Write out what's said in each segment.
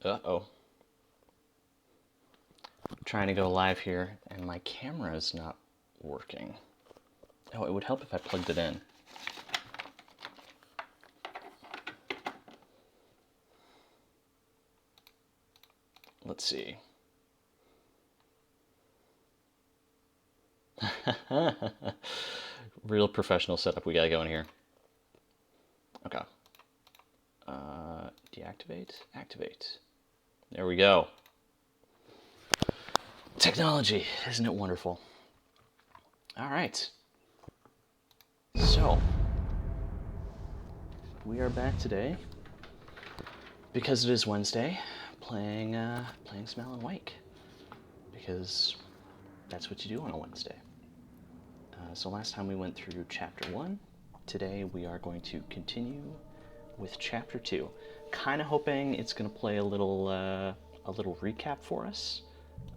Uh-oh. I'm trying to go live here, and my camera is not working. Oh, it would help if I plugged it in. Let's see. Real professional setup we got going here. Okay. Deactivate, activate. There we go. Technology, isn't it wonderful? All right. So, we are back today because it is Wednesday, playing some Alan Wake, because that's what you do on a Wednesday. So last time we went through Chapter 1. Today we are going to continue with Chapter 2. Kind of hoping it's going to play a little recap for us,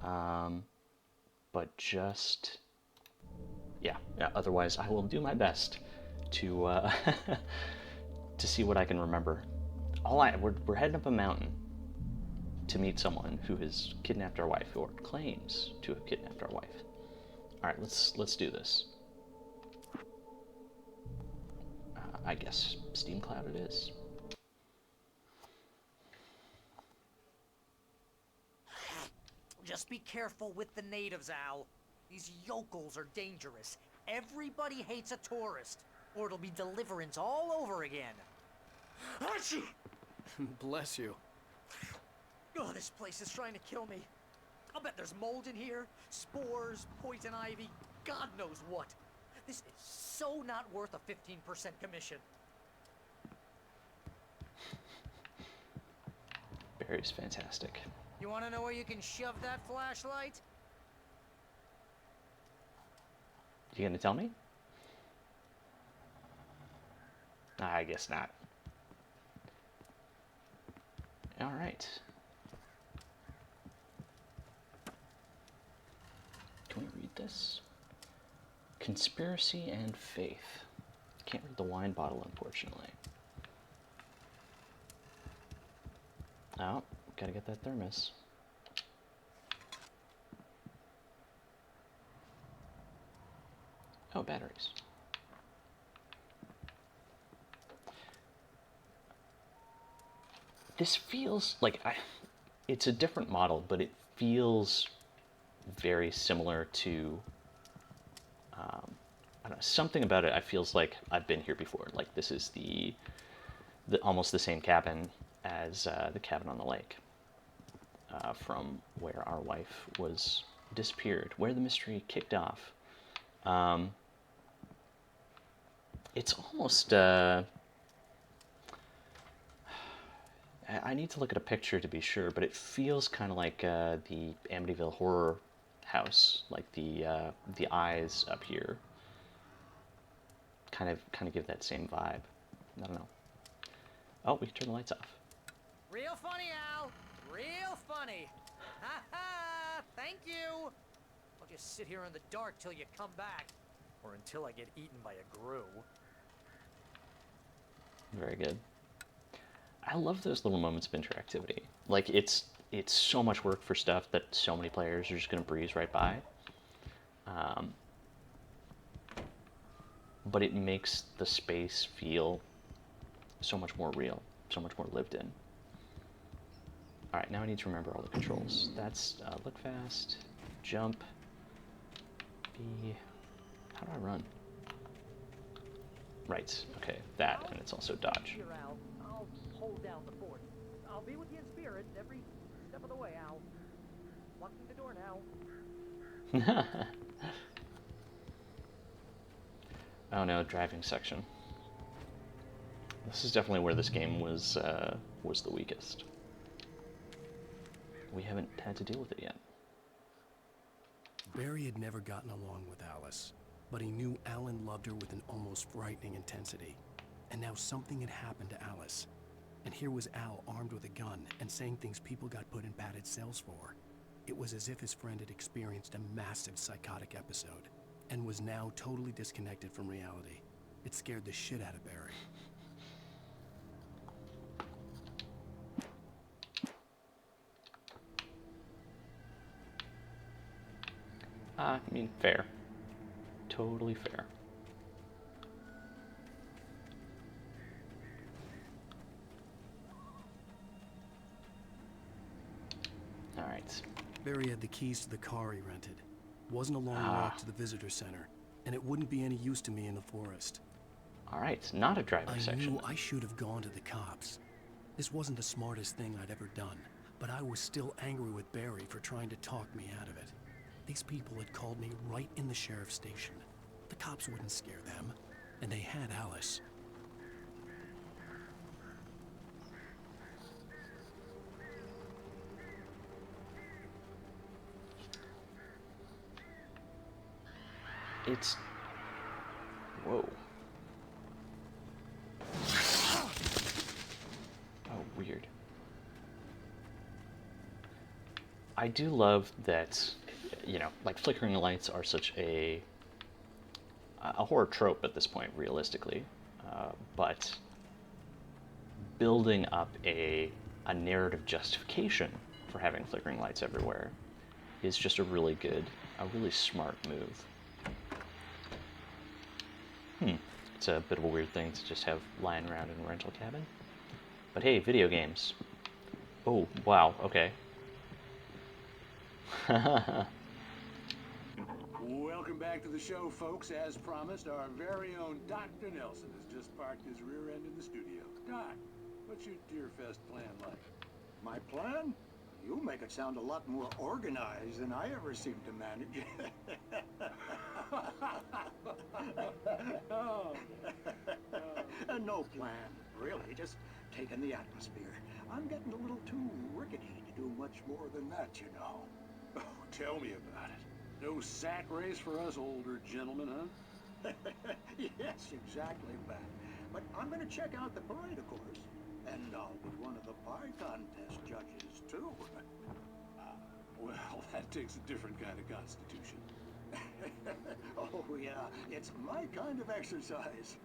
but just yeah. Otherwise, I will do my best to to see what I can remember. We're heading up a mountain to meet someone who has kidnapped our wife, or claims to have kidnapped our wife. All right, let's do this. I guess Steam Cloud it is. Just be careful with the natives, Al. These yokels are dangerous. Everybody hates a tourist, or it'll be Deliverance all over again. Achoo! Bless you. Oh, this place is trying to kill me. I'll bet there's mold in here, spores, poison ivy, God knows what. This is so not worth a 15% commission. Barry's fantastic. You want to know where you can shove that flashlight? You gonna tell me? I guess not. All right. Can we read this? Conspiracy and faith. Can't read the wine bottle, unfortunately. Oh, gotta get that thermos. Oh, batteries. This feels like it's a different model, but it feels very similar to I don't know, something about it. I feels like I've been here before. Like this is the almost the same cabin as the cabin on the lake, from where our wife was disappeared, where the mystery kicked off. It's almost I need to look at a picture to be sure, but it feels kind of like the Amityville Horror House, like the eyes up here. Kind of give that same vibe. I don't know. Oh, we can turn the lights off. Real funny, Al. Real funny. Ha ha! Thank you. I'll just sit here in the dark till you come back, or until I get eaten by a grue. Very good. I love those little moments of interactivity. Like it's so much work for stuff that so many players are just gonna breeze right by. But it makes the space feel so much more real, so much more lived in. All right, now I need to remember all the controls. That's look fast, jump, B. How do I run? Right. Okay, that, and it's also dodge. Here, Al. I'll hold down the fort. I'll be with you in spirit every step of the way, Al. Locking the door now. Oh no, driving section. This is definitely where this game was the weakest. We haven't had to deal with it yet. Barry had never gotten along with Alice, but he knew Alan loved her with an almost frightening intensity. And now something had happened to Alice. And here was Al armed with a gun and saying things people got put in padded cells for. It was as if his friend had experienced a massive psychotic episode and was now totally disconnected from reality. It scared the shit out of Barry. I mean, fair. Totally fair. Alright. Barry had the keys to the car he rented. Wasn't a long walk to the visitor center, and it wouldn't be any use to me in the forest. Alright, not a driving I section. knew I should have gone to the cops. This wasn't the smartest thing I'd ever done, but I was still angry with Barry for trying to talk me out of it. These people had called me right in the sheriff's station. The cops wouldn't scare them, and they had Alice. It's... Whoa. Oh, weird. I do love that, you know, like flickering lights are such a horror trope at this point, realistically. But building up a narrative justification for having flickering lights everywhere is just a really smart move. It's a bit of a weird thing to just have lying around in a rental cabin. But hey, video games. Oh, wow, okay. Welcome back to the show, folks. As promised, our very own Dr. Nelson has just parked his rear end in the studio. Doc, what's your Deerfest plan like? My plan? You make it sound a lot more organized than I ever seem to manage. No plan, really. Just taking the atmosphere. I'm getting a little too rickety to do much more than that, you know. Oh, tell me about it. No sack race for us older gentlemen, huh? Yes, exactly, Pat. But I'm going to check out the parade, of course. And I'll be one of the pie contest judges, too. Well, that takes a different kind of constitution. Oh, yeah. It's my kind of exercise.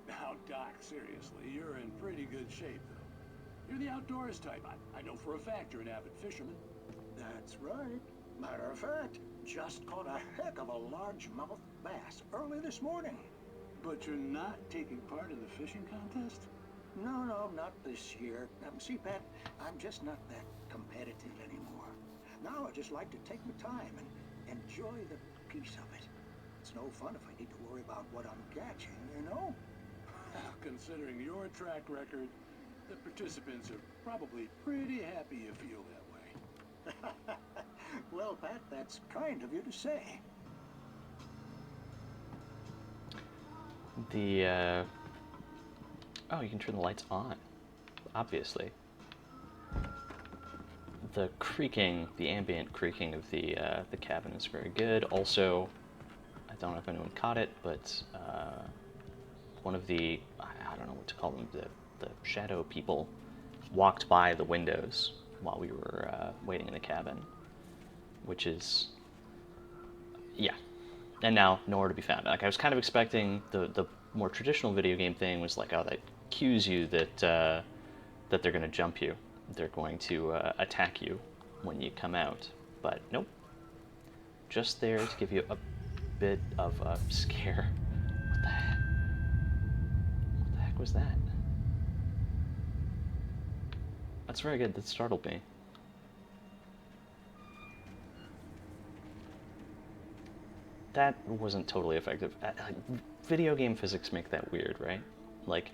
Now, Doc, seriously, you're in pretty good shape, though. You're the outdoors type. I know for a fact you're an avid fisherman. That's right. Matter of fact, just caught a heck of a largemouth bass early this morning. But you're not taking part in the fishing contest? No, not this year. See, Pat, I'm just not that competitive anymore. Now I just like to take my time and enjoy the peace of it. It's no fun if I need to worry about what I'm catching, you know? Considering your track record, the participants are probably pretty happy you feel that way. Well, Pat, that's kind of you to say. Oh, you can turn the lights on, obviously. The creaking, the ambient creaking of the cabin is very good. Also, I don't know if anyone caught it, but one of the, I don't know what to call them, the shadow people walked by the windows while we were waiting in the cabin, which is, yeah. And now nowhere to be found. Like, I was kind of expecting the more traditional video game thing was like, oh, that cues you that that they're going to jump you. They're going to attack you when you come out. But nope. Just there to give you a bit of a scare. What the heck? What the heck was that? That's very good. That startled me. That wasn't totally effective. Video game physics make that weird, right? Like,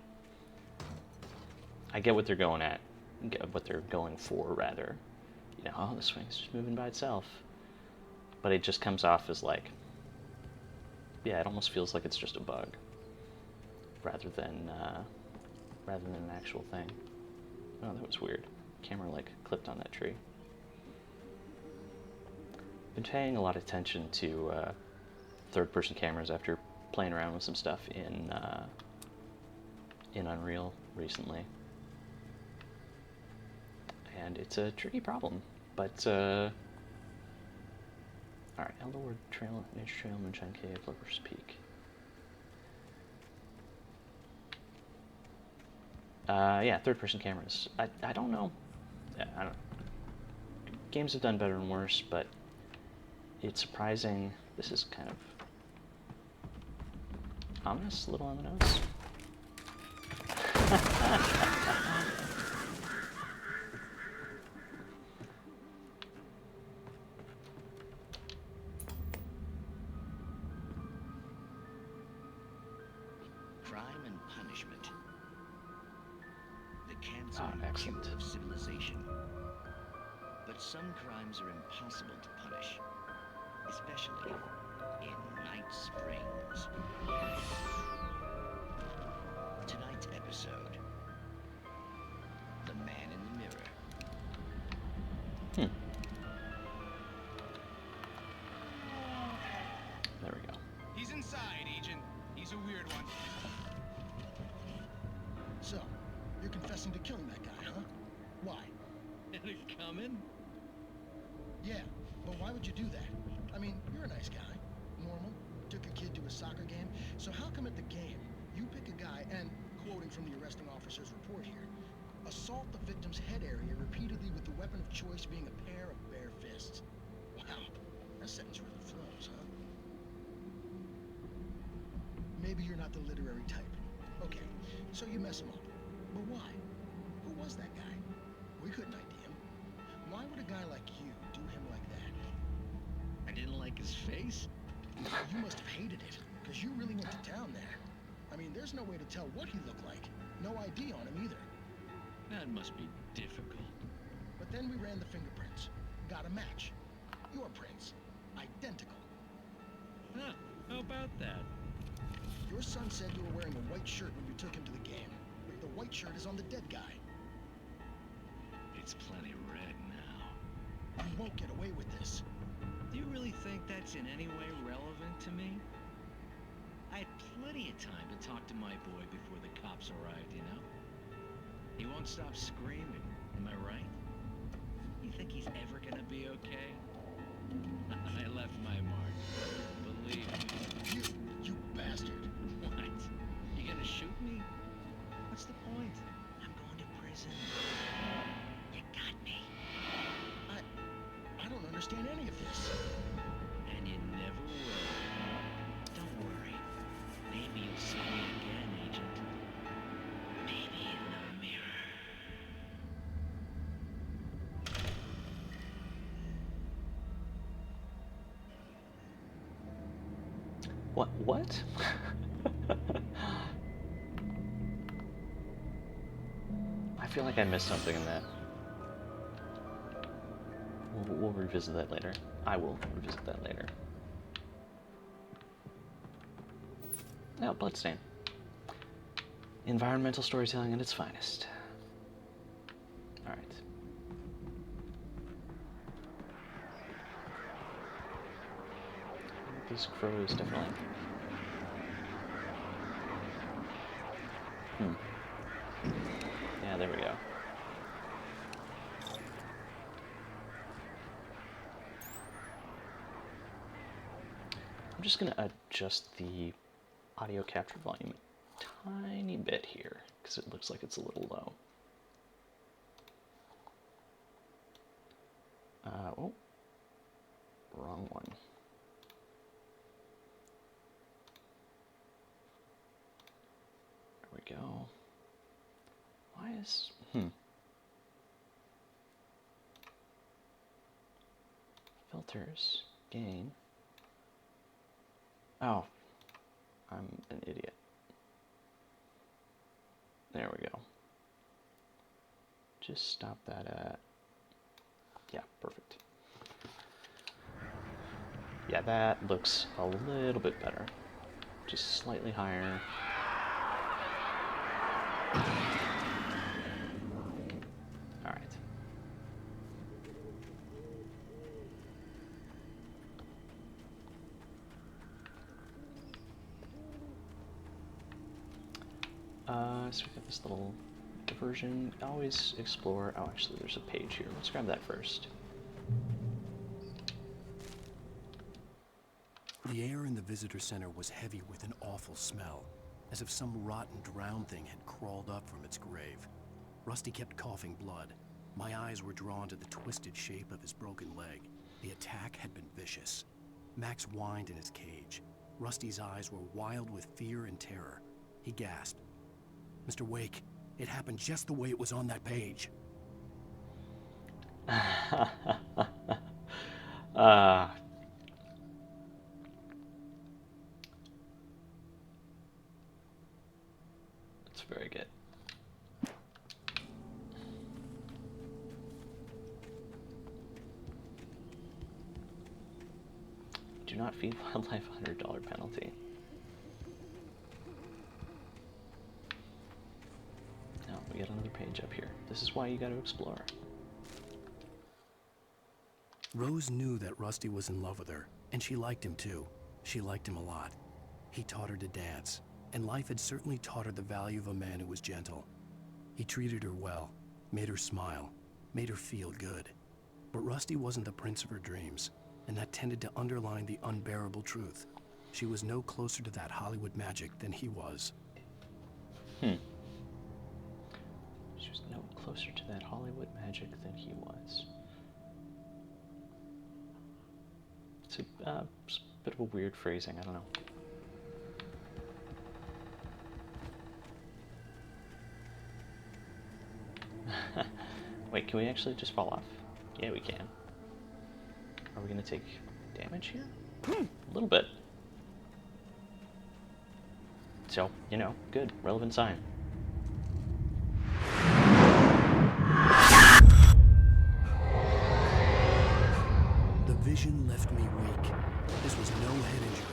I get what they're going at, get what they're going for, rather. You know, oh, this thing's just moving by itself. But it just comes off as like, yeah, it almost feels like it's just a bug, rather than an actual thing. Oh, that was weird. Camera like clipped on that tree. Been paying a lot of attention to third-person cameras after playing around with some stuff in Unreal recently, and it's a tricky problem. But all right, Elderwood Trail, Nature Trail, Moonshine Cave, Lover's Peak. Yeah, third-person cameras. I don't know. I don't. Games have done better and worse, but it's surprising This is kind of ominous, a little on the nose. Crime and punishment. The cancer Excellent. cure of civilization. But some crimes are impossible to punish, especially in Night Springs. Tonight's episode, The Man in the Mirror. There we go. He's inside, Agent. He's a weird one. So, you're confessing to killing that guy, huh? Why? Had it coming? Yeah, but why would you do that? I mean, you're a nice guy. Normal. Took your kid to a soccer game. So how come at the game, you pick a guy and, quoting from the arresting officer's report here, assault the victim's head area repeatedly with the weapon of choice being a pair of bare fists? Wow, that sentence really flows, huh? Maybe you're not the literary type. Okay, so you mess him up. But why? Who was that guy? We couldn't ID him. Why would a guy like you do him like that? I didn't like his face. You must have hated it, because you really went to town there. I mean, there's no way to tell what he looked like. No ID on him either. That must be difficult. But then we ran the fingerprints. Got a match. Your prints. Identical. Huh, how about that? Your son said you were wearing a white shirt when you took him to the game. But the white shirt is on the dead guy. It's plenty red now. You won't get away with this. Do you really think that's in any way relevant to me? I had plenty of time to talk to my boy before the cops arrived, you know? He won't stop screaming, am I right? You think he's ever gonna be okay? I left my mark. Believe me. You bastard. What? You gonna shoot me? What's the point? I'm going to prison. You got me. I don't understand any of this. And you never will. Don't worry. Maybe you'll see me again, Agent. Maybe in the mirror. What? I feel like I missed something in that. We'll revisit that later. I will revisit that later. Now, Bloodstain. Environmental storytelling at its finest. Alright. These crows definitely. Yeah, there we go. I'm just gonna adjust the audio capture volume a tiny bit here, because it looks like it's a little low. Oh, wrong one. There we go. Why is, filters, gain. Oh, I'm an idiot. There we go. Just stop that at, yeah, perfect. Yeah, that looks a little bit better. Just slightly higher. All right. So we got this little diversion. Always explore. Oh, actually, there's a page here. Let's grab that first. The air in the visitor center was heavy with an awful smell, as if some rotten drowned thing had crawled up from its grave. Rusty kept coughing blood. My eyes were drawn to the twisted shape of his broken leg. The attack had been vicious. Max whined in his cage. Rusty's eyes were wild with fear and terror. He gasped. Mr. Wake, it happened just the way it was on that page. It's very good. Do not feed wildlife, $100 penalty. Now we got another page up here. This is why you got to explore. Rose knew that Rusty was in love with her, and she liked him too. She liked him a lot. He taught her to dance, and life had certainly taught her the value of a man who was gentle. He treated her well, made her smile, made her feel good. But Rusty wasn't the prince of her dreams, and that tended to underline the unbearable truth. She was no closer to that Hollywood magic than he was. She was no closer to that Hollywood magic than he was. It's a bit of a weird phrasing, I don't know. Wait, can we actually just fall off? Yeah, we can. Are we gonna take damage here? A little bit. So, you know, good, relevant sign. The vision left me weak. This was no head injury.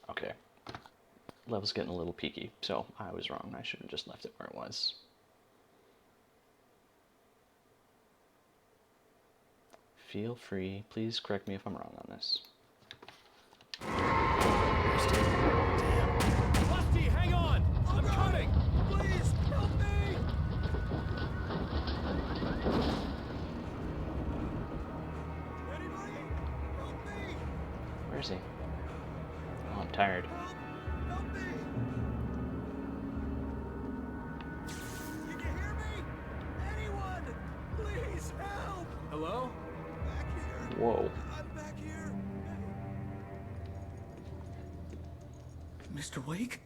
Okay. Level's getting a little peaky, so I was wrong. I should have just left it where it was. Feel free. Please correct me if I'm wrong on this. Rusty, hang on! I'm coming! Please, help me! Anybody? Help me! Where is he? Oh, I'm tired. Help me! You can hear me? Anyone! Please, help! Hello? Back here. Whoa. I'm back here. Mr. Wake?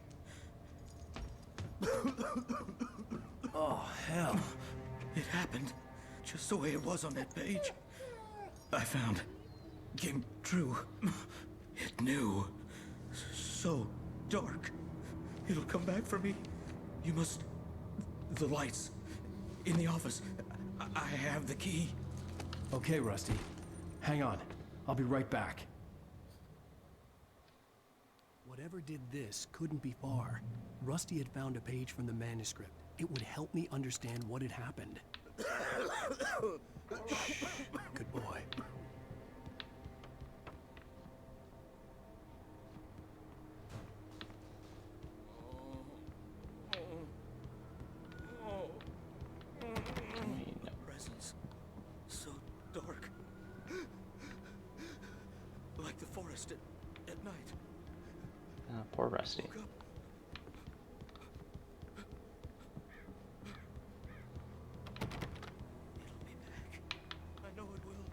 Oh, hell. It happened just the way it was on that page. I found. Came true. It knew. So dark. It'll come back for me. You must. The lights. In the office. I have the key. Okay, Rusty. Hang on. I'll be right back. Whatever did this couldn't be far. Rusty had found a page from the manuscript. It would help me understand what had happened. Shh. Good boy. Presence. So dark. Like the forest at night. Poor Rusty. Woke up. It'll be back. I know it will.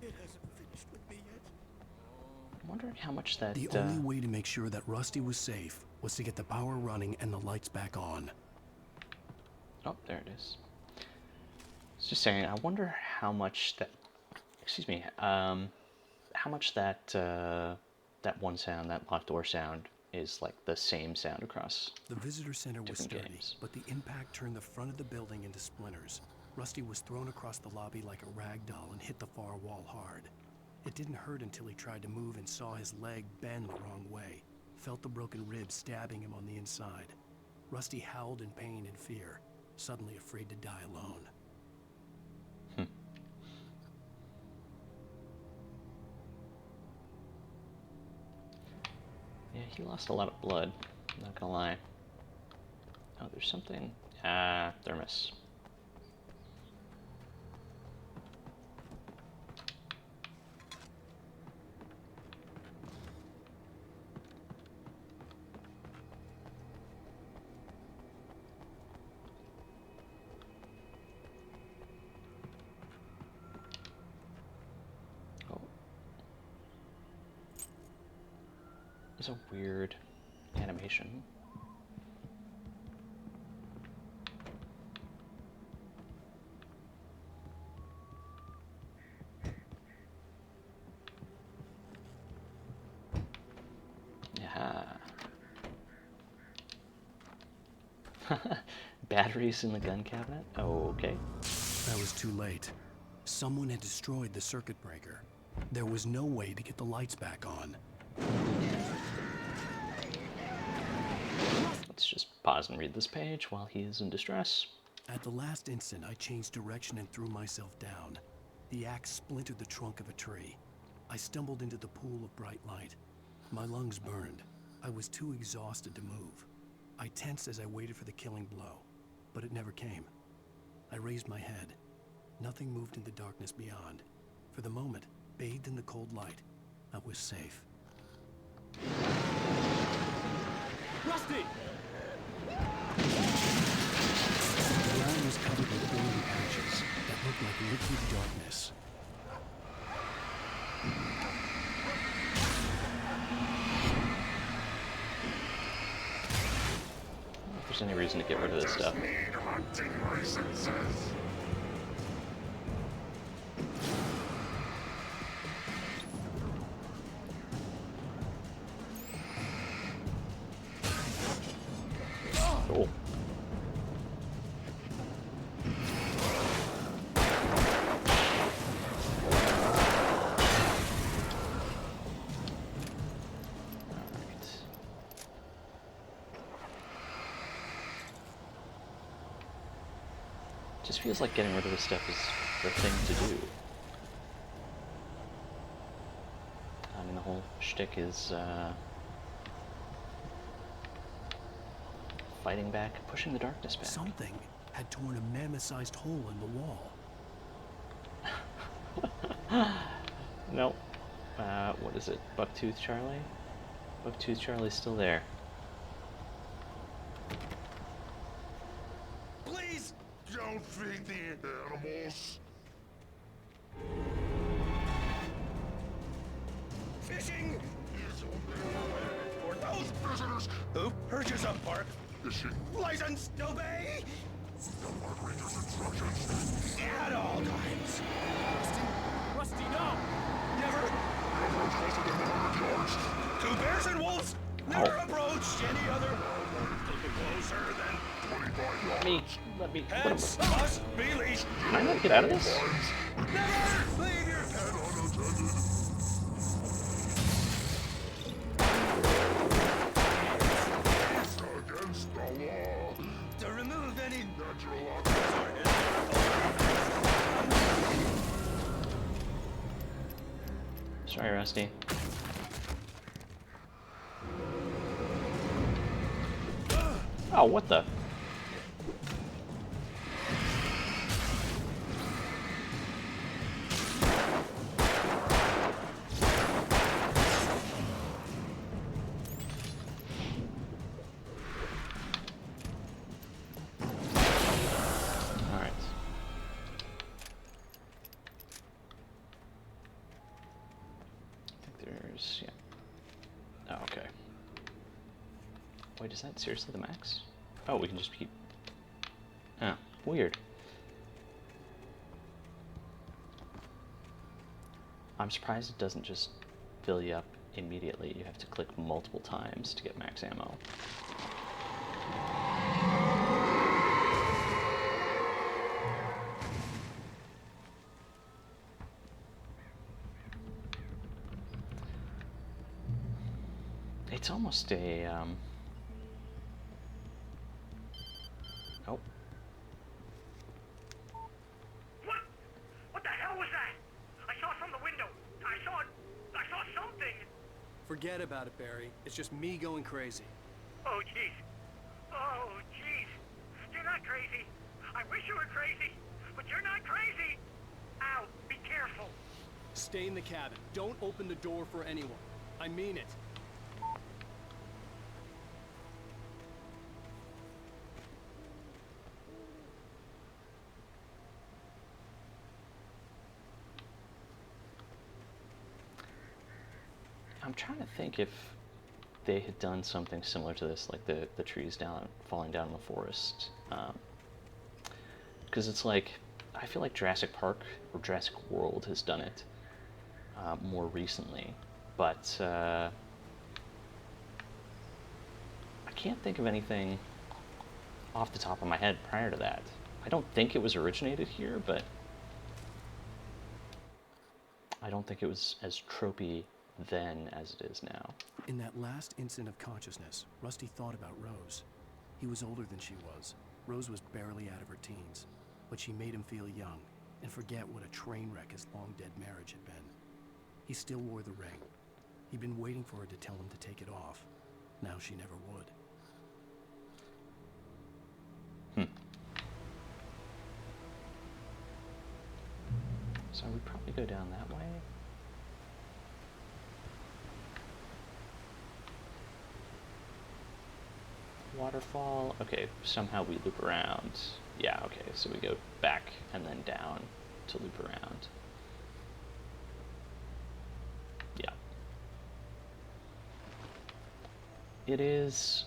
It hasn't finished with me yet. I'm wondering how much that... The only way to make sure that Rusty was safe was to get the power running and the lights back on. Oh, there it is. I was just saying, I wonder how much that... Excuse me. How much that, that one sound, that locked door sound, is like the same sound across The visitor center was different sturdy, games. but the impact turned the front of the building into splinters. Rusty was thrown across the lobby like a rag doll and hit the far wall hard. It didn't hurt until he tried to move and saw his leg bend the wrong way, felt the broken ribs stabbing him on the inside. Rusty howled in pain and fear, suddenly afraid to die alone. Yeah, he lost a lot of blood, I'm not gonna lie. Oh, there's something... Ah, thermos. was a weird animation. Yeah. Batteries in the gun cabinet? Oh, okay. I was too late. Someone had destroyed the circuit breaker. There was no way to get the lights back on. Let's just pause and read this page while he is in distress. At the last instant, I changed direction and threw myself down. The axe splintered the trunk of a tree. I stumbled into the pool of bright light. My lungs burned. I was too exhausted to move. I tensed as I waited for the killing blow, but it never came. I raised my head. Nothing moved in the darkness beyond. For the moment, bathed in the cold light, I was safe. Rusty! The ground was covered with oily patches that looked like liquid darkness. If there's any reason to get rid of this stuff. Cool. Just feels like getting rid of this stuff is the thing to do. I mean, the whole shtick is fighting back, pushing the darkness back. Something had torn a mammoth-sized hole in the wall. Nope. What is it? Bucktooth Charlie? Bucktooth Charlie's still there. Please! Don't feed the animals. Fishing! For those visitors who purchase a park fishing license, obey the park ranger's instructions at all times. Rusty, no! Never trusted them 100 yards. To bears and wolves, never approach any other closer than 25 yards. Let me. Pets must be leashed. Can I not get out of this? Never leave your pet unattended. It's against the law to remove any natural objects. Sorry, Rusty. Oh, what the? Alright. I think there's, yeah. Oh, okay. Wait, is that seriously the max? Oh, we can just keep... Oh, weird. I'm surprised it doesn't just fill you up immediately. You have to click multiple times to get max ammo. It's almost a, Oh. What? What the hell was that? I saw it from the window. I saw something. Forget about it, Barry. It's just me going crazy. Oh, jeez. Oh, jeez. You're not crazy. I wish you were crazy, but you're not crazy. Ow, be careful. Stay in the cabin. Don't open the door for anyone. I mean it. I'm trying to think if they had done something similar to this, like the trees falling down in the forest. Because it's like, I feel like Jurassic Park or Jurassic World has done it more recently, but I can't think of anything off the top of my head prior to that. I don't think it was originated here, but I don't think it was as tropey then as it is now. In that last instant of consciousness, Rusty thought about Rose. He was older than she was. Rose was barely out of her teens, but she made him feel young and forget what a train wreck his long-dead marriage had been. He still wore the ring. He'd been waiting for her to tell him to take it off. Now she never would. So I would probably go down that way. Waterfall. Okay, somehow we loop around. Yeah, okay, so we go back and then down to loop around. Yeah. It is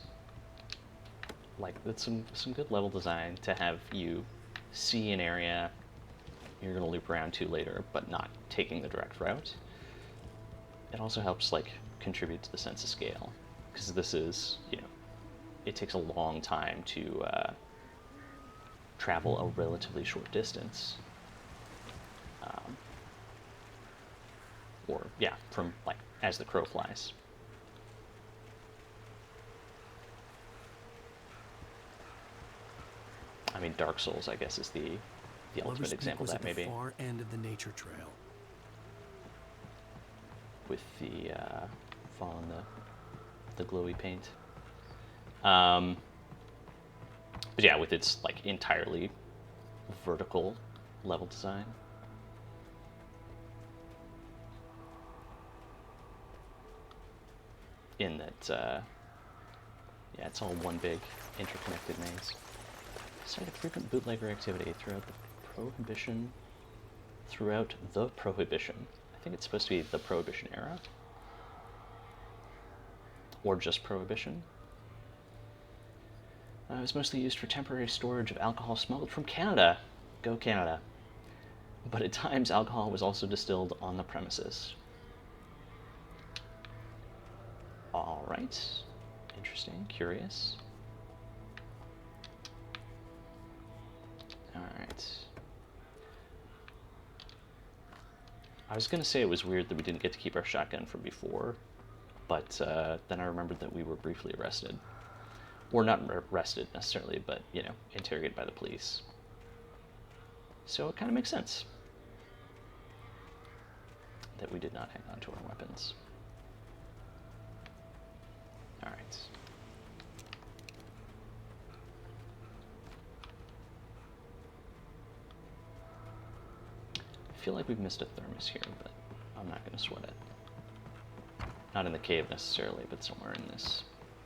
like, that's some good level design to have you see an area you're going to loop around to later, but not taking the direct route. It also helps, like, contribute to the sense of scale, because this is, you know, it takes a long time to travel a relatively short distance. Or, yeah, from, like, as the crow flies. I mean, Dark Souls, I guess, is the ultimate example of that, maybe. At the far end of the nature trail. With the following the glowy paint. But yeah, with its like entirely vertical level design. In that, yeah, it's all one big interconnected maze. Cited frequent bootlegger activity throughout the Prohibition. I think it's supposed to be the Prohibition era. Or just Prohibition. It was mostly used for temporary storage of alcohol smuggled from Canada. Go Canada. But at times, alcohol was also distilled on the premises. Alright. Interesting. Curious. Alright. I was going to say it was weird that we didn't get to keep our shotgun from before, but then I remembered that we were briefly arrested. Or not arrested necessarily, but, you know, interrogated by the police. So it kind of makes sense that we did not hang on to our weapons. Alright. I feel like we've missed a thermos here, but I'm not going to sweat it. Not in the cave necessarily, but somewhere in this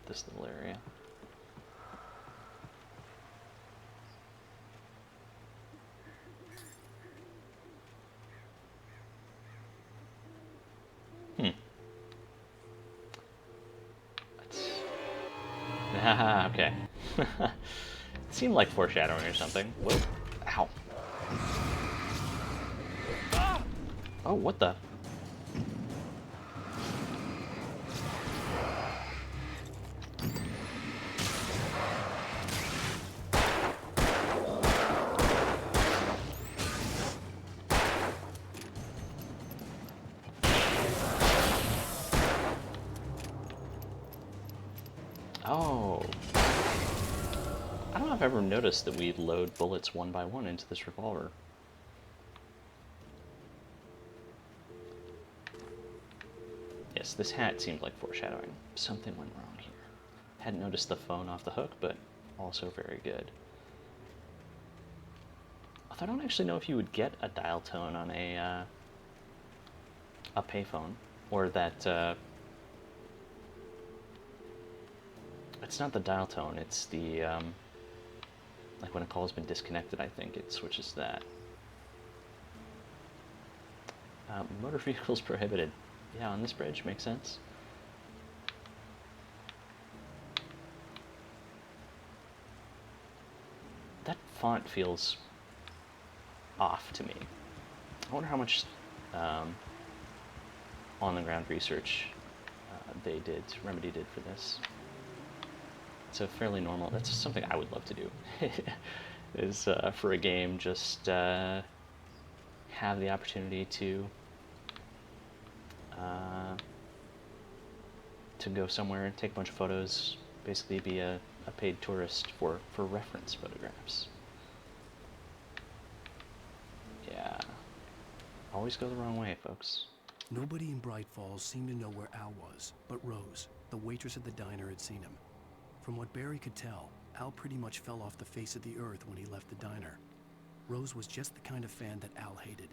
little area. Okay. It seemed like foreshadowing or something. Whoa. Ow. Oh, what the? Oh. I don't know if I've ever noticed that we load bullets one by one into this revolver. Yes, this hat seemed like foreshadowing. Something went wrong here. Hadn't noticed the phone off the hook, but also very good. Although I don't actually know if you would get a dial tone on a payphone, or that, it's not the dial tone, it's the, like when a call has been disconnected, I think it switches that. Motor vehicles prohibited. Yeah, on this bridge, makes sense. that font feels off to me. I wonder how much on-the-ground research Remedy did for this. It's a fairly normal, that's something I would love to do, is for a game just have the opportunity to go somewhere and take a bunch of photos, basically be a paid tourist for reference photographs. Yeah. Always go the wrong way, folks. Nobody in Bright Falls seemed to know where Al was, but Rose, the waitress at the diner, had seen him. From what Barry could tell, Al pretty much fell off the face of the earth when he left the diner. Rose was just the kind of fan that Al hated,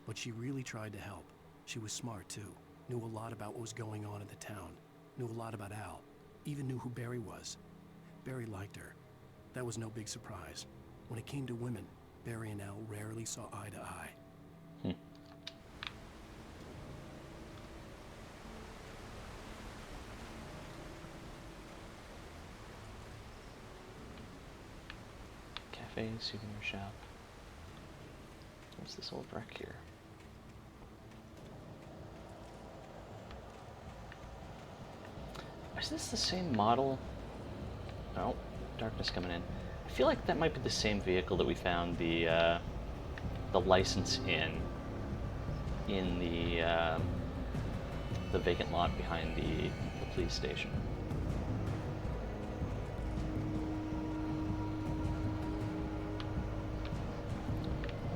but she really tried to help. She was smart, too, knew a lot about what was going on in the town, knew a lot about Al, even knew who Barry was. Barry liked her. That was no big surprise. When it came to women, Barry and Al rarely saw eye to eye. Cafe, souvenir shop. What's this old wreck here? Is this the same model? Oh, darkness coming in. I feel like that might be the same vehicle that we found the license in the vacant lot behind the police station.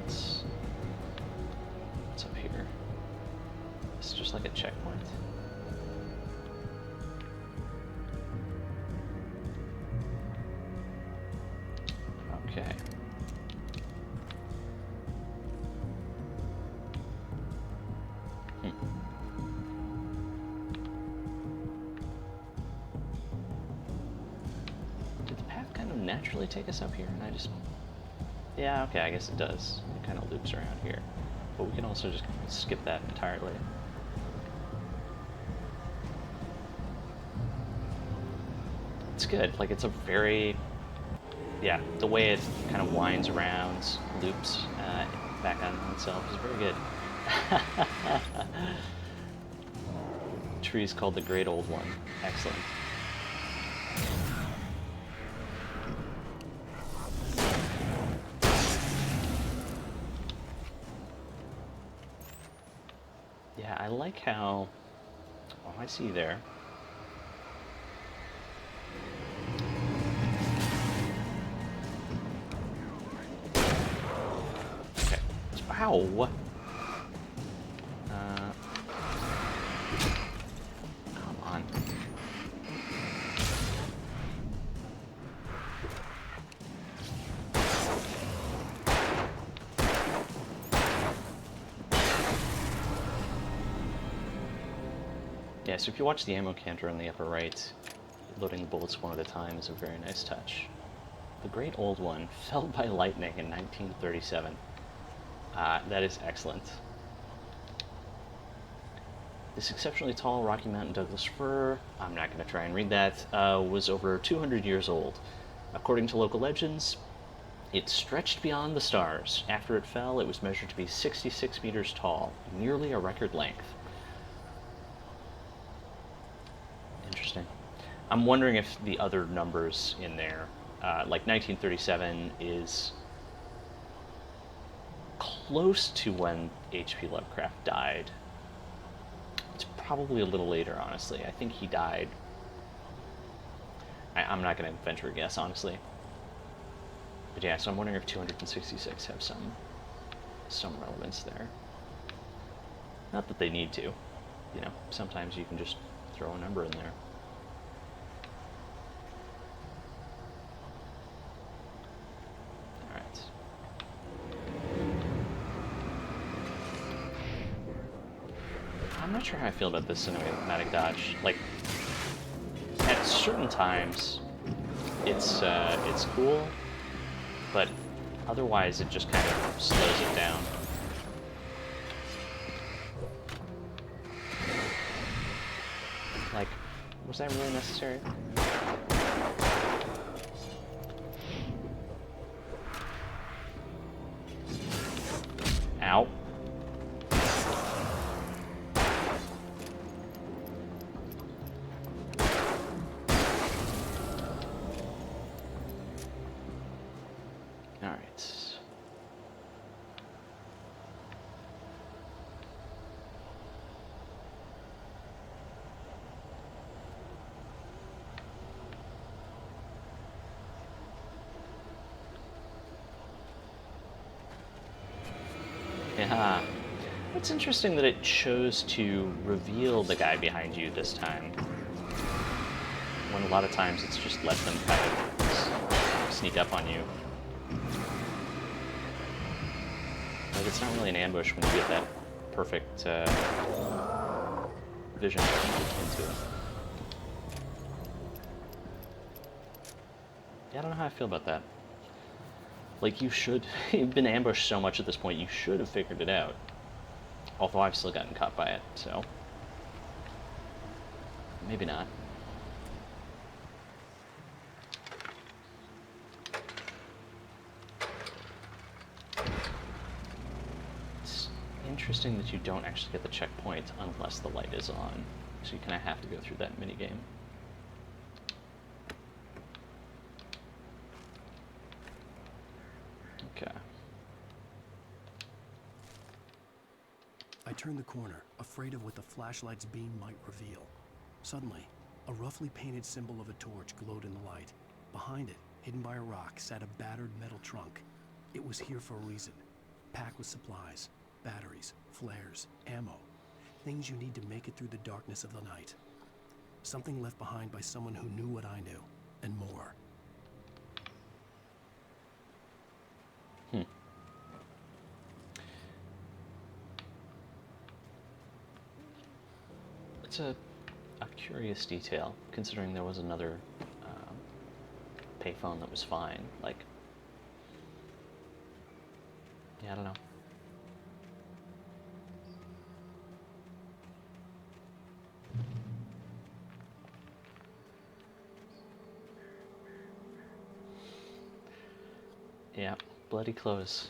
What's up here? It's just like a checkpoint. Okay. Did the path kind of naturally take us up here? And I just... Yeah, okay, I guess it does. It kind of loops around here. But we can also just skip that entirely. It's good. Like, it's a very... Yeah, the way it kind of winds around, loops back on itself is very good. Tree's called the Great Old One. Excellent. Yeah, I like how... Oh, I see you there. Okay. Ow! Come on. Yeah, so if you watch the ammo counter on the upper right, loading the bullets one at a time is a very nice touch. The Great Old One, felled by lightning in 1937. That is excellent. This exceptionally tall Rocky Mountain Douglas fir, I'm not going to try and read that, was over 200 years old. According to local legends, it stretched beyond the stars. After it fell, it was measured to be 66 meters tall, nearly a record length. Interesting. I'm wondering if the other numbers in there, like 1937 is close to when H.P. Lovecraft died. It's probably a little later, honestly. I think he died... I'm not going to venture a guess, honestly. But yeah, so I'm wondering if 266 have some relevance there. Not that they need to. You know, sometimes you can just throw a number in there. Alright. I'm not sure how I feel about this cinematic dodge. Like, at certain times, it's cool, but otherwise it just kind of slows it down. Like, was that really necessary? Ow. Alright. Yeah. It's interesting that it chose to reveal the guy behind you this time, when a lot of times it's just let them kind of sneak up on you. Like, it's not really an ambush when you get that perfect vision into it. Yeah, I don't know how I feel about that. Like, you should... You've been ambushed so much at this point, you should have figured it out. Although I've still gotten caught by it, so... maybe not. It's interesting that you don't actually get the checkpoint unless the light is on. So you kind of have to go through that minigame. Okay. I turned the corner, afraid of what the flashlight's beam might reveal. Suddenly, a roughly painted symbol of a torch glowed in the light. Behind it, hidden by a rock, sat a battered metal trunk. It was here for a reason. Packed with supplies, batteries, flares, ammo. Things you need to make it through the darkness of the night. Something left behind by someone who knew what I knew, and more. It's a curious detail, considering there was another payphone that was fine. Like, yeah, I don't know. Yeah, bloody clothes.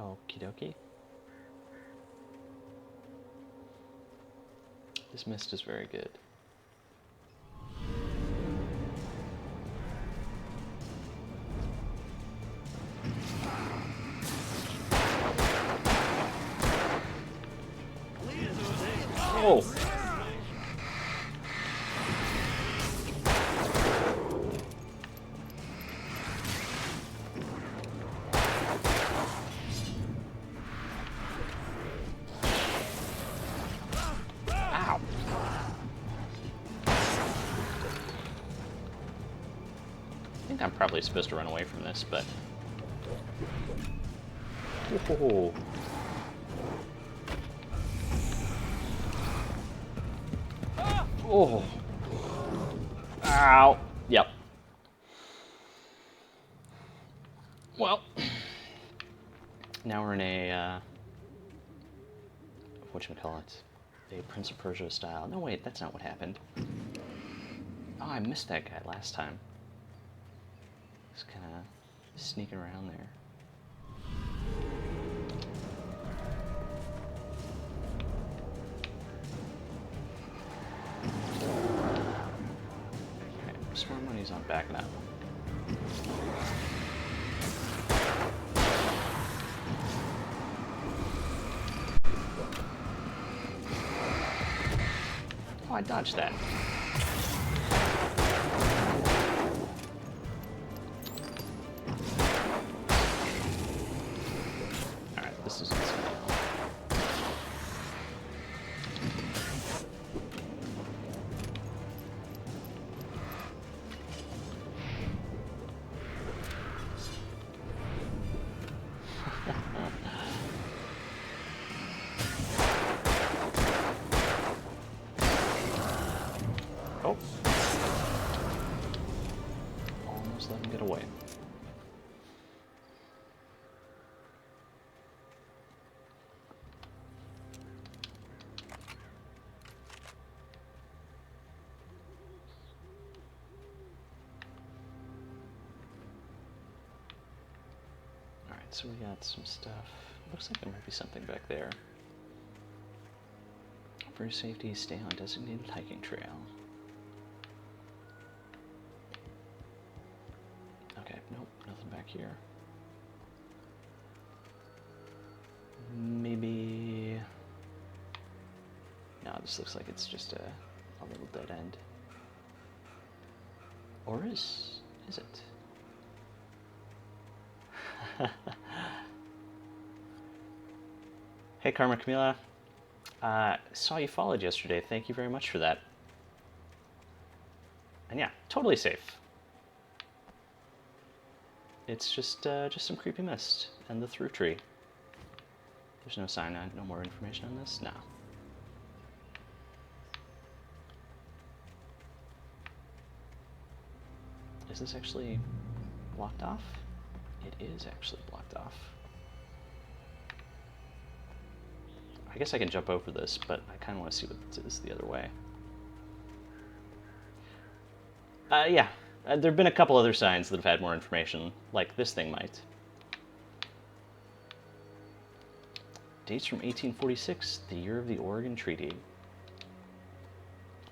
Okie dokie. This mist is very good. Oh! I'm probably supposed to run away from this, but... Whoa. Oh. Ow. Yep. Well. Now we're in a, whatchamacallit? A Prince of Persia style. No, wait, that's not what happened. Oh, I missed that guy last time. Just kind of sneaking around there. Okay, smart money's on backing up. Oh, I dodged that. Oh. Almost let him get away. Alright, so we got some stuff. Looks like there might be something back there. For safety, stay on designated hiking trail. Okay, nope, nothing back here. Maybe... No, this looks like it's just a little dead end. Or is it? Hey, Karma Camila. Saw you followed yesterday. Thank you very much for that. And yeah, totally safe. It's just some creepy mist and the through tree. There's no sign, no more information on this? No. Is this actually blocked off? It is actually blocked off. I guess I can jump over this, but I kind of want to see what it is the other way. Yeah, there have been a couple other signs that have had more information, like this thing might. Dates from 1846, the year of the Oregon Treaty.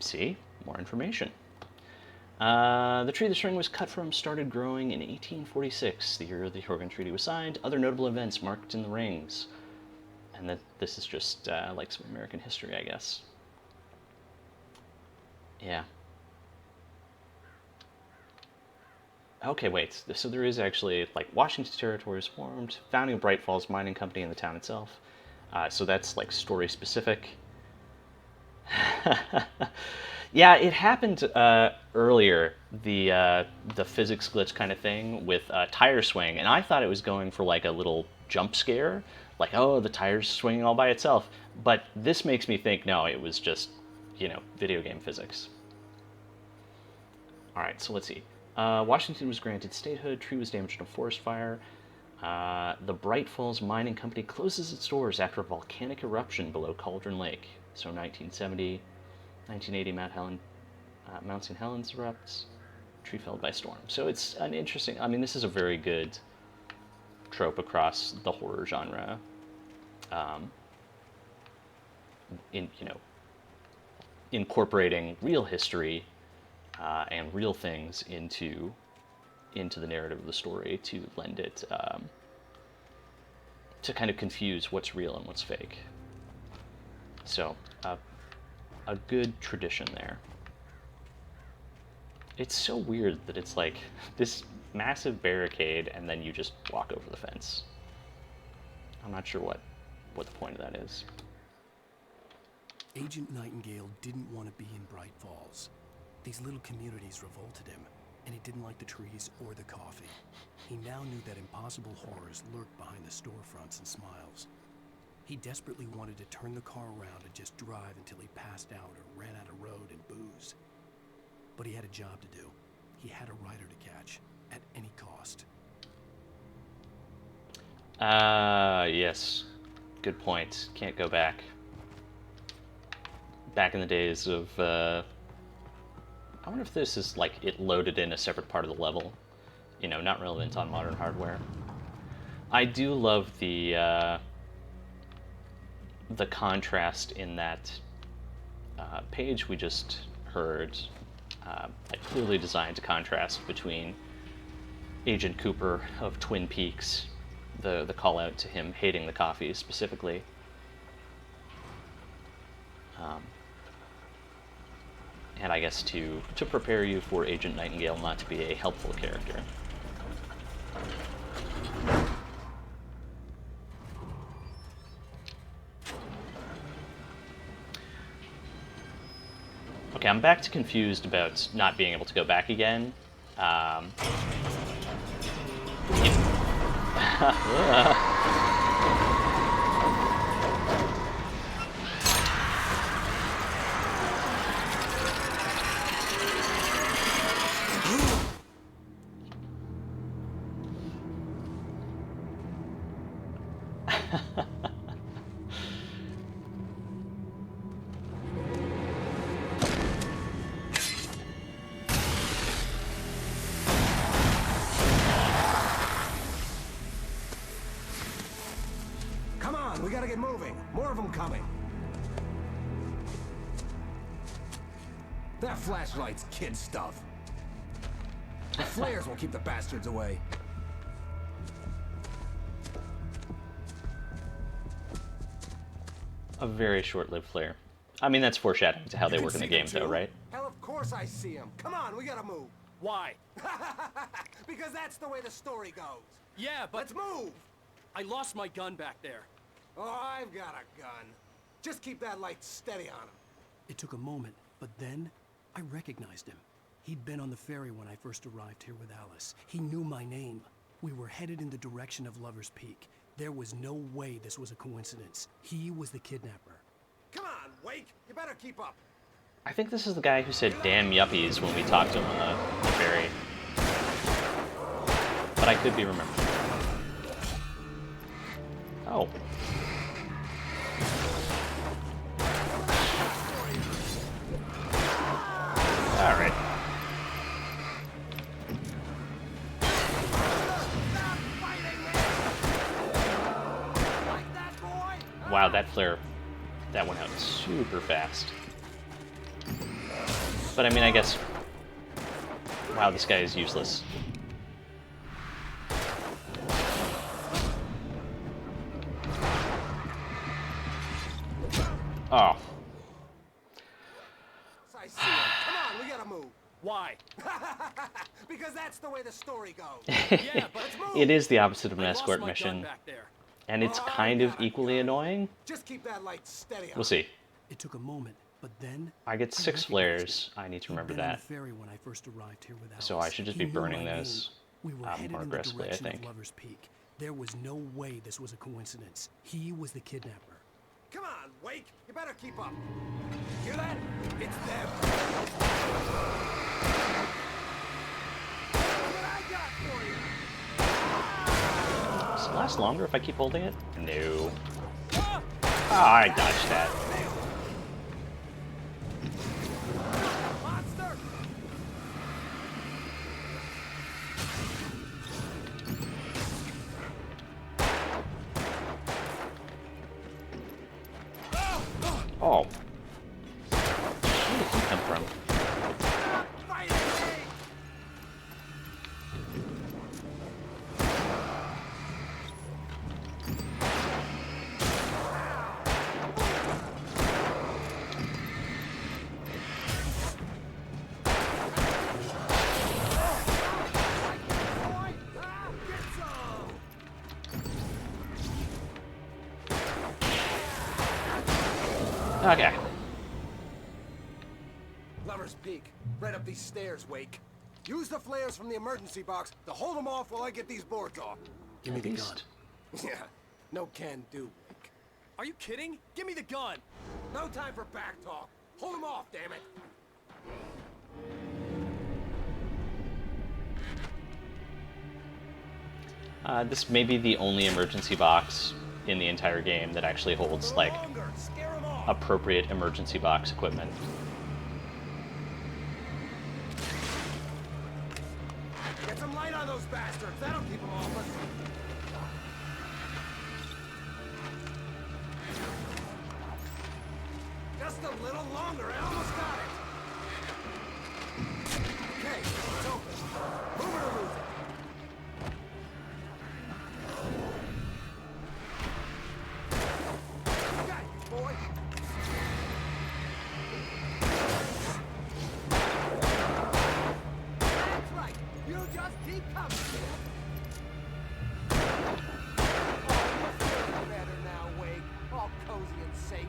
See? More information. The tree the string was cut from started growing in 1846, the year the Oregon Treaty was signed. Other notable events marked in the rings. And that this is just like some American history, I guess. Yeah. Okay, wait. So there is actually, like, Washington Territory was formed, founding of Bright Falls Mining Company in the town itself. So that's, like, story-specific. Yeah, it happened earlier, the physics glitch kind of thing with tire swing, and I thought it was going for, like, a little jump scare, like, oh, the tire's swinging all by itself. But this makes me think, no, it was just, you know, video game physics. All right, so let's see. Washington was granted statehood. Tree was damaged in a forest fire. The Bright Falls Mining Company closes its doors after a volcanic eruption below Cauldron Lake. So 1970, 1980, Mount St. Helens erupts. Tree felled by storm. So it's an interesting. I mean, this is a very good trope across the horror genre. Incorporating real history and real things into the narrative of the story to lend it to kind of confuse what's real and what's fake. So a good tradition there. It's so weird that it's like this massive barricade and then you just walk over the fence. I'm not sure what the point of that is. Agent Nightingale didn't want to be in Bright Falls. These little communities revolted him, and he didn't like the trees or the coffee. He now knew that impossible horrors lurked behind the storefronts and smiles. He desperately wanted to turn the car around and just drive until he passed out or ran out of road and booze. But he had a job to do. He had a rider to catch, at any cost. Yes. Good point. Can't go back. Back in the days of, I wonder if this is, like, it loaded in a separate part of the level. You know, not relevant on modern hardware. I do love the contrast in that page we just heard, like, clearly designed to contrast between Agent Cooper of Twin Peaks, the call out to him hating the coffee specifically. And I guess to prepare you for Agent Nightingale not to be a helpful character. Okay, I'm back to confused about not being able to go back again. We gotta get moving. More of them coming. That flashlight's kid stuff. The flares will keep the bastards away. A very short-lived flare. I mean, that's foreshadowing to how they work in the game, though, right? Hell, of course I see him. Come on, we gotta move. Why? Because that's the way the story goes. Yeah, but Let's move. I lost my gun back there. Oh, I've got a gun. Just keep that light steady on him. It took a moment, but then I recognized him. He'd been on the ferry when I first arrived here with Alice. He knew my name. We were headed in the direction of Lover's Peak. There was no way this was a coincidence. He was the kidnapper. Come on, Wake. You better keep up. I think this is the guy who said "damn yuppies" when we talked to him on the ferry. But I could be remembering. Oh. Alright. Wow, that flare, that went out super fast. But I mean, I guess, wow, this guy is useless. Oh. I see him. Come on, we gotta move. Why? Because that's the way the story goes. Yeah, but let's move. It is the opposite of an I lost escort my mission, gun back there. and it's kind of equally annoying. Just keep that light steady on We'll see. It took a moment, but then I get 6 recognized flares. him. I need to He'd remember been on that. the ferry when I first arrived here with Alice. So I should just He be knew burning my this name. We were headed more in the aggressively, I direction think. of Lover's Peak. There was no way this was a coincidence. He was the kidnapper. Come on, Wake. You better keep up. Hear that? It's them. What I got for you? Does it last longer if I keep holding it? No. Ah, I dodged that. Monster! Oh. Where did he come from? Fighting me! Okay. Lover's Peak. Right up these stairs, Wake. Use the flares from the emergency box to hold them off while I get these boards off. Give me the gun. Yeah, no can do, Wake. Are you kidding? Give me the gun. No time for back talk. Hold them off, damn it. This may be the only emergency box in the entire game that actually holds, like, Longer. Scare them off. appropriate emergency box equipment. Get some light on those bastards. That'll keep them off us. Just a little longer. I almost got it. Okay, it's open. Move it or lose it. Got you, boy. That's right. You just keep coming, kid. Oh, you're feeling better now, Wake. All cozy and safe.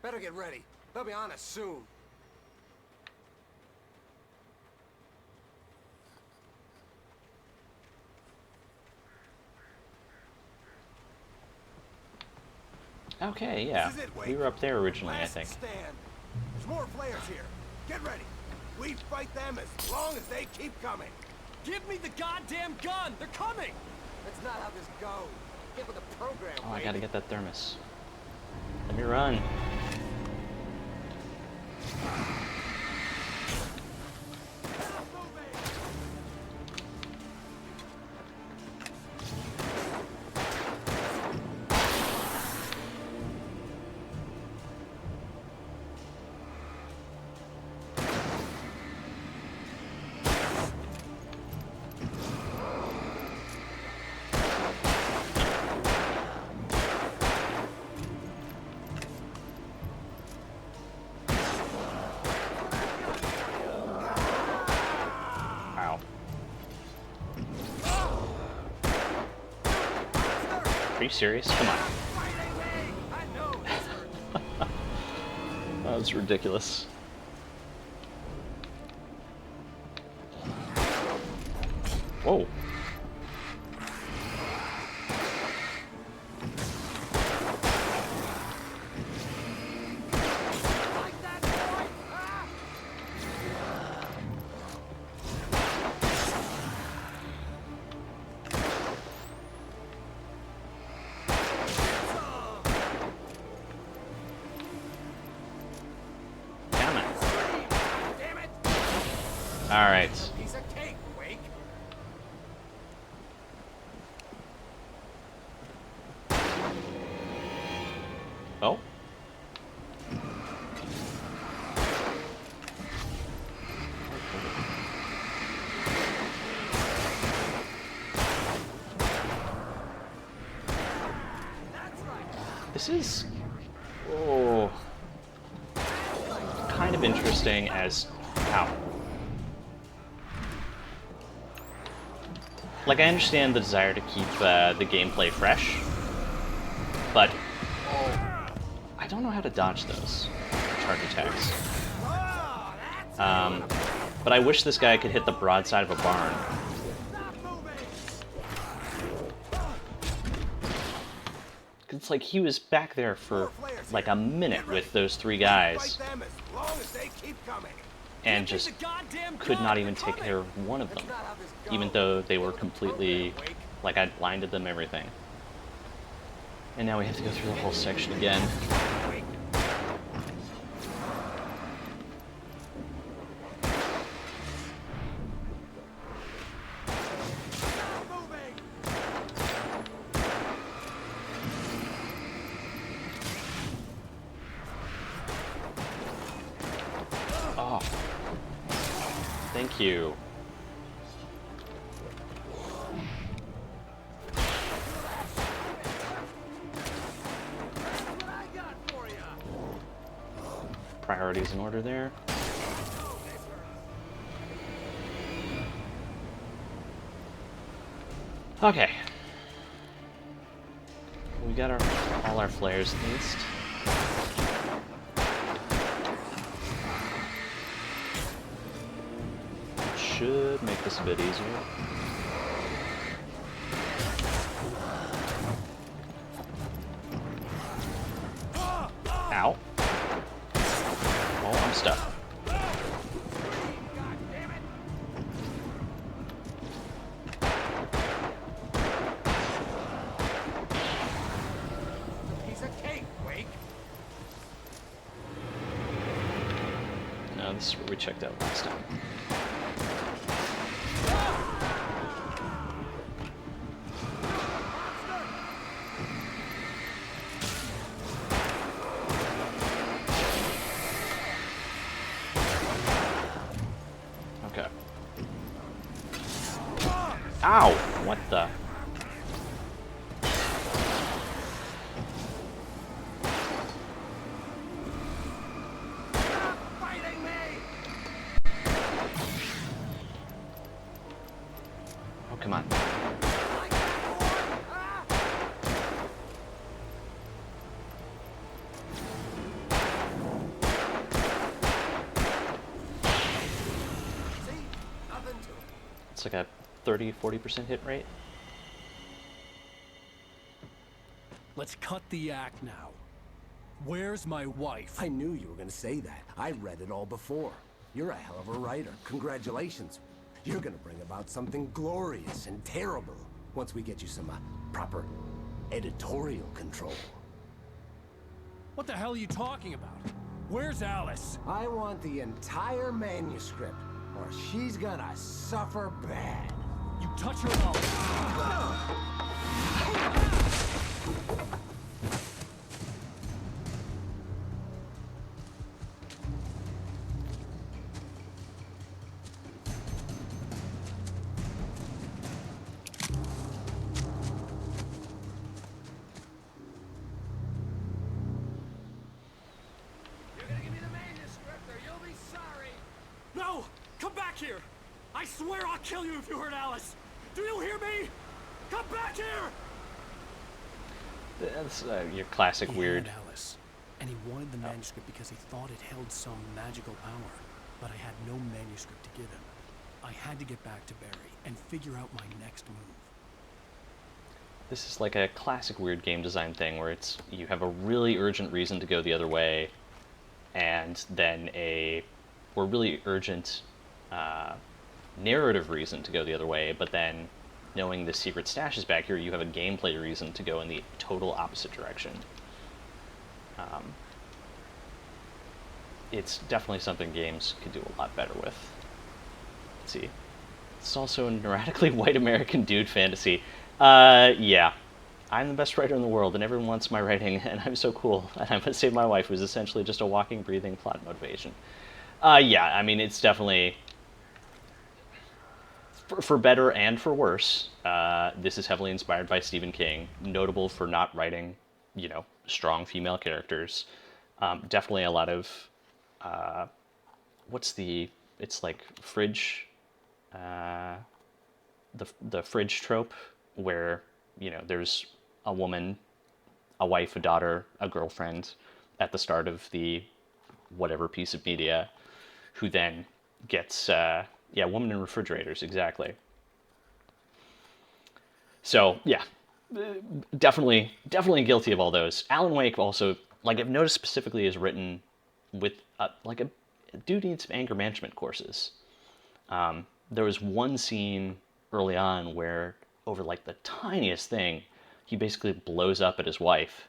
Better get ready. They'll be on us soon. Okay, yeah. This is it, Wade. We were up there originally, I Last think. stand. There's more flares here. Get ready. We fight them as long as they keep coming. Give me the goddamn gun. They're coming. That's not how this goes. Get with the program, Oh, I Wade. gotta get that thermos. Let me run. Are you serious? Come on. That was ridiculous. Whoa. All right. Piece of cake, Wake. Oh. This is kind of interesting as how. Like, I understand the desire to keep the gameplay fresh, but I don't know how to dodge those charge attacks. But I wish this guy could hit the broadside of a barn. It's like he was back there for like a minute with those three guys and just could not even take care of one of them, even though they were completely, like, I blinded them, everything. And now we have to go through the whole section again. Oh, thank you. Priorities in order there. Okay. We got all our flares at least. Should make this a bit easier. Ow. Oh, I'm stuck. Piece of cake, Wake. No, this is where we checked out last time. Okay. Ow! What the? Oh, come on. It's like a 30-40% hit rate. Let's cut the act now. Where's my wife? I knew you were gonna say that. I read it all before. You're a hell of a writer. Congratulations. You're gonna bring about something glorious and terrible once we get you some proper editorial control. What the hell are you talking about? Where's Alice? I want the entire manuscript, or she's gonna suffer bad. You touch her mouth. No! Come back here! I swear I'll kill you if you hurt Alice! Do you hear me? Come back here! That's your classic He weird. had Alice, and he wanted the manuscript because he thought it held some magical power. But I had no manuscript to give him. I had to get back to Barry and figure out my next move. This is like a classic weird game design thing where it's you have a really urgent reason to go the other way, and then a really urgent narrative reason to go the other way, but then knowing the secret stash is back here, you have a gameplay reason to go in the total opposite direction. It's definitely something games could do a lot better with. Let's see. It's also a neurotically white American dude fantasy. Yeah. I'm the best writer in the world, and everyone wants my writing, and I'm so cool, and I'm gonna save my wife, who's essentially just a walking, breathing plot motivation. Yeah, I mean, it's definitely... For better and for worse, this is heavily inspired by Stephen King, notable for not writing, you know, strong female characters. Definitely a lot of... it's like fridge... the fridge trope, where, you know, there's a woman, a wife, a daughter, a girlfriend at the start of the whatever piece of media, who then gets, yeah, woman in refrigerators, exactly. So, yeah, definitely guilty of all those. Alan Wake also, like, I've noticed specifically is written with, like, a dude needs some anger management courses. There was one scene early on where, over, like, the tiniest thing, he basically blows up at his wife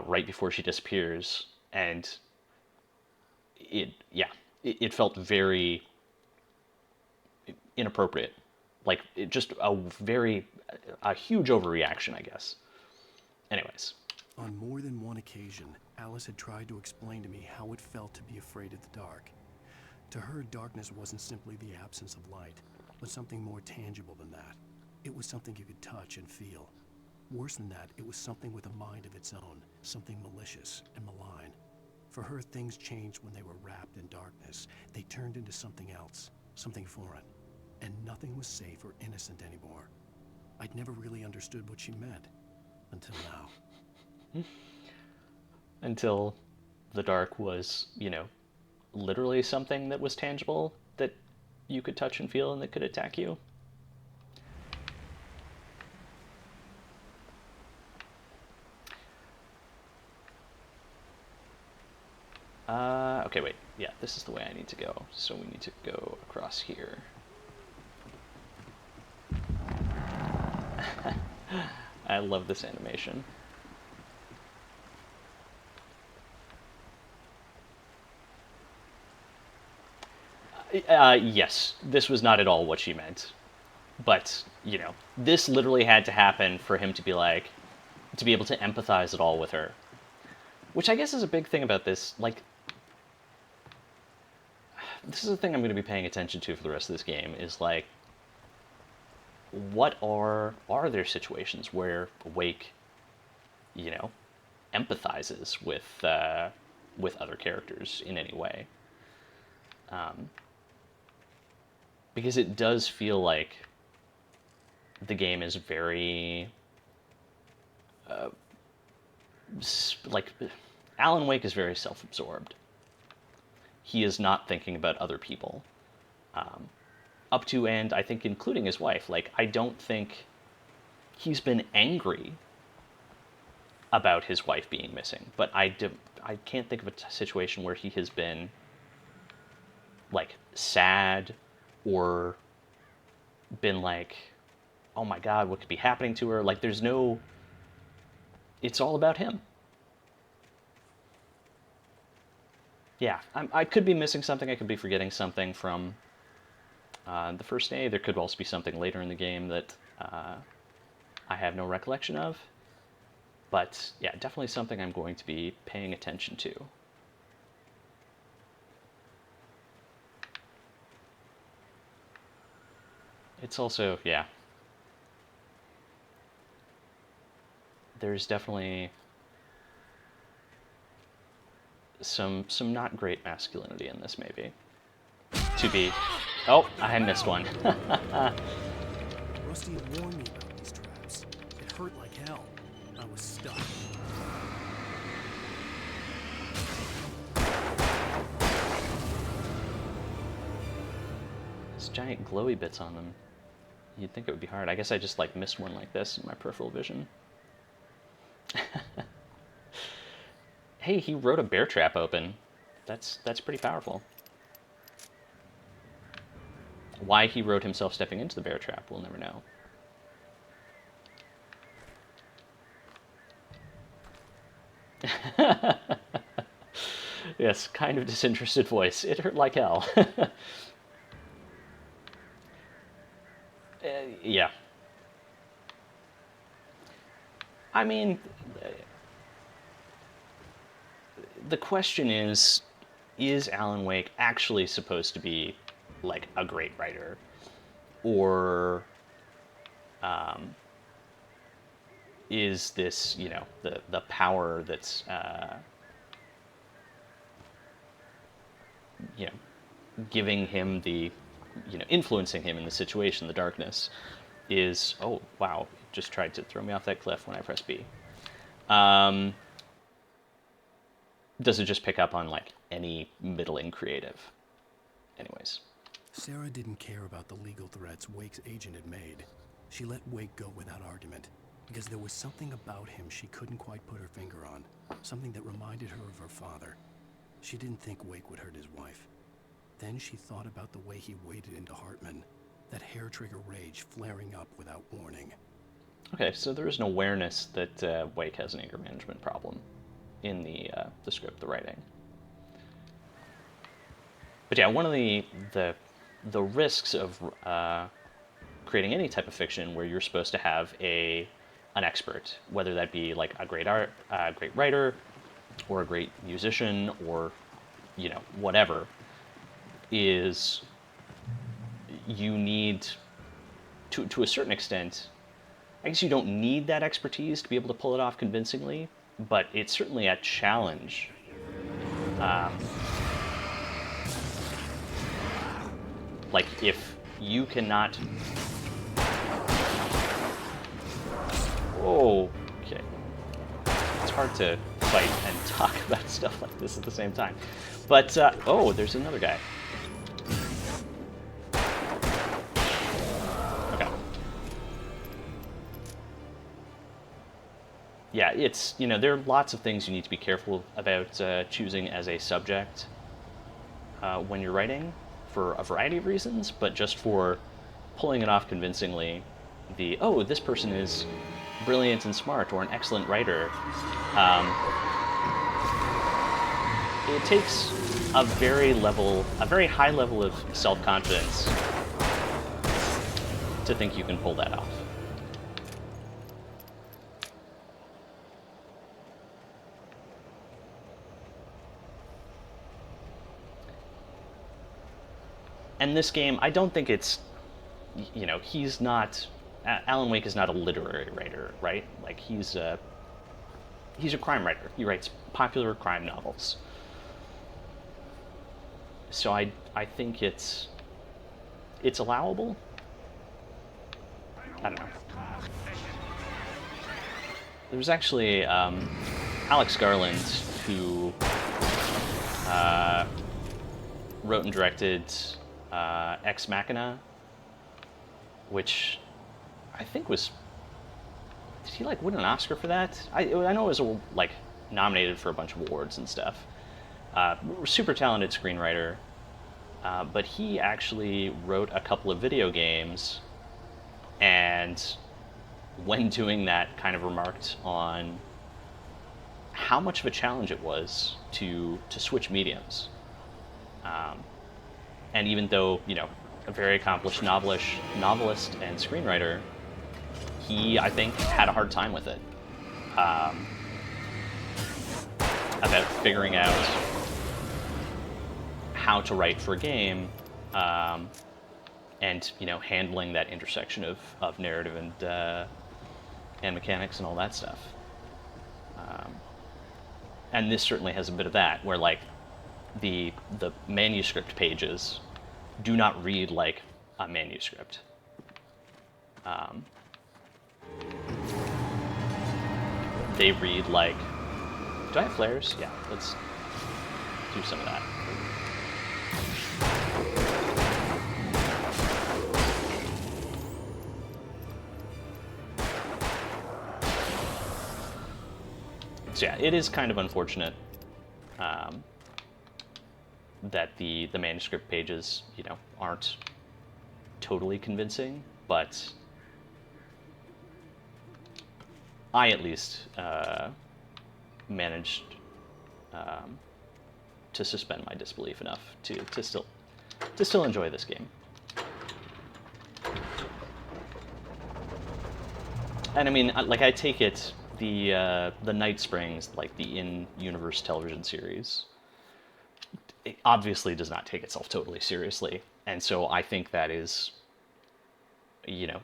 right before she disappears, and it felt very inappropriate. Like, it just a huge overreaction, I guess. Anyways. On more than one occasion, Alice had tried to explain to me how it felt to be afraid of the dark. To her, darkness wasn't simply the absence of light, but something more tangible than that. It was something you could touch and feel. Worse than that, it was something with a mind of its own, something malicious and malign. For her, things changed when they were wrapped in darkness. They turned into something else, something foreign. And nothing was safe or innocent anymore. I'd never really understood what she meant, until now. Until the dark was, you know, literally something that was tangible, that you could touch and feel and that could attack you. Okay, wait. Yeah, this is the way I need to go. So we need to go across here. I love this animation. Yes, this was not at all what she meant. But, you know, this literally had to happen for him to be like, to be able to empathize at all with her. Which I guess is a big thing about this. Like, this is the thing I'm going to be paying attention to for the rest of this game, is like, what are there situations where Wake, you know, empathizes with other characters in any way? Because it does feel like the game is very, like, Alan Wake is very self-absorbed. He is not thinking about other people. Up to and I think including his wife. Like, I don't think he's been angry about his wife being missing, but I can't think of a situation where he has been, like, sad or been like, oh my god, what could be happening to her? Like, there's no... It's all about him. Yeah, I could be missing something, I could be forgetting something from the first day. There could also be something later in the game that I have no recollection of. But yeah, definitely something I'm going to be paying attention to. It's also, yeah. There's definitely some not great masculinity in this, maybe. To be... Oh, I missed one. Rusty had warned me about these traps. It hurt like hell. I was stuck. There's giant glowy bits on them. You'd think it would be hard. I guess I just like missed one like this in my peripheral vision. Hey, he wrote a bear trap open. That's pretty powerful. Why he wrote himself stepping into the bear trap, we'll never know. Yes, kind of disinterested voice. It hurt like hell. Yeah. I mean, the question is Alan Wake actually supposed to be like a great writer, or is this, you know, the power that's you know, giving him the, you know, influencing him in the situation, the darkness, is, oh wow, just tried to throw me off that cliff when I press B. Does it just pick up on like any middling creative? Anyways. Sarah didn't care about the legal threats Wake's agent had made. She let Wake go without argument, because there was something about him she couldn't quite put her finger on, something that reminded her of her father. She didn't think Wake would hurt his wife. Then she thought about the way he waded into Hartman, that hair-trigger rage flaring up without warning. Okay, so there is an awareness that Wake has an anger management problem in the script, the writing. But yeah, one of the risks of creating any type of fiction where you're supposed to have an expert, whether that be like a great writer, or a great musician, or, you know, whatever, is you need, to a certain extent, I guess you don't need that expertise to be able to pull it off convincingly, but it's certainly a challenge. Like, if you cannot... Whoa, okay. It's hard to fight and talk about stuff like this at the same time. But, oh, there's another guy. Okay. Yeah, it's, you know, there are lots of things you need to be careful about choosing as a subject when you're writing, for a variety of reasons, but just for pulling it off convincingly, oh, this person is brilliant and smart, or an excellent writer. It takes a very high level of self-confidence to think you can pull that off. And this game, I don't think it's, you know, he's not, Alan Wake is not a literary writer, right? Like, he's a crime writer. He writes popular crime novels. So I think it's allowable. I don't know. There's actually Alex Garland, who wrote and directed Ex Machina, which I think was, did he like win an Oscar for that? I know it was like nominated for a bunch of awards and stuff. Super talented screenwriter, but he actually wrote a couple of video games, and when doing that kind of remarked on how much of a challenge it was to switch mediums. And even though, you know, a very accomplished novelist and screenwriter, he, I think, had a hard time with it. About figuring out how to write for a game, and, you know, handling that intersection of narrative and mechanics and all that stuff. And this certainly has a bit of that, where like the manuscript pages do not read like a manuscript. they read like... Do I have flares? Yeah, let's do some of that. So yeah, it is kind of unfortunate that the manuscript pages, you know, aren't totally convincing, but I at least managed to suspend my disbelief enough to still enjoy this game. And I mean, like, I take it the Night Springs, like the in-universe television series, it obviously does not take itself totally seriously, and so I think that is, you know,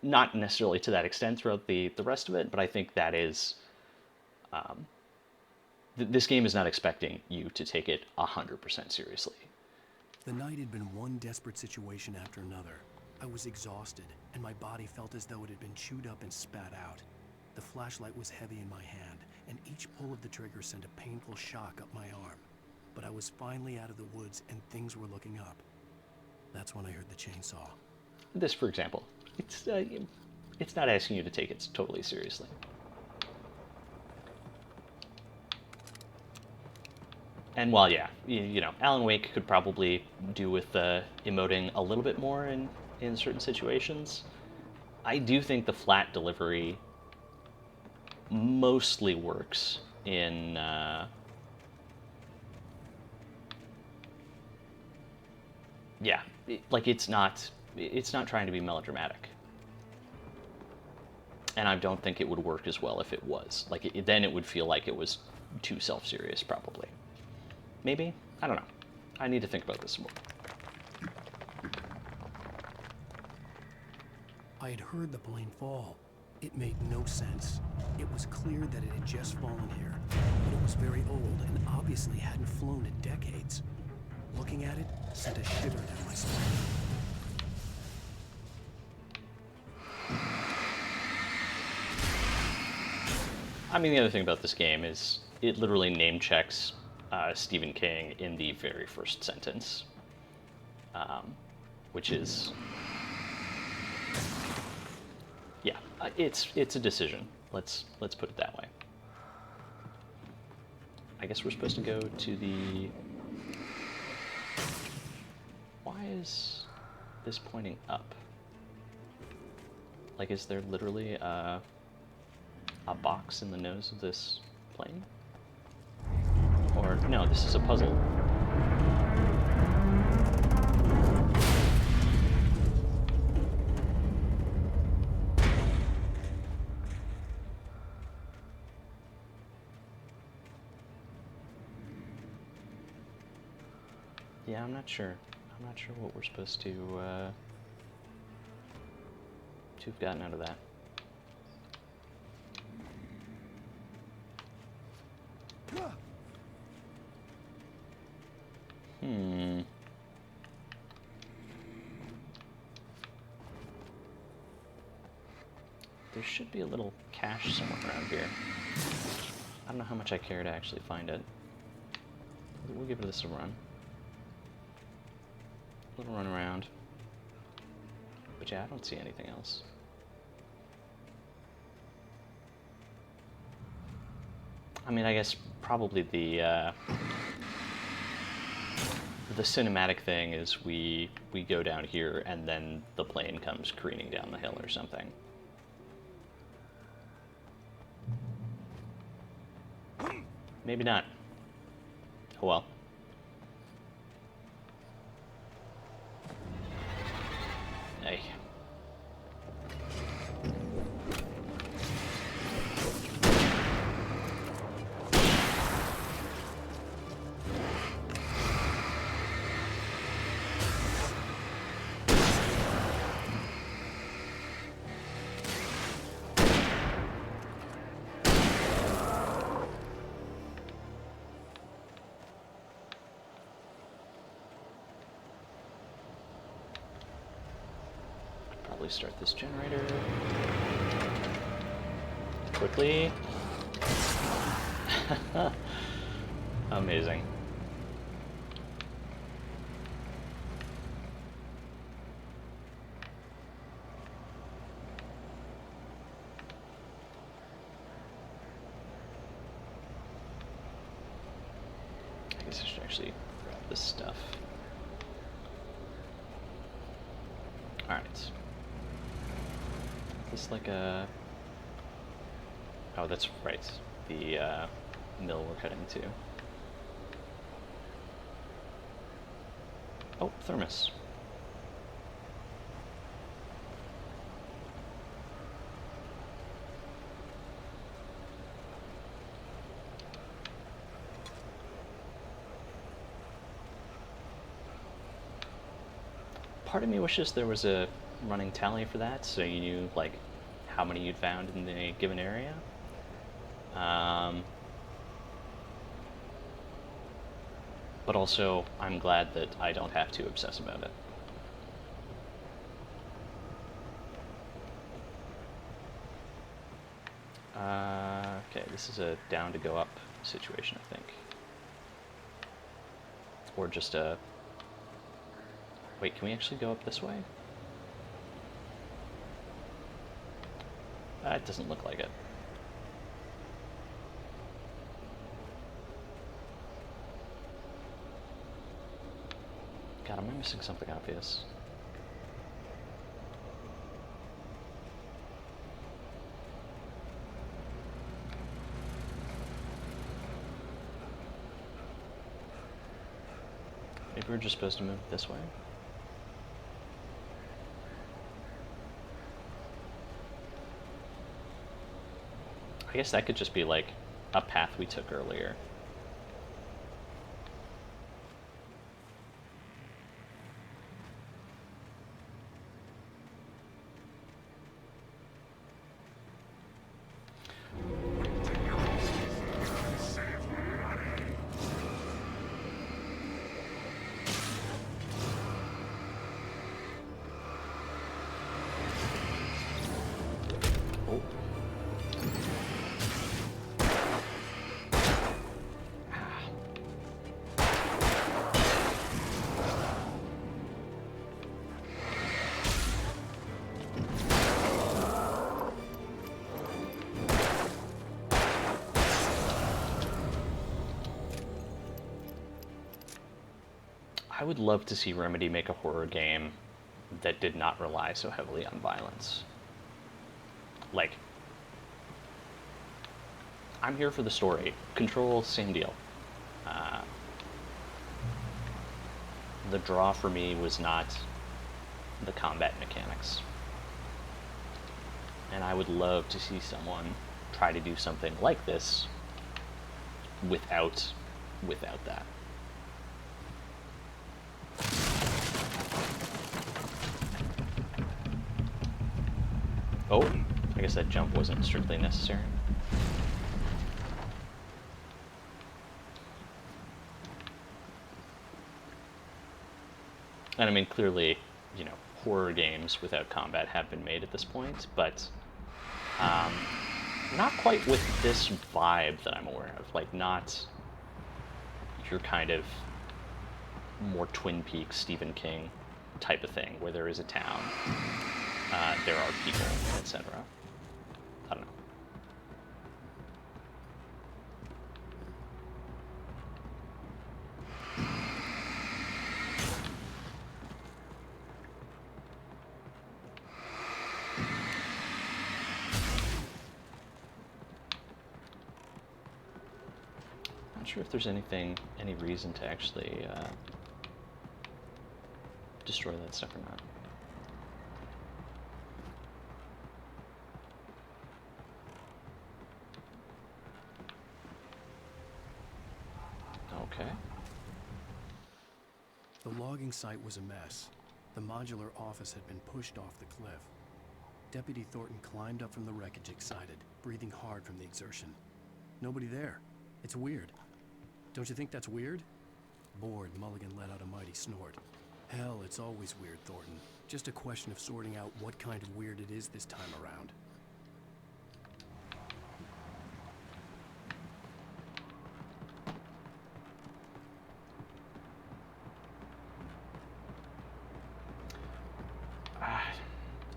not necessarily to that extent throughout the rest of it, but I think that is, this game is not expecting you to take it 100% seriously. The night had been one desperate situation after another. I was exhausted, and my body felt as though it had been chewed up and spat out. The flashlight was heavy in my hand, and each pull of the trigger sent a painful shock up my arm. But I was finally out of the woods, and things were looking up. That's when I heard the chainsaw. This, for example, it's not asking you to take it totally seriously. And while, yeah, you know, Alan Wake could probably do with emoting a little bit more in certain situations, I do think the flat delivery mostly works in yeah, like it's not trying to be melodramatic, and I don't think it would work as well if it was. Like, then it would feel like it was too self-serious, probably. Maybe? I don't know. I need to think about this some more. I had heard the plane fall. It made no sense. It was clear that it had just fallen here, but it was very old and obviously hadn't flown in decades. Looking at it sent a shiver down my spine. I mean, the other thing about this game is it literally name checks Stephen King in the very first sentence, which is, yeah, it's a decision. Let's put it that way. I guess we're supposed to go to the. Why is this pointing up? Like, is there literally a box in the nose of this plane? Or, no, this is a puzzle. Yeah, I'm not sure. I'm not sure what we're supposed to have gotten out of that. There should be a little cache somewhere around here. I don't know how much I care to actually find it. We'll give this a run. A little run around. But yeah, I don't see anything else. I mean, I guess probably the cinematic thing is we go down here and then the plane comes careening down the hill or something. Maybe not. Oh well. Hey. Start this generator quickly. Amazing. I guess I should actually grab this stuff. Alright. Is this like a... Oh, that's right. The mill we're heading to. Oh, thermos. Part of me wishes there was a running tally for that, so you knew like how many you'd found in the given area. But also, I'm glad that I don't have to obsess about it. Okay, this is a down to go up situation, I think. Or just a... Wait, can we actually go up this way? It doesn't look like it. God, am I missing something obvious? Maybe we're just supposed to move this way? I guess that could just be like a path we took earlier. I would love to see Remedy make a horror game that did not rely so heavily on violence. Like, I'm here for the story. Control, same deal. The draw for me was not the combat mechanics. And I would love to see someone try to do something like this without that. Oh, I guess that jump wasn't strictly necessary. And I mean, clearly, you know, horror games without combat have been made at this point, but not quite with this vibe that I'm aware of. Like, not your kind of more Twin Peaks, Stephen King type of thing, where there is a town, there are people, etc. I don't know. Not sure if there's any reason to actually destroy that stuff or not. Okay. The logging site was a mess. The modular office had been pushed off the cliff. Deputy Thornton climbed up from the wreckage excited, breathing hard from the exertion. Nobody there. It's weird. Don't you think that's weird? Bored, Mulligan let out a mighty snort. Hell, it's always weird, Thornton. Just a question of sorting out what kind of weird it is this time around.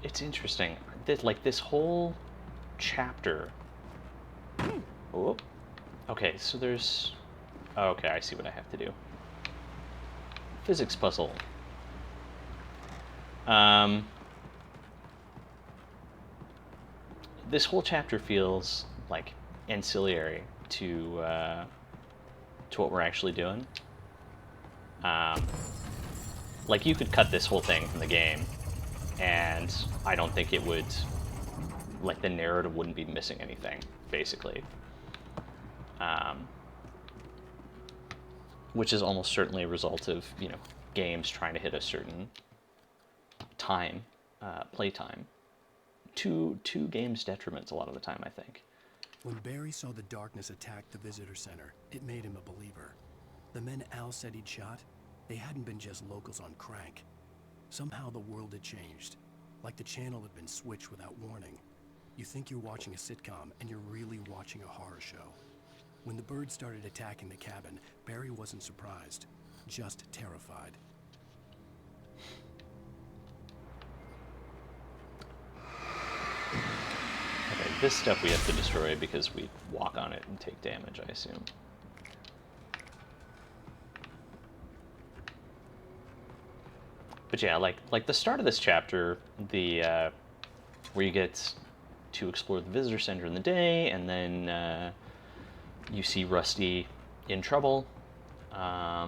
it's interesting. This whole chapter. Oh, okay. So there's. Okay, I see what I have to do. Physics puzzle. This whole chapter feels like ancillary to what we're actually doing. Like, you could cut this whole thing from the game, and I don't think it would, like, the narrative wouldn't be missing anything, basically. Which is almost certainly a result of, you know, games trying to hit a certain time, play time. To games' detriments a lot of the time, I think. When Barry saw the darkness attack the visitor center, it made him a believer. The men Al said he'd shot, they hadn't been just locals on crank. Somehow the world had changed, like the channel had been switched without warning. You think you're watching a sitcom, and you're really watching a horror show. When the birds started attacking the cabin, Barry wasn't surprised, just terrified. Okay, this stuff we have to destroy because we walk on it and take damage, I assume. But yeah, like the start of this chapter, where you get to explore the visitor center in the day, and then you see Rusty in trouble. I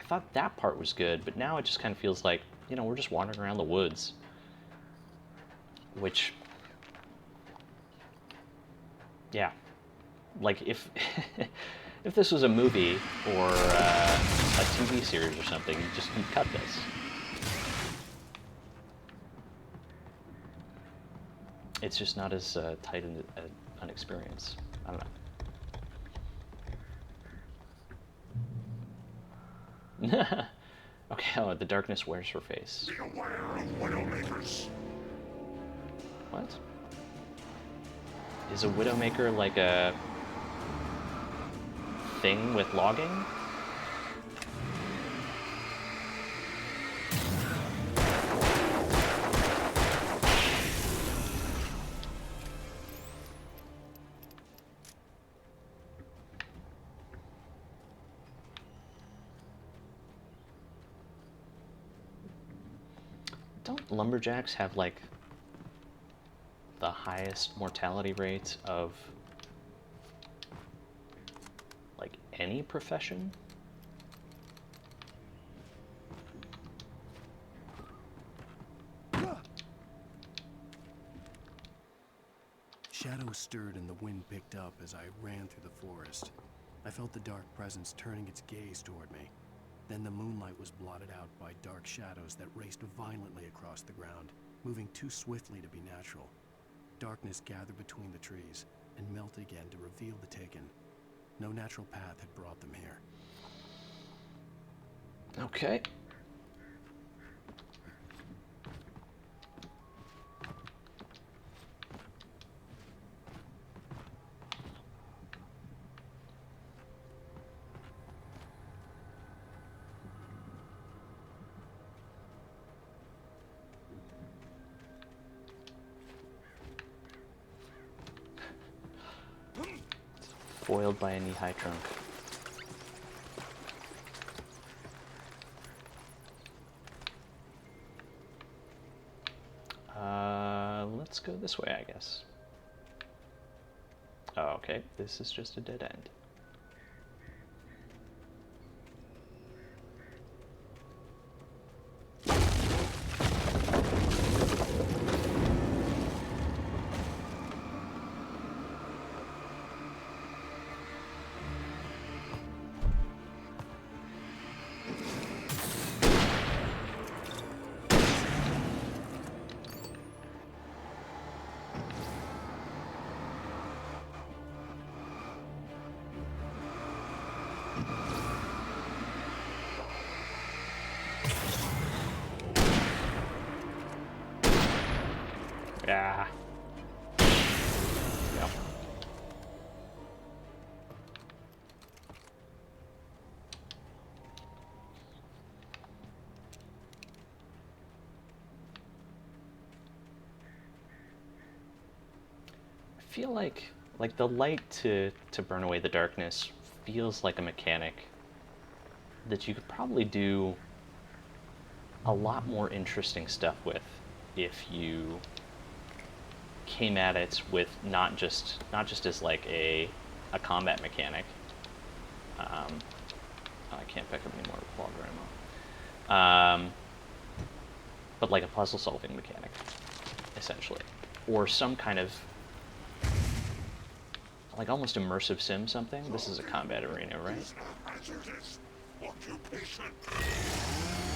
thought that part was good, but now it just kind of feels like, you know, we're just wandering around the woods. Which, yeah, like if if this was a movie or a TV series or something, you'd cut this. It's just not as tight an experience. I don't know. Okay, oh, the darkness wears her face. Be aware of Widowmakers. What? Is a Widowmaker like a thing with logging? Don't lumberjacks have like the highest mortality rate of like any profession? Shadows stirred and the wind picked up as I ran through the forest. I felt the dark presence turning its gaze toward me. Then the moonlight was blotted out by dark shadows that raced violently across the ground, moving too swiftly to be natural. Darkness gathered between the trees and melted again to reveal the Taken. No natural path had brought them here. Okay. Foiled by a knee-high trunk. Let's go this way, I guess. Oh, okay, this is just a dead end. Yeah. Yep. feel like the light to burn away the darkness feels like a mechanic that you could probably do a lot more interesting stuff with if you came at it with not just as like a combat mechanic. I can't pick up any more revolver ammo. But like a puzzle solving mechanic, essentially, or some kind of like almost immersive sim something. This is a combat arena, right?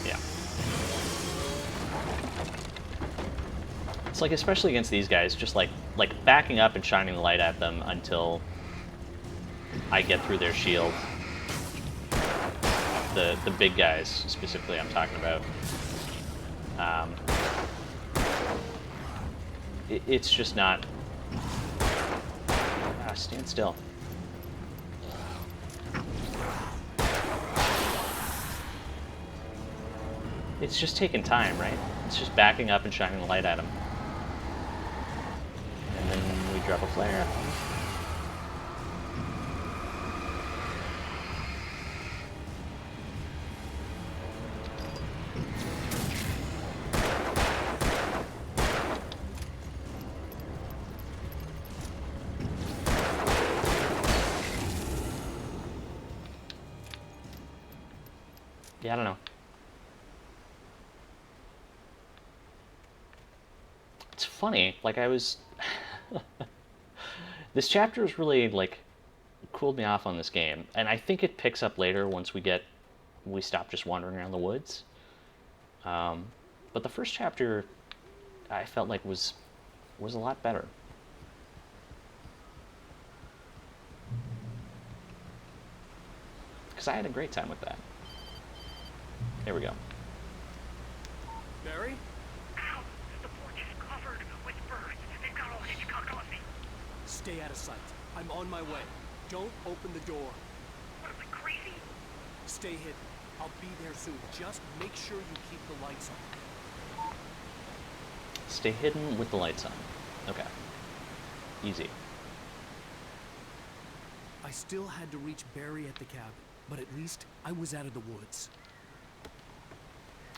Yeah. It's like, especially against these guys, just like backing up and shining the light at them until I get through their shield. The big guys, specifically, I'm talking about. It's just not... stand still. It's just taking time, right? It's just backing up and shining the light at them. And then we drop a flare. Yeah, I don't know. It's funny, like I was... This chapter is really, like, cooled me off on this game. And I think it picks up later once we stop just wandering around the woods. But the first chapter, I felt like was a lot better. Because I had a great time with that. There we go. Barry? Ow! The porch is covered with birds. They've got all Hitchcock on me. Stay out of sight. I'm on my way. Don't open the door. What am I, crazy? Stay hidden. I'll be there soon. Just make sure you keep the lights on. Stay hidden with the lights on. Okay. Easy. I still had to reach Barry at the cabin, but at least I was out of the woods.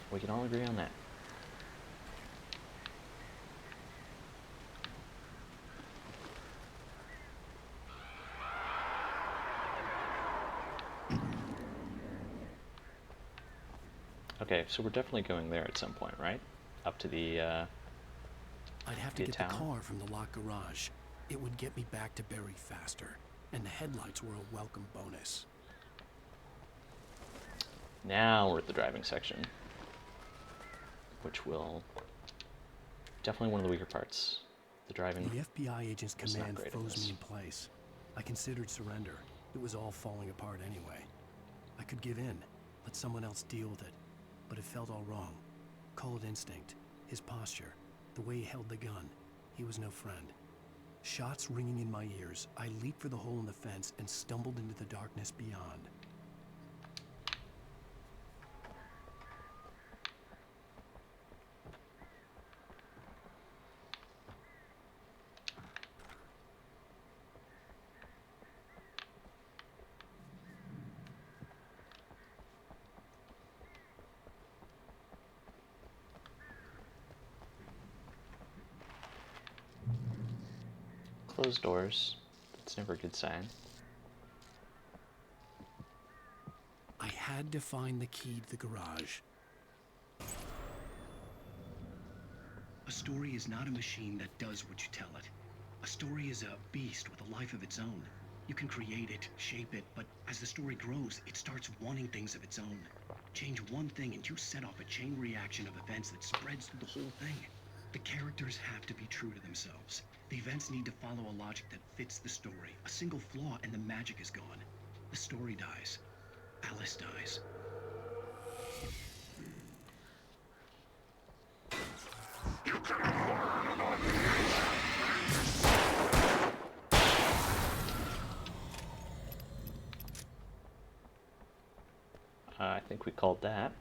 We can all agree on that. Okay, so we're definitely going there at some point, right? Up to the I'd have to get town. the car from the locked garage. It would get me back to Barry faster, and the headlights were a welcome bonus. Now we're at the driving section, which will definitely one of the weaker parts. The driving. The FBI agent's was not command great at froze this. me in place. I considered surrender. It was all falling apart anyway. I could give in, let someone else deal with it, but it felt all wrong. Call it instinct, his posture, the way he held the gun. He was no friend. Shots ringing in my ears, I leaped for the hole in the fence and stumbled into the darkness beyond. Closed doors. That's never a good sign. I had to find the key to the garage. A story is not a machine that does what you tell it. A story is a beast with a life of its own. You can create it, shape it, but as the story grows, it starts wanting things of its own. Change one thing and you set off a chain reaction of events that spreads through the whole thing. The characters have to be true to themselves. The events need to follow a logic that fits the story. A single flaw and the magic is gone. The story dies. Alice dies. I think we called that.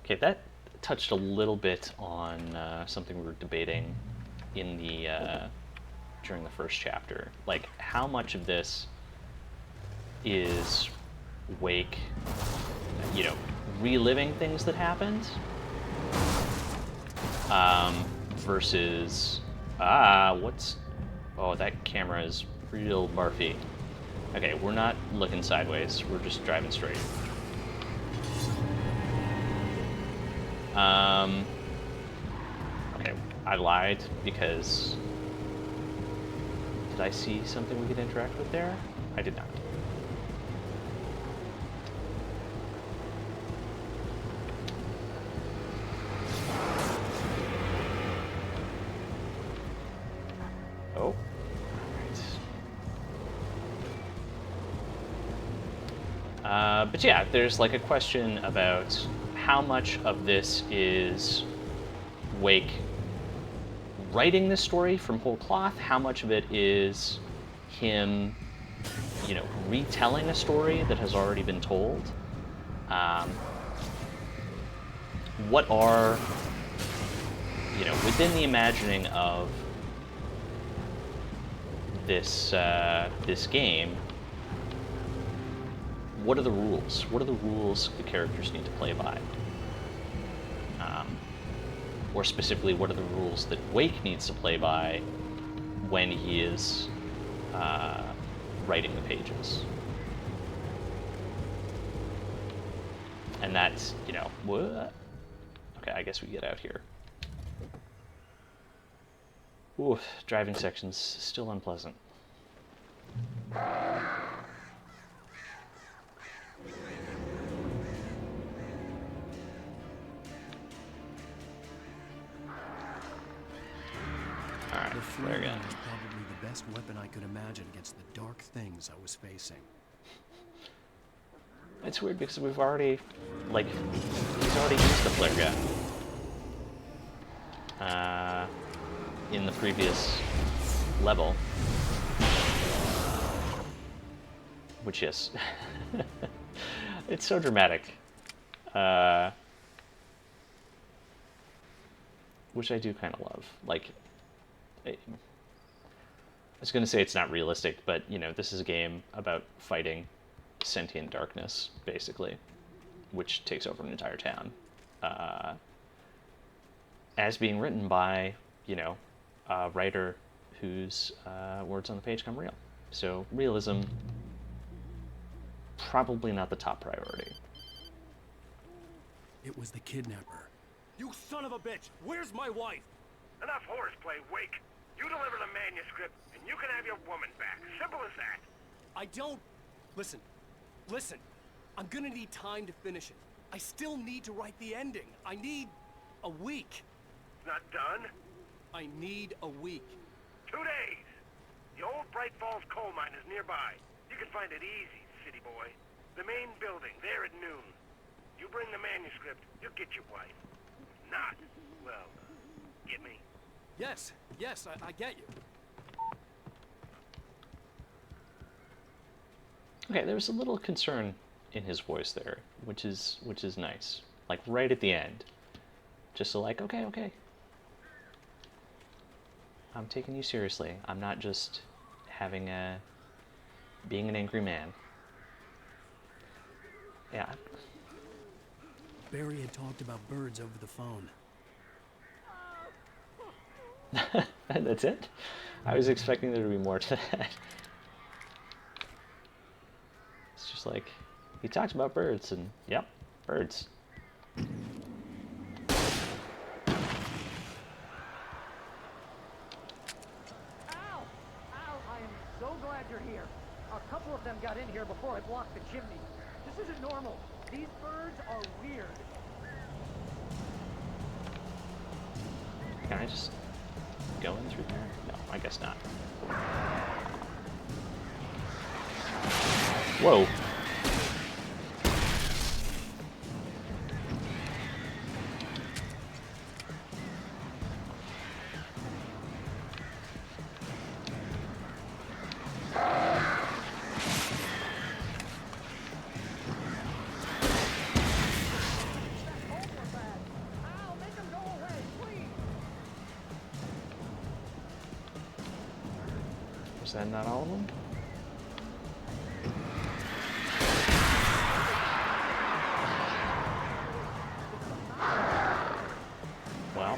Okay, that touched a little bit on something we were debating in the during the first chapter. Like, how much of this is Wake, you know, reliving things that happened, versus oh, that camera is real barfy. Okay, we're not looking sideways, we're just driving straight. Okay, I lied because did I see something we could interact with there? I did not. Oh. But yeah, there's like a question about how much of this is Wake writing this story from whole cloth, how much of it is him, you know, retelling a story that has already been told. What are, you know, within the imagining of this this game, what are the rules? What are the rules the characters need to play by? Or specifically, what are the rules that Wake needs to play by when he is writing the pages? And that's, you know, what? Okay, I guess we get out here. Ooh, driving section's still unpleasant. Alright, The flare there we go. gun was probably the best weapon I could imagine against the dark things I was facing. It's weird because we've already, like, he's already used the flare gun in the previous level, which is, it's so dramatic, which I do kind of love. Like, I was going to say it's not realistic, but, you know, this is a game about fighting sentient darkness, basically, which takes over an entire town, as being written by, you know, a writer whose words on the page come real. So realism, probably not the top priority. It was the kidnapper. You son of a bitch! Where's my wife? Enough horseplay, Wake. You deliver the manuscript, and you can have your woman back. Simple as that. I don't... Listen. Listen. I'm gonna need time to finish it. I still need to write the ending. I need a week. Not done? I need a week. 2 days. The old Bright Falls coal mine is nearby. You can find it easy, city boy. The main building, there at noon. You bring the manuscript, you'll get your wife. If not, well, get me. Yes, I get you. Okay, there was a little concern in his voice there, which is nice. Like right at the end, just so like, okay, I'm taking you seriously. I'm not just being an angry man. Yeah. Barry had talked about birds over the phone. That's it? I was expecting there to be more to that. It's just like, he talked about birds, and yep, birds. Ow! I am so glad you're here. A couple of them got in here before I blocked the chimney. This isn't normal. These birds are weird. Can I just go in through there? No, I guess not. Whoa. Was that not all of them? Well.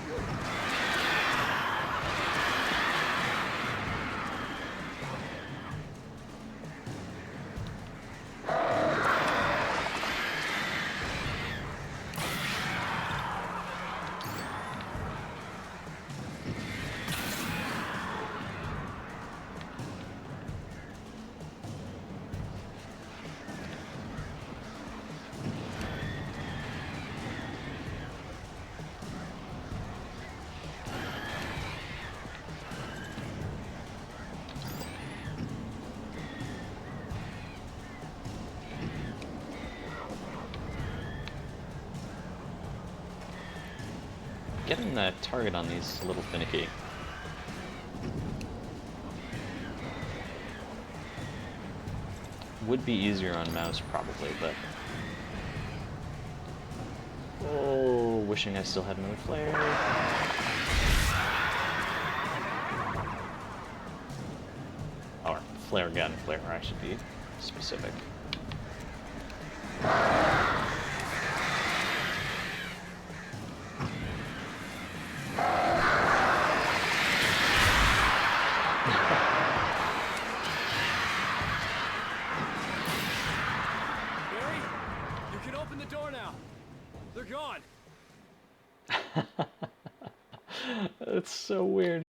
Getting the target on these is a little finicky. Would be easier on mouse probably, but... Oh, wishing I still had another flare. Or flare gun, flare, I should be specific. That's so weird.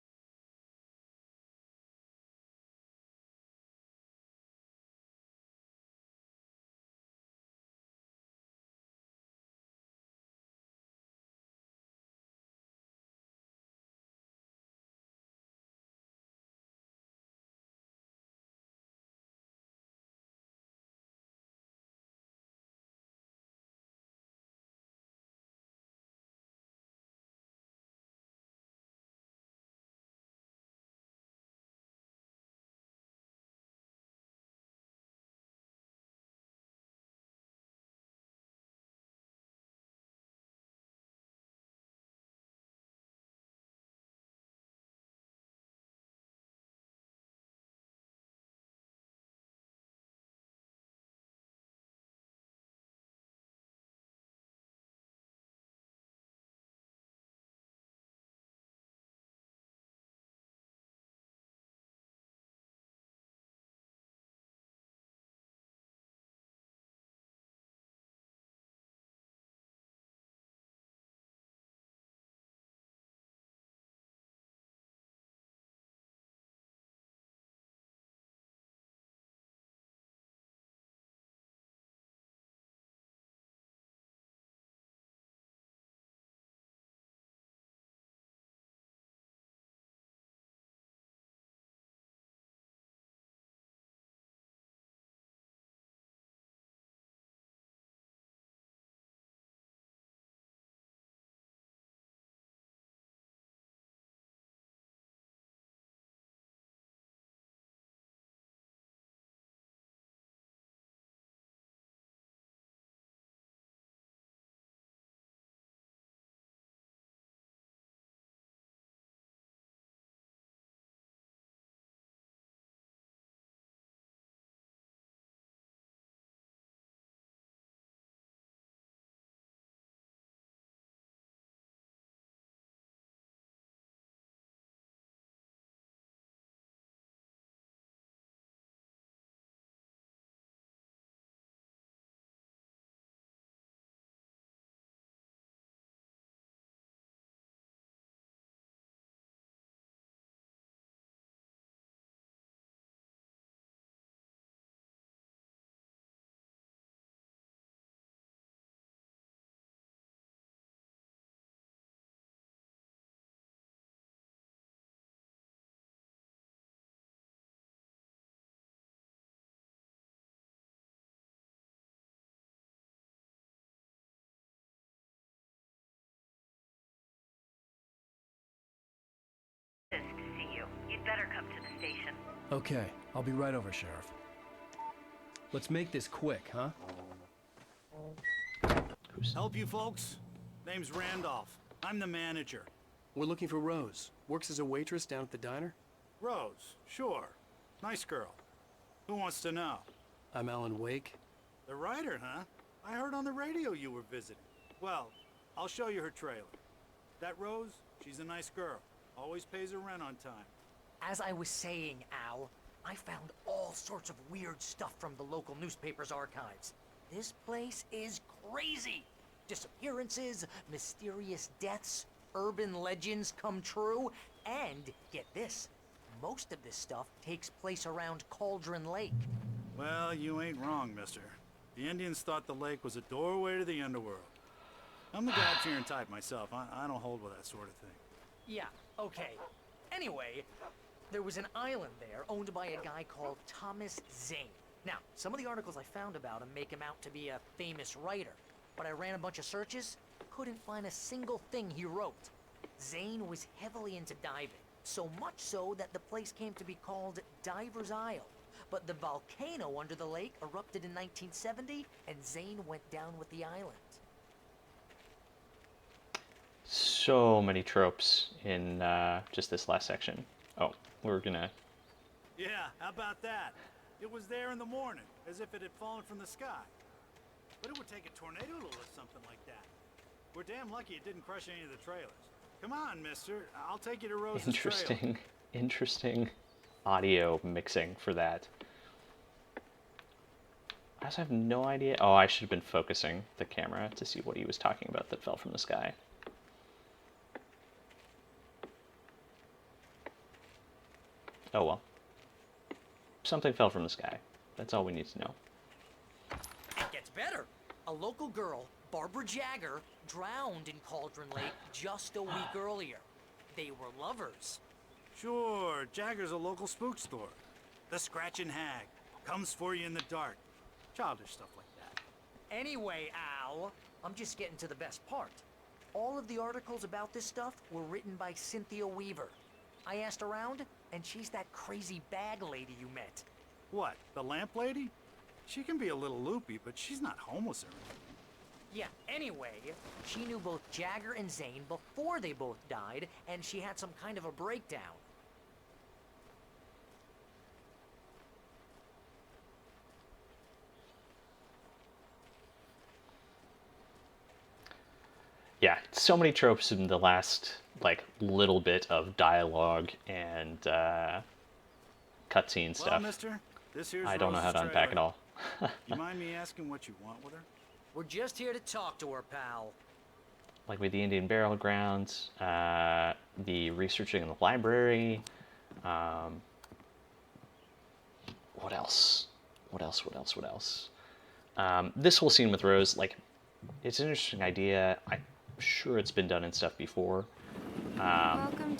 To see you. You'd better come to the station. Okay, I'll be right over, Sheriff. Let's make this quick, huh? Help you folks? Name's Randolph. I'm the manager. We're looking for Rose. Works as a waitress down at the diner? Rose, sure. Nice girl. Who wants to know? I'm Alan Wake. The writer, huh? I heard on the radio you were visiting. Well, I'll show you her trailer. That Rose, she's a nice girl. Always pays her rent on time. As I was saying, Al, I found all sorts of weird stuff from the local newspaper's archives. This place is crazy. Disappearances, mysterious deaths, urban legends come true, and get this, most of this stuff takes place around Cauldron Lake. Well, you ain't wrong, mister. The Indians thought the lake was a doorway to the underworld. I'm the God-fearing type myself. I don't hold with that sort of thing. Yeah, okay. Anyway, there was an island there owned by a guy called Thomas Zane. Now, some of the articles I found about him make him out to be a famous writer, but I ran a bunch of searches, couldn't find a single thing he wrote. Zane was heavily into diving, so much so that the place came to be called Diver's Isle. But the volcano under the lake erupted in 1970, and Zane went down with the island. So many tropes in just this last section. Oh, we're gonna... Yeah, how about that? It was there in the morning, as if it had fallen from the sky. But it would take a tornado to lift something like that. We're damn lucky it didn't crush any of the trailers. Come on, mister. I'll take you to Rose's trailer. Interesting audio mixing for that. I also have no idea... Oh, I should have been focusing the camera to see what he was talking about that fell from the sky. Oh well. Something fell from the sky. That's all we need to know. It gets better. A local girl, Barbara Jagger, drowned in Cauldron Lake just a week earlier. They were lovers. Sure, Jagger's a local spook store. The Scratching Hag. Comes for you in the dark. Childish stuff like that. Anyway, Al, I'm just getting to the best part. All of the articles about this stuff were written by Cynthia Weaver. I asked around, and she's that crazy bag lady you met. What, the lamp lady? She can be a little loopy, but she's not homeless or anything. Yeah, anyway, she knew both Jagger and Zane before they both died, and she had some kind of a breakdown. Yeah, so many tropes in the last, like, little bit of dialogue and cutscene stuff. Well, mister, this here's I don't know how to Rose's unpack it trailer. all. You mind me asking what you want with her? We're just here to talk to her, pal. Like with the Indian Burial Grounds, the researching in the library, what else? What else? This whole scene with Rose, like, it's an interesting idea. I'm sure it's been done in stuff before. Welcome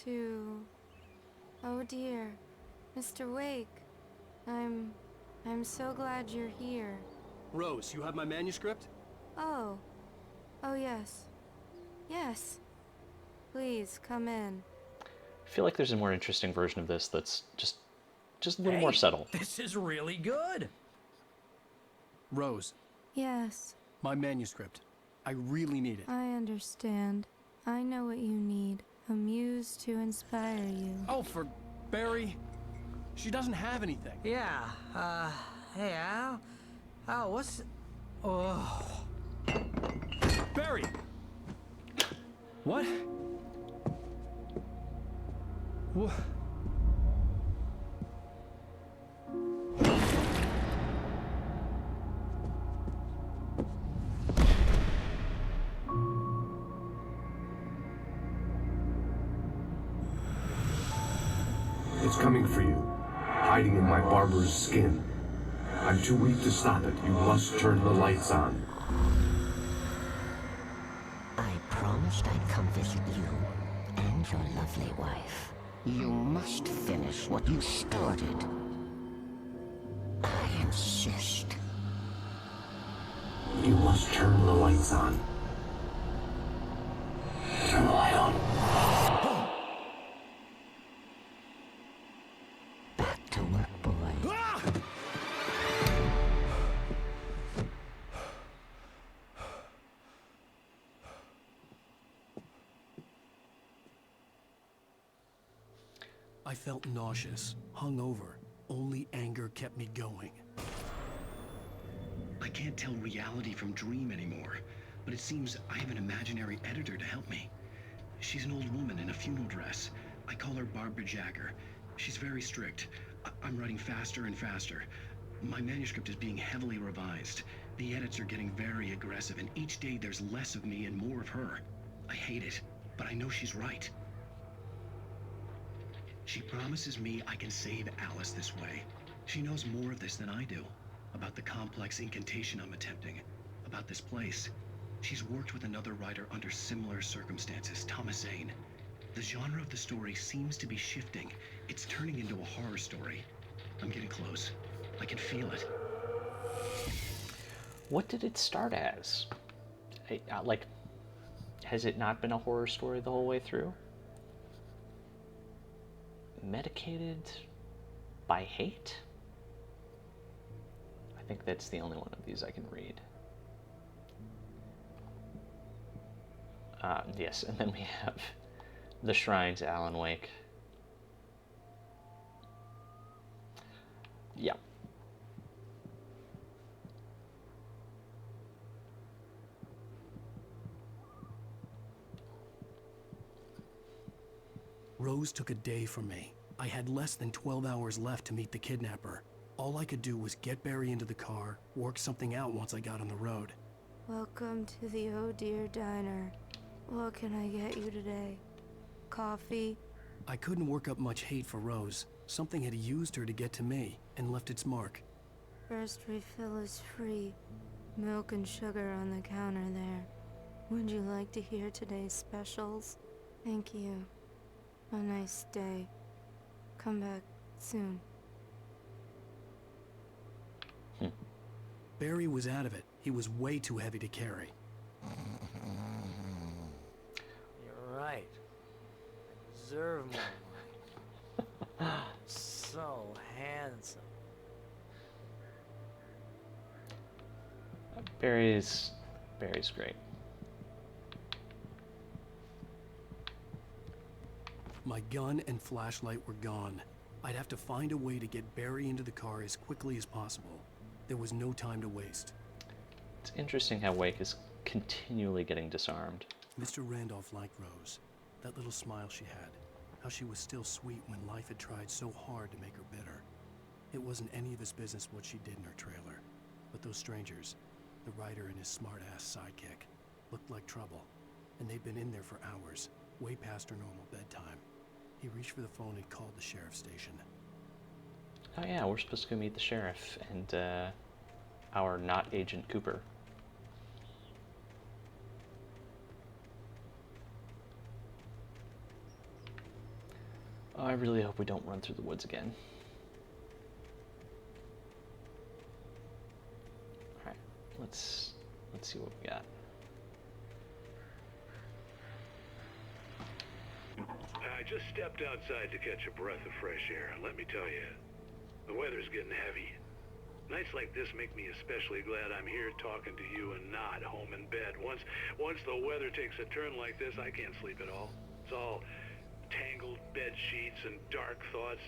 to... Oh dear, Mr. Wake. I'm so glad you're here. Rose, you have my manuscript? Oh. Oh, yes. Yes. Please, come in. I feel like there's a more interesting version of this that's just a little more subtle. This is really good. Rose. Yes. My manuscript. I really need it. I understand. I know what you need. A muse to inspire you. Oh, for Barry. She doesn't have anything. Yeah, hey, Al? Al, what's... Oh... Barry! What? What? It's coming for you, hiding in my barber's skin. I'm too weak to stop it. You must turn the lights on. I promised I'd come visit you and your lovely wife. You must finish what you started. I insist. You must turn the lights on. Turn the light on. Back to work, boy. I felt nauseous, hungover. Only anger kept me going. I can't tell reality from dream anymore, but it seems I have an imaginary editor to help me. She's an old woman in a funeral dress. I call her Barbara Jagger. She's very strict. I'm writing faster and faster. My manuscript is being heavily revised. The edits are getting very aggressive, and each day there's less of me and more of her. I hate it, but I know she's right. She promises me I can save Alice this way. She knows more of this than I do. About the complex incantation I'm attempting. About this place. She's worked with another writer under similar circumstances, Thomas Zane. The genre of the story seems to be shifting. It's turning into a horror story. I'm getting close. I can feel it. What did it start as? Like, has it not been a horror story the whole way through? Medicated by hate? I think that's the only one of these I can read. Yes, and then we have The Shrine to Alan Wake. Yeah. Rose took a day from me. I had less than 12 hours left to meet the kidnapper. All I could do was get Barry into the car, work something out once I got on the road. Welcome to the Oh Dear Diner. What can I get you today? Coffee? I couldn't work up much hate for Rose. Something had used her to get to me and left its mark. First refill is free. Milk and sugar on the counter there. Would you like to hear today's specials? Thank you. A nice day. Come back soon. Barry was out of it. He was way too heavy to carry. You're right. I deserve more money. So handsome. Barry's great. My gun and flashlight were gone. I'd have to find a way to get Barry into the car as quickly as possible. There was no time to waste. It's interesting how Wake is continually getting disarmed. Mr. Randolph liked Rose. That little smile she had. How she was still sweet when life had tried so hard to make her bitter. It wasn't any of his business what she did in her trailer. But those strangers, the writer and his smart-ass sidekick, looked like trouble. And they'd been in there for hours, way past her normal bedtime. He reached for the phone and called the sheriff's station. Oh yeah, we're supposed to go meet the sheriff and our not Agent Cooper. Oh, I really hope we don't run through the woods again. Alright, let's see what we got. I just stepped outside to catch a breath of fresh air, and let me tell you, the weather's getting heavy. Nights like this make me especially glad I'm here talking to you and not home in bed. Once the weather takes a turn like this, I can't sleep at all. It's all tangled bed sheets and dark thoughts,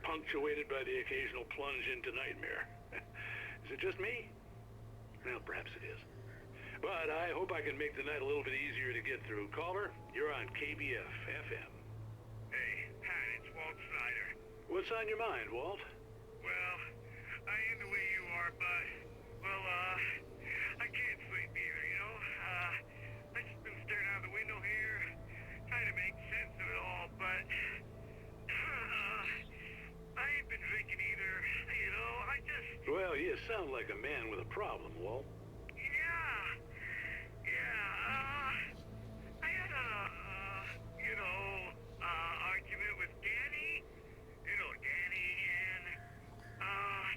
punctuated by the occasional plunge into nightmare. Is it just me? Well, perhaps it is. But I hope I can make the night a little bit easier to get through. Caller, you're on KBF FM. Hey, Pat, it's Walt Snyder. What's on your mind, Walt? Well, I am the way you are, but, well, I can't sleep either, you know? I just been staring out the window here, trying to make sense of it all, but, I ain't been drinking either, you know? I just... Well, you sound like a man with a problem, Walt. I had a, argument with Danny, and,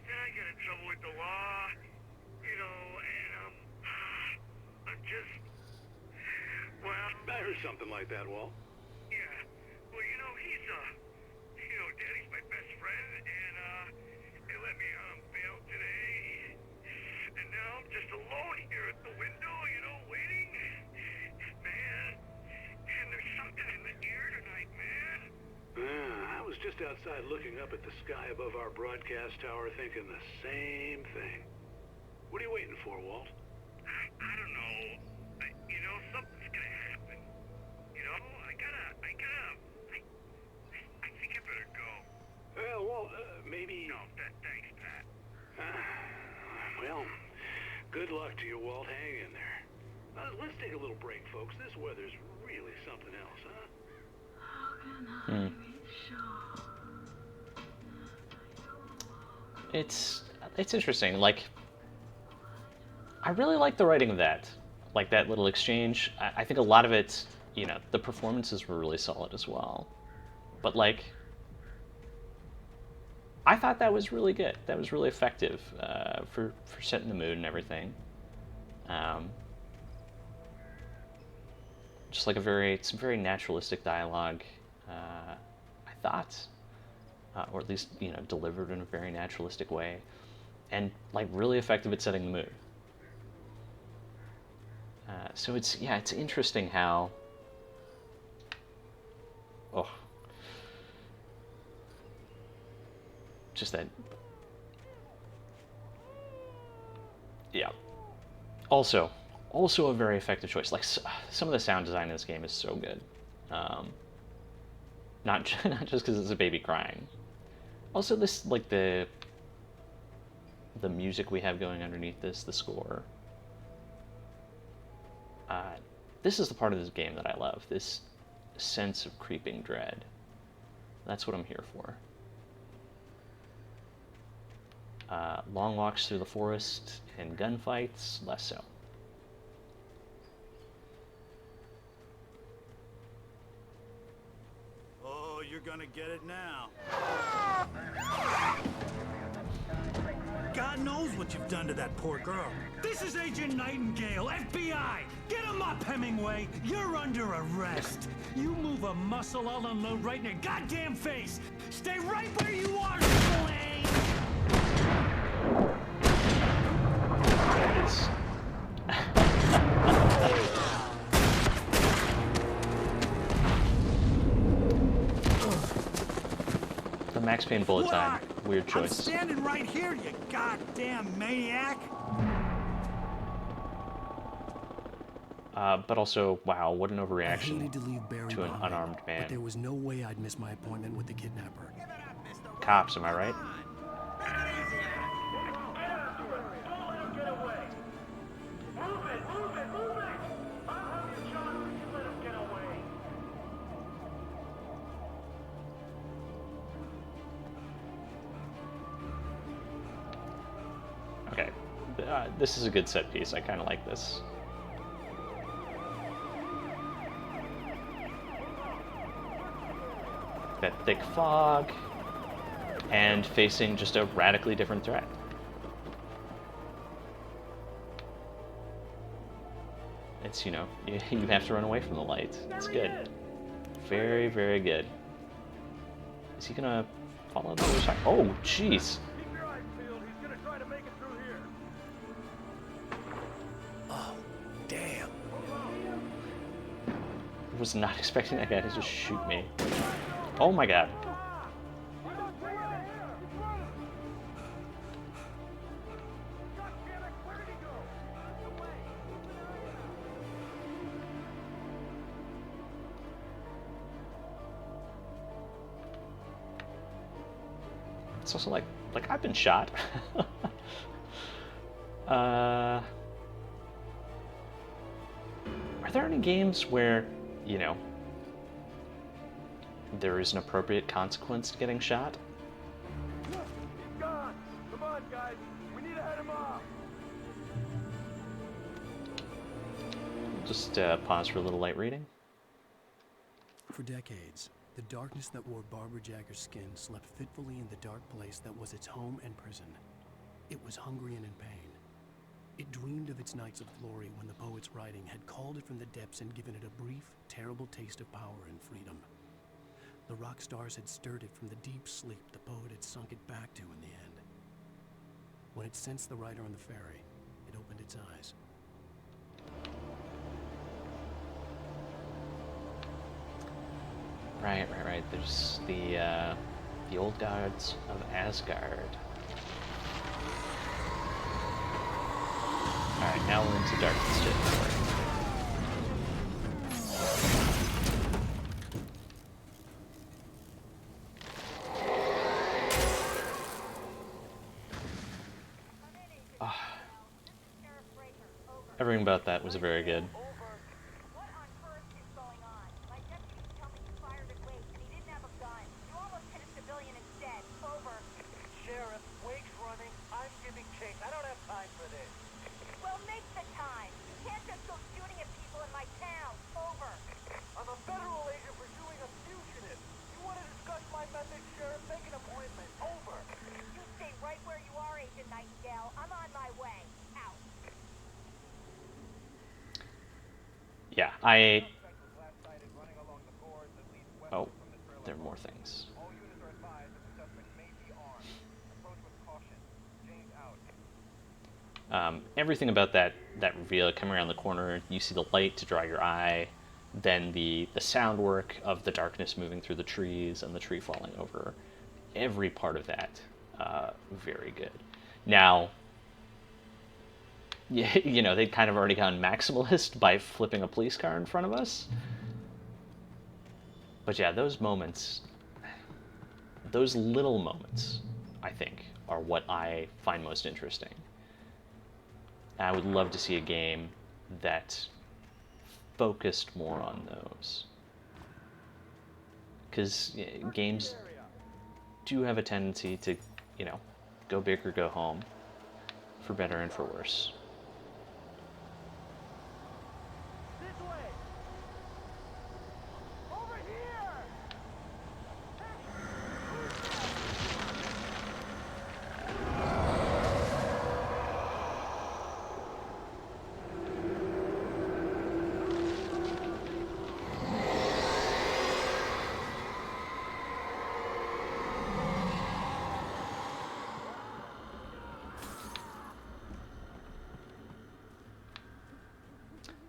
then I got in trouble with the law, and, I'm just, well... I heard something like that, Walt. Yeah, well, he's, Danny's my best friend, and, he let me, bail today, and now I'm just alone here at the window, waiting. Man, and there's something in the air tonight, man. I was just outside looking up at the sky above our broadcast tower thinking the same thing. What are you waiting for, Walt? I don't know. You know, something's gonna happen. You know, I think I better go. Well, Walt, maybe... No, thanks, Pat. Well, good luck to you, Walt. Hang in there. Let's take a little break, folks. This weather's really something else, huh? It's interesting. Like, I really like the writing of that. Like that little exchange. I think a lot of it, you know, the performances were really solid as well. But like, I thought that was really good. That was really effective for setting the mood and everything. Just like some very naturalistic dialogue. I thought, or at least you know, delivered in a very naturalistic way, and like really effective at setting the mood. So it's interesting how. Oh. Just that. Yeah. Also a very effective choice. Like some of the sound design in this game is so good. Not just because it's a baby crying. Also, this like the music we have going underneath this, the score. This is the part of this game that I love. This sense of creeping dread. That's what I'm here for. Long walks through the forest and gunfights, less so. Oh, you're gonna get it now. God knows what you've done to that poor girl. This is Agent Nightingale, FBI! Get him up, Hemingway! You're under arrest! You move a muscle, I'll unload right in your goddamn face! Stay right where you are, Slade! The Max Payne bullet time. Weird choice. I'm standing right here, you goddamn maniac! But also, wow, what an I overreaction hated to leave Barry to an behind, unarmed man. but there was no way I'd miss my appointment with the kidnapper. Cops, am I right? Okay, this is a good set piece. I kind of like this. That thick fog, and facing just a radically different threat. It's, you know, you have to run away from the light. It's good. Very, very good. Is he gonna fall on the other side? Oh, jeez. Oh, damn. I was not expecting that guy to just shoot me. Oh my god. It's also like I've been shot. Are there any games where, you know, there is an appropriate consequence to getting shot? He's gone. Come on, guys. We need to head him off. Just pause for a little light reading. For decades, the darkness that wore Barbara Jagger's skin slept fitfully in the dark place that was its home and prison. It was hungry and in pain. It dreamed of its nights of glory when the poet's writing had called it from the depths and given it a brief, terrible taste of power and freedom. The rock stars had stirred it from the deep sleep the poet had sunk it back to in the end. When it sensed the rider on the ferry, it opened its eyes. Right. There's the The old gods of Asgard. Alright, now we're into darkness territory. Everything about that was very good. Sheriff, Wake's running. I'm giving chase. I don't have time for this. Well, make the time. You can't just go shooting at people in my town. Over. I'm a federal agent pursuing a fugitive. You want to discuss my methods, Sheriff? Make an appointment. Over. You stay right where you are, Agent Nightingale. I'm on my way. Out. Yeah, Oh, there are more things. Everything about that reveal, coming around the corner, you see the light to draw your eye, then the sound work of the darkness moving through the trees and the tree falling over. Every part of that, very good. Now, you know, they'd kind of already gone maximalist by flipping a police car in front of us. But yeah, those moments, those little moments, I think, are what I find most interesting. I would love to see a game that focused more on those. Because games do have a tendency to, you know, go big or go home, for better and for worse.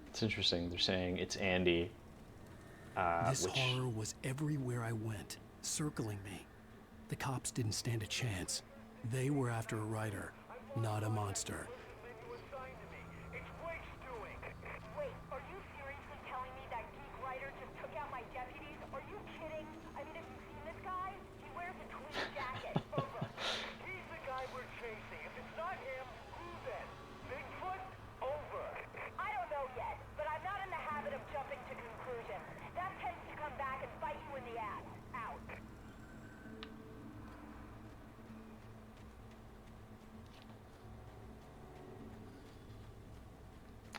It's interesting. They're saying it's Andy. This horror was everywhere I went, circling me. The cops didn't stand a chance. They were after a writer, not a monster. Wait, are you seriously telling me that geek writer just took out my deputies? Are you kidding? I mean, have you seen this guy? He wears a tweed jacket. Over. He's the guy we're chasing. If it's not him, who then? Bigfoot? Over. I don't know yet, but I'm not in the habit of jumping to conclusions. That tends to come back and bite you in the ass. Out.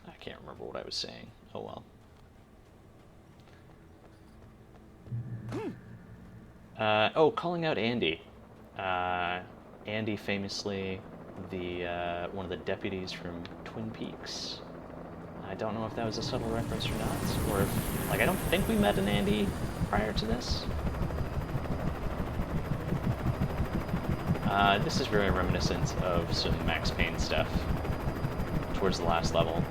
I can't remember what I was saying. Oh well. Calling out Andy. Andy, famously the one of the deputies from Twin Peaks. I don't know if that was a subtle reference or not, or if, like, I don't think we met an Andy prior to this. This is very reminiscent of some Max Payne stuff towards the last level.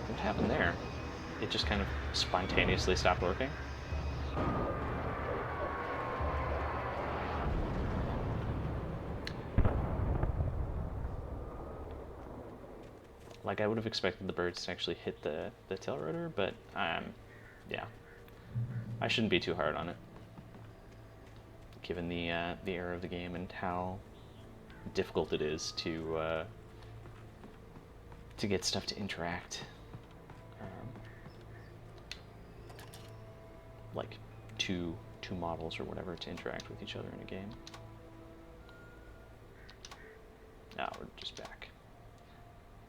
What happened there? It just kind of spontaneously stopped working? Like, I would have expected the birds to actually hit the tail rotor, but, yeah. I shouldn't be too hard on it, given the era of the game and how difficult it is to get stuff to interact. Like, two models or whatever to interact with each other in a game. Now we're just back.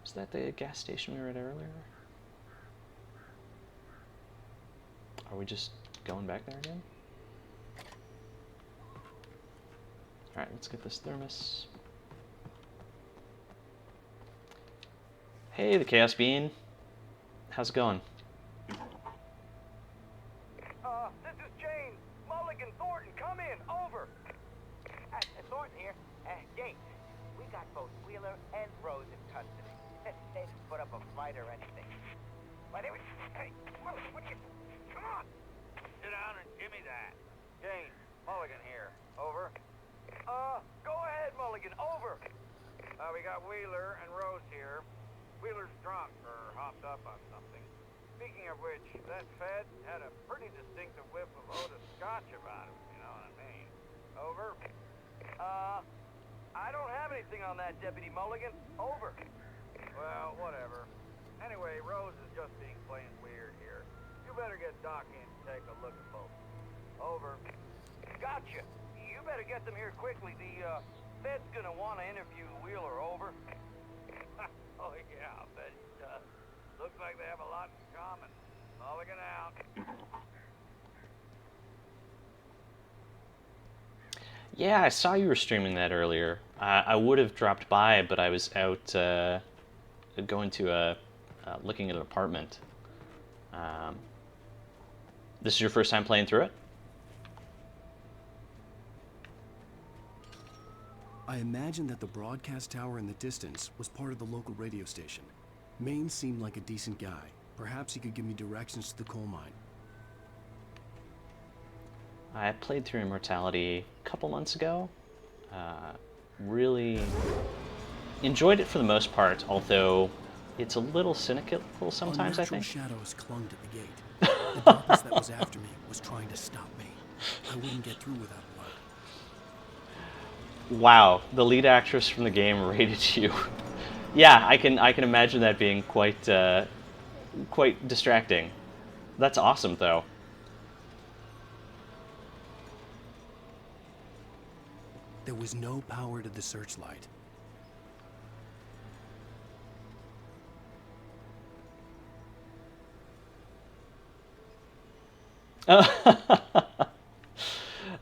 Was that the gas station we were at earlier? Are we just going back there again? Alright, let's get this thermos. Hey, the Chaos Bean. How's it going? This is Jane. Mulligan, Thornton, come in. Over. Thornton here. Gates. We got both Wheeler and Rose in custody. They didn't put up a fight or anything. But anyway, hey, Mulligan, what you... Come on. Sit down and give me that. Gaines, Mulligan here. Over. Go ahead, Mulligan. Over. We got Wheeler and Rose here. Wheeler's drunk or hopped up on something. Speaking of which, that Fed had a pretty distinctive whiff of Otis Scotch about him, you know what I mean? Over. I don't have anything on that, Deputy Mulligan. Over. Well, whatever. Anyway, Rose is just being plain weird here. You better get Doc in to take a look at both. Over. Gotcha. You better get them here quickly. The, Fed's gonna want to interview Wheeler. Over. Oh, yeah, I'll bet he does. Looks like they have a lot in common. Mulligan out. Yeah, I saw you were streaming that earlier. I would have dropped by, but I was out going to looking at an apartment. This is your first time playing through it? I imagined that the broadcast tower in the distance was part of the local radio station. Maine seemed like a decent guy. Perhaps he could give me directions to the coal mine. I played through Immortality a couple months ago. Really enjoyed it for the most part, although it's a little cynical sometimes, I think. Shadows clung to the gate. The darkness that was after me was trying to stop me. I wouldn't get through without blood. Wow, the lead actress from the game rated you. Yeah, I can imagine that being quite distracting. That's awesome, though. There was no power to the searchlight.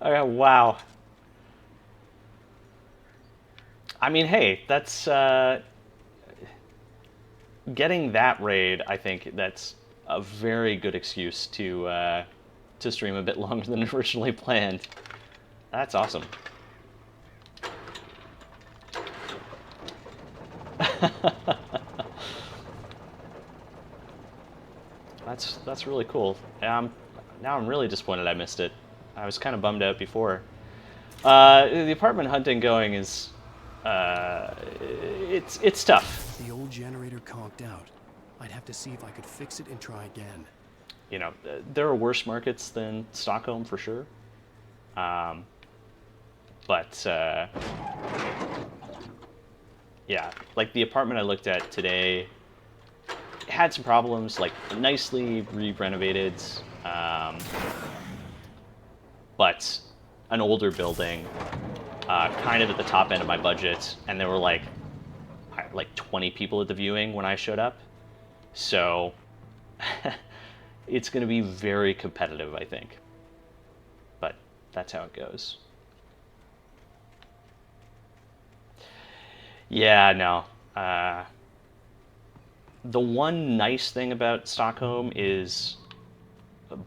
Wow. I mean, hey, that's getting that raid. I think that's a very good excuse to stream a bit longer than originally planned. That's awesome. That's really cool. Now I'm really disappointed I missed it. I was kind of bummed out before. The apartment hunting going is it's tough. The old generator conked out. I'd have to see if I could fix it and try again. You know, there are worse markets than Stockholm for sure. But yeah, like the apartment I looked at today had some problems, like nicely re-renovated, but an older building, kind of at the top end of my budget, and there were like 20 people at the viewing when I showed up. So it's going to be very competitive, I think. But that's how it goes. Yeah, no. The one nice thing about Stockholm is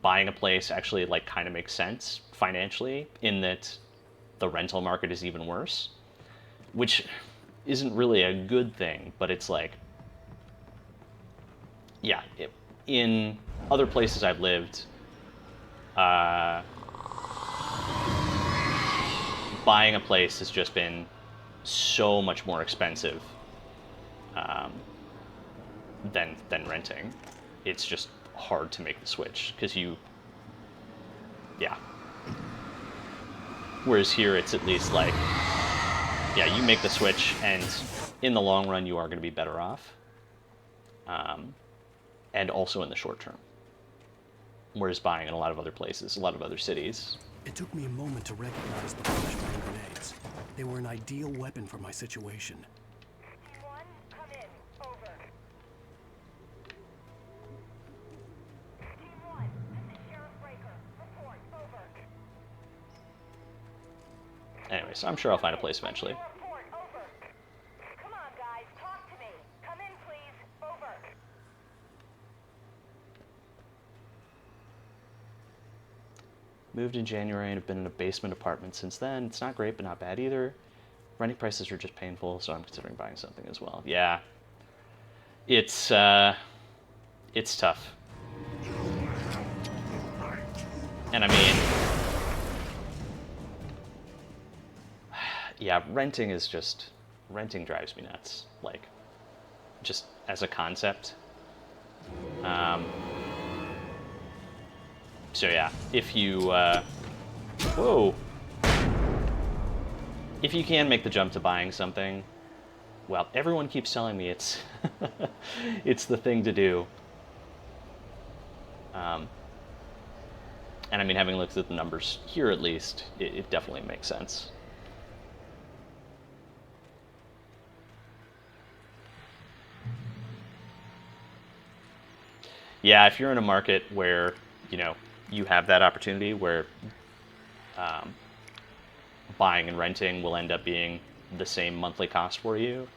buying a place actually like kind of makes sense financially, in that the rental market is even worse, which isn't really a good thing, but it's like, yeah, in other places I've lived, buying a place has just been so much more expensive than renting. It's just hard to make the switch because yeah. Whereas here it's at least like, yeah, you make the switch and in the long run you are going to be better off, and also in the short term. Whereas buying in a lot of other places, a lot of other cities. It took me a moment to recognize the flashbang grenades. They were an ideal weapon for my situation. T1, come in. Over. T1, this is Sheriff Breaker. Report. Over. Anyway, so I'm sure I'll find a place eventually. Report. Over. Come on, guys. Talk to me. Come in, please. Over. Moved in January and have been in a basement apartment since then. It's not great, but not bad either. Renting prices are just painful, so I'm considering buying something as well. Yeah. It's tough. And I mean, yeah, renting drives me nuts. Like, just as a concept. So yeah, if you, whoa. If you can make the jump to buying something, well, everyone keeps telling me it's, it's the thing to do. And I mean, having looked at the numbers here at least, it definitely makes sense. Yeah, if you're in a market where, you know, you have that opportunity where buying and renting will end up being the same monthly cost for you,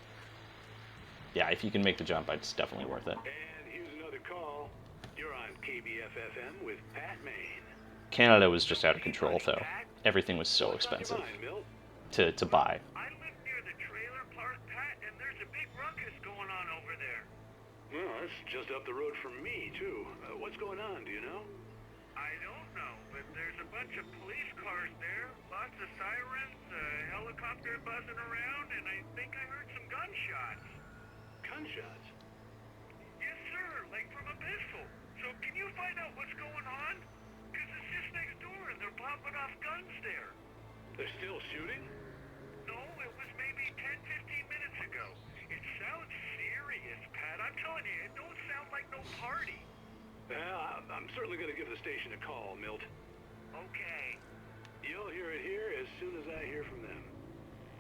yeah, if you can make the jump, it's definitely worth it. And here's another call. You're on KBFFM with Pat Maine. Canada was just out of control, though. Everything was so expensive to buy. I live near the trailer park, Pat, and there's a big ruckus going on over there. Well, that's just up the road from me, too. What's going on, do you know? I don't know, but there's a bunch of police cars there, lots of sirens, a helicopter buzzing around, and I think I heard some gunshots. Gunshots? Yes, sir, like from a pistol. So can you find out what's going on? Because it's just next door and they're popping off guns there. They're still shooting? No, it was maybe 10-15 minutes ago. It sounds serious, Pat. I'm telling you, it don't sound like no party. Well, I'm certainly going to give the station a call, Milt. Okay. You'll hear it here as soon as I hear from them.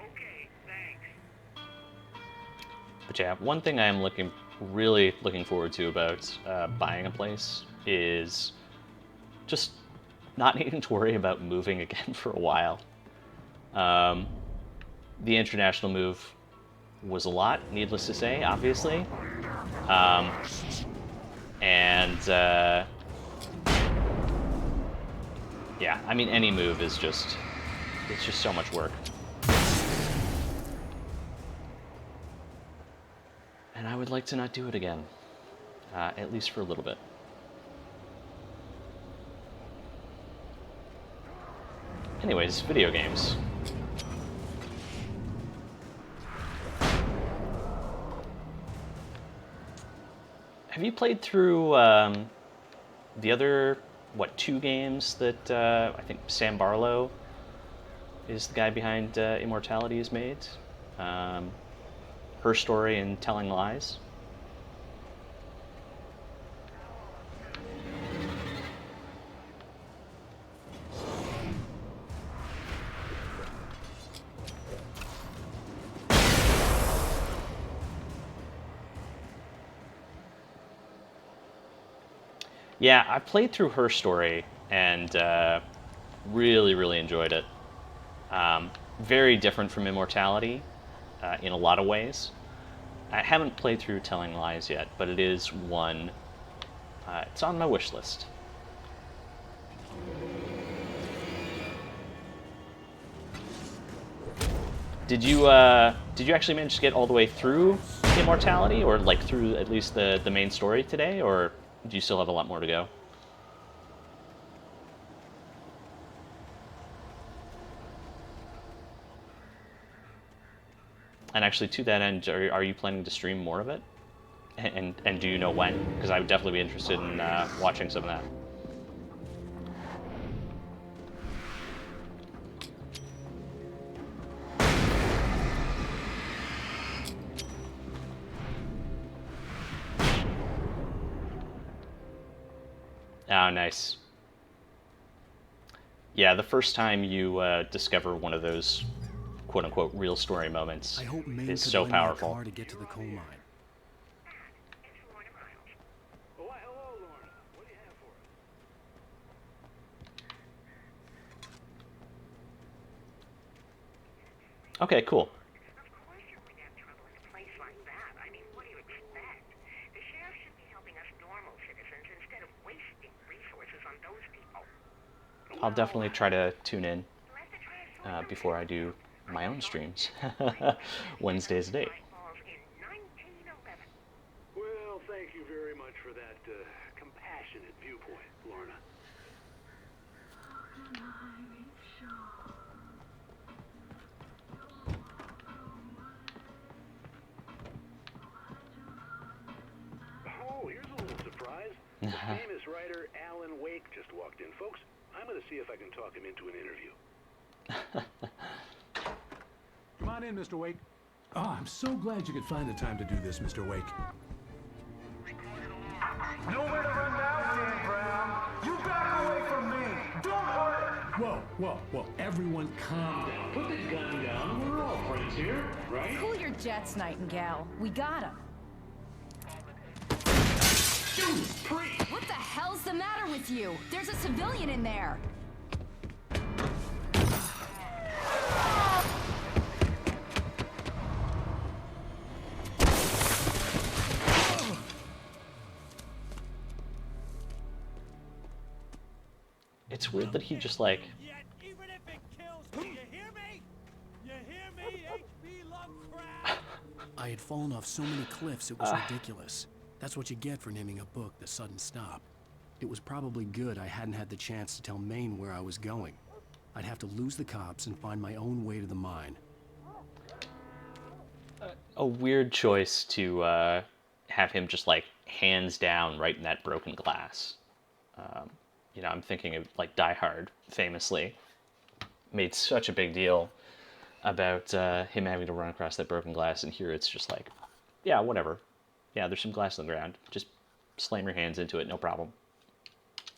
Okay, thanks. But yeah, one thing I am really looking forward to about buying a place is just not needing to worry about moving again for a while. The international move was a lot, needless to say, obviously. Yeah, I mean, any move is it's just so much work. And I would like to not do it again, at least for a little bit. Anyways, video games. Have you played through the other, two games that I think Sam Barlow is the guy behind Immortality has made? Her Story and Telling Lies. Yeah, I played through Her Story and really, really enjoyed it. Very different from Immortality in a lot of ways. I haven't played through Telling Lies yet, but it is one. It's on my wish list. Did you actually manage to get all the way through Immortality, or like through at least the main story today, or do you still have a lot more to go? And actually, to that end, are you planning to stream more of it? And do you know when? Because I would definitely be interested in watching some of that. Oh, nice. Yeah, the first time you discover one of those quote-unquote real story moments is so powerful. To get to the coal mine. Okay, cool. I'll definitely try to tune in before I do my own streams. Wednesdays at 8. Well, thank you very much for that compassionate viewpoint, Lorna. Oh, here's a little surprise. The famous writer Alan Wake just walked in. Folks, I'm going to see if I can talk him into an interview. Come on in, Mr. Wake. Oh, I'm so glad you could find the time to do this, Mr. Wake. Nowhere to run now, Dan Brown. You back away from me. Don't hurt. Whoa. Everyone calm down. Put the gun down. We're all friends here, right? Cool your jets, Nightingale. We got him. What the hell's the matter with you? There's a civilian in there. It's weird that he just like. I had fallen off so many cliffs it was ridiculous. That's what you get for naming a book The Sudden Stop. It was probably good I hadn't had the chance to tell Maine where I was going. I'd have to lose the cops and find my own way to the mine. A weird choice to have him just like hands down right in that broken glass. You know, I'm thinking of like Die Hard, famously made such a big deal about him having to run across that broken glass, and here it's just like, yeah, whatever. Yeah, there's some glass on the ground. Just slam your hands into it, no problem.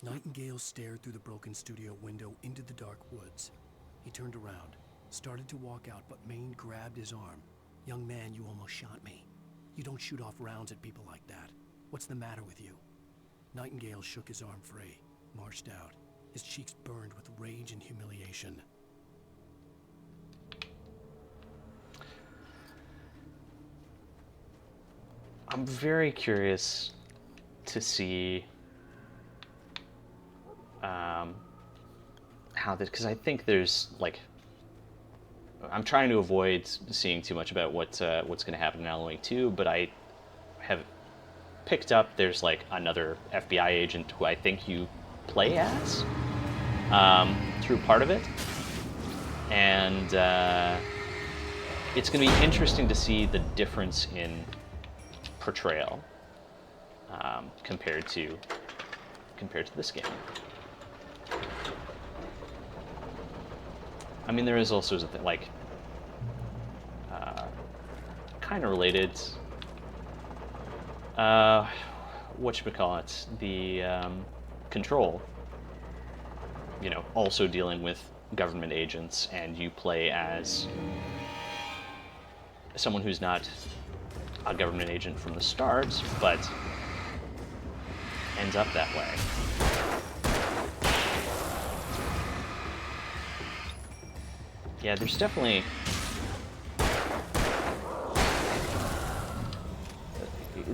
Nightingale stared through the broken studio window into the dark woods. He turned around, started to walk out, but Maine grabbed his arm. "Young man, you almost shot me. You don't shoot off rounds at people like that. What's the matter with you?" Nightingale shook his arm free, marched out. His cheeks burned with rage and humiliation. I'm very curious to see how this, because I think there's like, I'm trying to avoid seeing too much about what's going to happen in Alan Wake 2, but I have picked up there's like another FBI agent who I think you play as through part of it, and it's going to be interesting to see the difference in portrayal compared to this game. I mean, there is also like kind of related. Whatchamacallit, the Control. You know, also dealing with government agents, and you play as someone who's not a government agent from the start, but ends up that way. Yeah, there's definitely...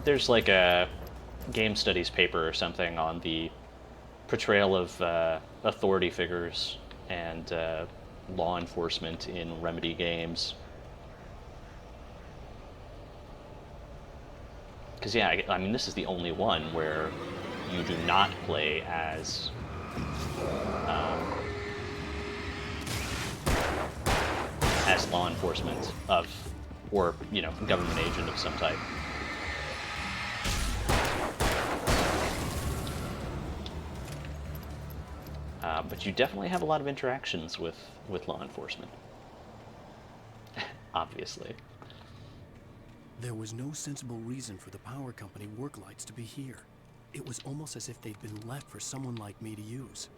There's like a game studies paper or something on the portrayal of authority figures and law enforcement in Remedy games. Because, yeah, I mean, this is the only one where you do not play as law enforcement or, you know, government agent of some type. But you definitely have a lot of interactions with law enforcement. Obviously. There was no sensible reason for the power company work lights to be here. It was almost as if they'd been left for someone like me to use.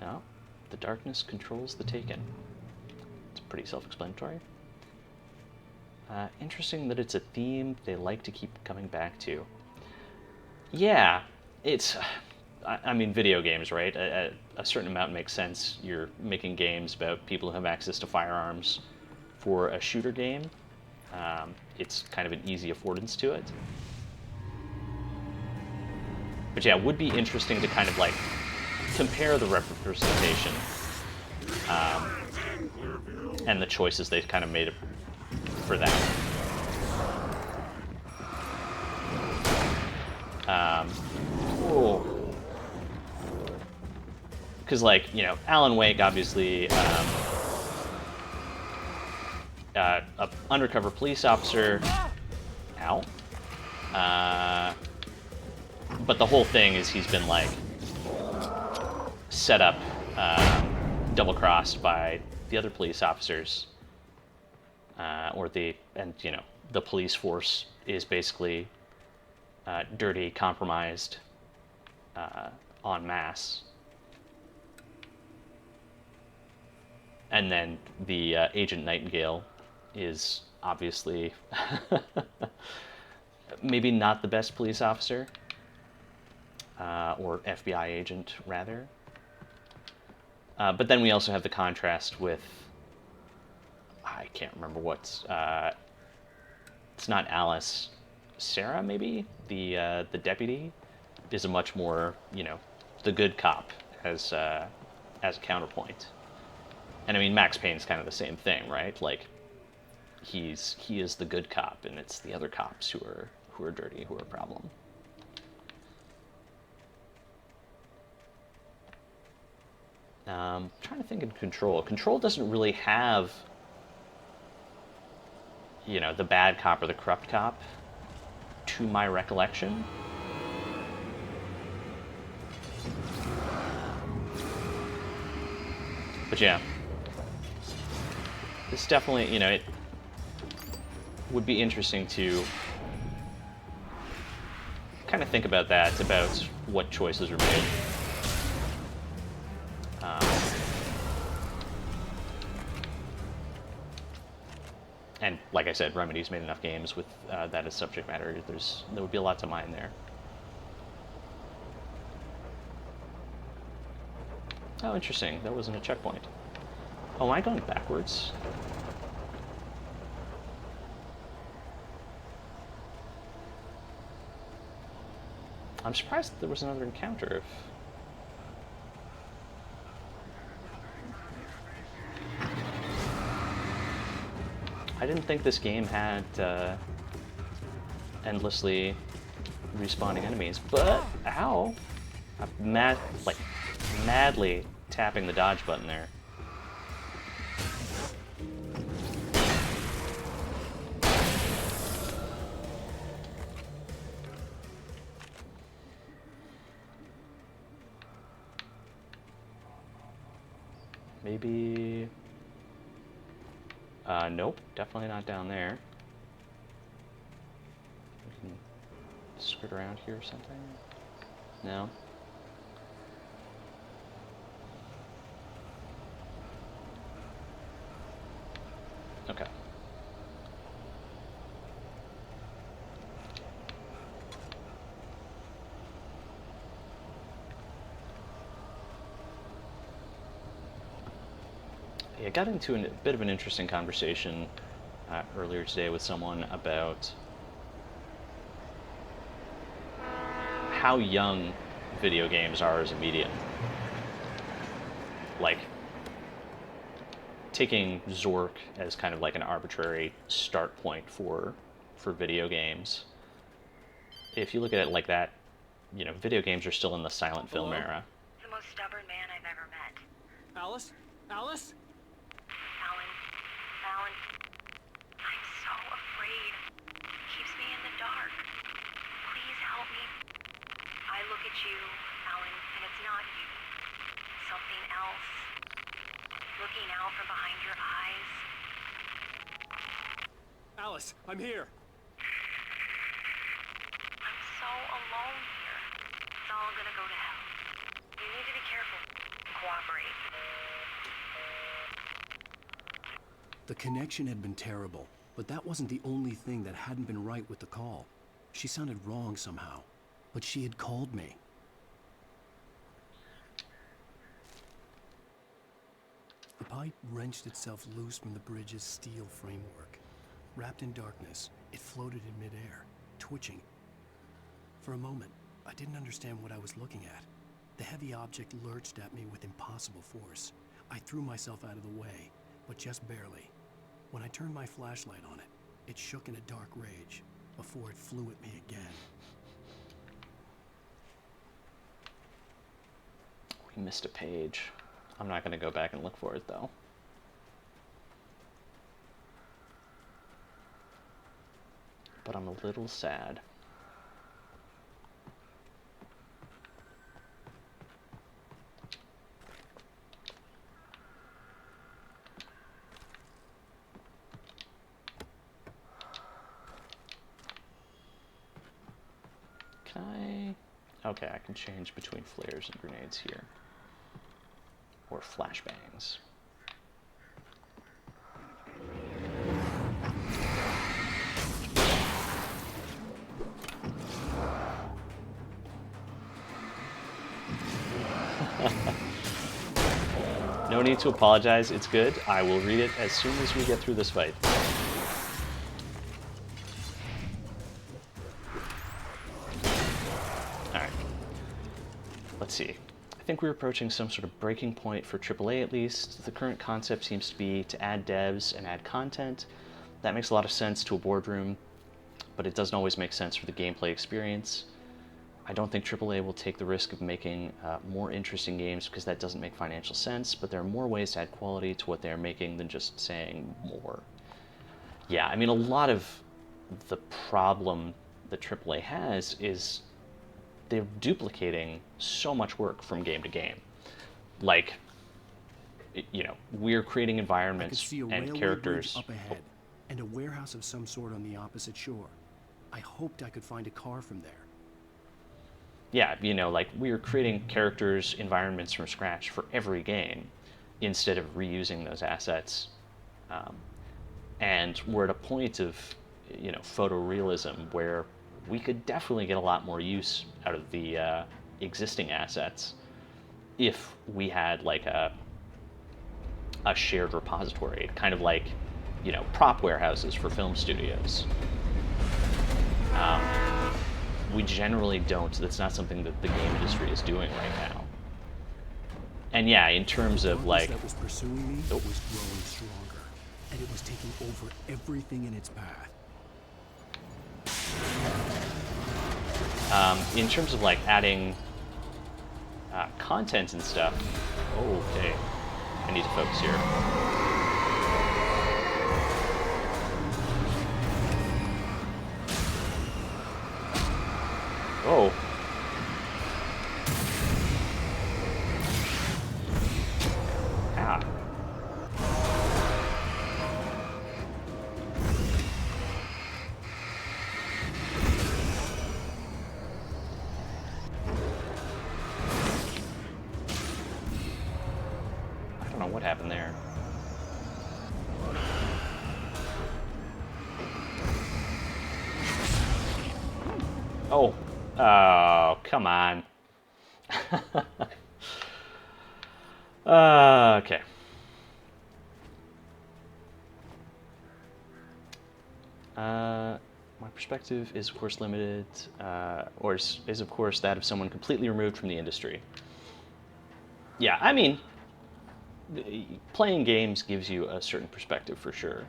Now, the darkness controls the Taken. It's pretty self-explanatory. Interesting that it's a theme they like to keep coming back to. Yeah, it's... I mean, video games, right? A certain amount makes sense. You're making games about people who have access to firearms. For a shooter game, it's kind of an easy affordance to it. But yeah, it would be interesting to kind of like compare the representation and the choices they've kind of made for that. Because, like, you know, Alan Wake, obviously, a undercover police officer. Ow. But the whole thing is he's been, like, set up, double-crossed by the other police officers. You know, the police force is basically dirty, compromised, en masse. And then the Agent Nightingale is obviously maybe not the best police officer, or FBI agent, rather. But then we also have the contrast with, I can't remember what's, it's not Alice, Sarah, maybe? The deputy is a much more, you know, the good cop as a counterpoint. And I mean, Max Payne's kind of the same thing, right? Like, he is the good cop, and it's the other cops who are dirty, who are a problem. Trying to think in Control. Control doesn't really have, you know, the bad cop or the corrupt cop, to my recollection. But yeah. It's definitely, you know, it would be interesting to kind of think about that, about what choices were made. And like I said, Remedy's made enough games with that as subject matter. There would be a lot to mine there. Oh, interesting. That wasn't a checkpoint. Oh, am I going backwards? I'm surprised that there was another encounter. I didn't think this game had endlessly respawning enemies, but ow! I'm madly tapping the dodge button there. Maybe... nope, definitely not down there. We can skirt around here or something? No? Okay. I got into a bit of an interesting conversation earlier today with someone about how young video games are as a medium. Like, taking Zork as kind of like an arbitrary start point for video games. If you look at it like that, you know, video games are still in the silent film era. The most stubborn man I've ever met. Alice? Alice? Alan, I'm so afraid. It keeps me in the dark. Please help me. I look at you, Alan, and it's not you. Something else. Looking out from behind your eyes. Alice, I'm here. I'm so alone here. It's all gonna go to hell. You need to be careful. Cooperate. The connection had been terrible, but that wasn't the only thing that hadn't been right with the call. She sounded wrong somehow, but she had called me. The pipe wrenched itself loose from the bridge's steel framework. Wrapped in darkness, it floated in midair, twitching. For a moment, I didn't understand what I was looking at. The heavy object lurched at me with impossible force. I threw myself out of the way, but just barely. When I turned my flashlight on it, it shook in a dark rage before it flew at me again. We missed a page. I'm not going to go back and look for it, though. But I'm a little sad. Can I? Okay, I can change between flares and grenades here. Or flashbangs. No need to apologize, it's good. I will read it as soon as we get through this fight. Alright. Let's see. I think we're approaching some sort of breaking point for AAA at least. The current concept seems to be to add devs and add content. That makes a lot of sense to a boardroom, but it doesn't always make sense for the gameplay experience. I don't think AAA will take the risk of making more interesting games because that doesn't make financial sense, but there are more ways to add quality to what they're making than just saying more. Yeah, I mean, a lot of the problem that AAA has is they're duplicating so much work from game to game. Like, you know, we're creating environments and characters. Up ahead, and a warehouse of some sort on the opposite shore. I hoped I could find a car from there. Yeah, you know, like we're creating characters, environments from scratch for every game instead of reusing those assets. And we're at a point of, you know, photorealism where we could definitely get a lot more use out of the existing assets if we had like a shared repository, kind of like, you know, prop warehouses for film studios. We generally don't. That's not something that the game industry is doing right now. And yeah, in terms of like, that was pursuing me was growing stronger, and it was taking over everything in its path. In terms of like adding content and stuff. Oh, okay. I need to focus here. Oh. Ah. I don't know what happened there. Oh. Oh, come on. Okay. My perspective is, of course, limited, or is, of course, that of someone completely removed from the industry. Yeah, I mean, playing games gives you a certain perspective for sure.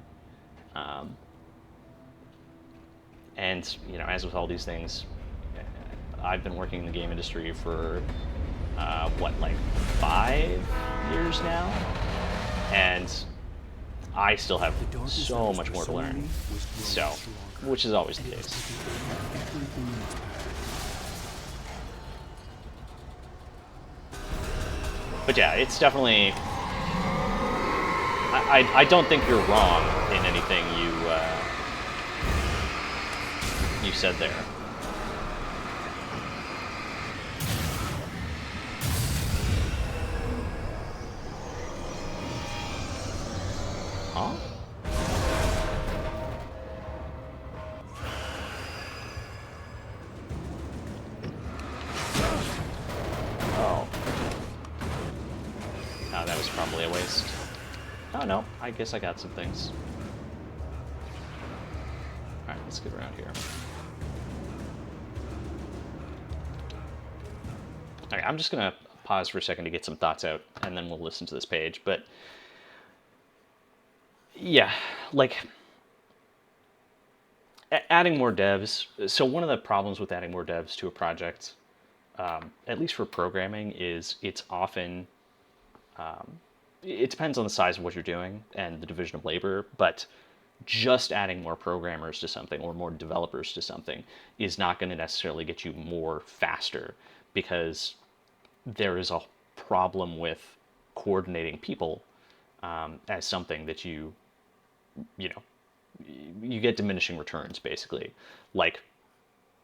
And, you know, as with all these things, I've been working in the game industry for, what, like 5 years now? And I still have so much more to learn. So, which is always the case. But yeah, it's definitely... I don't think you're wrong in anything you said there. Huh? Oh. Oh, that was probably a waste. Oh no, I guess I got some things. Alright, let's get around here. Okay, I'm just gonna pause for a second to get some thoughts out, and then we'll listen to this page. But yeah, like adding more devs. So one of the problems with adding more devs to a project, at least for programming, is it's often it depends on the size of what you're doing and the division of labor, but just adding more programmers to something or more developers to something is not going to necessarily get you more faster, because there is a problem with coordinating people as something that you get diminishing returns, basically. Like,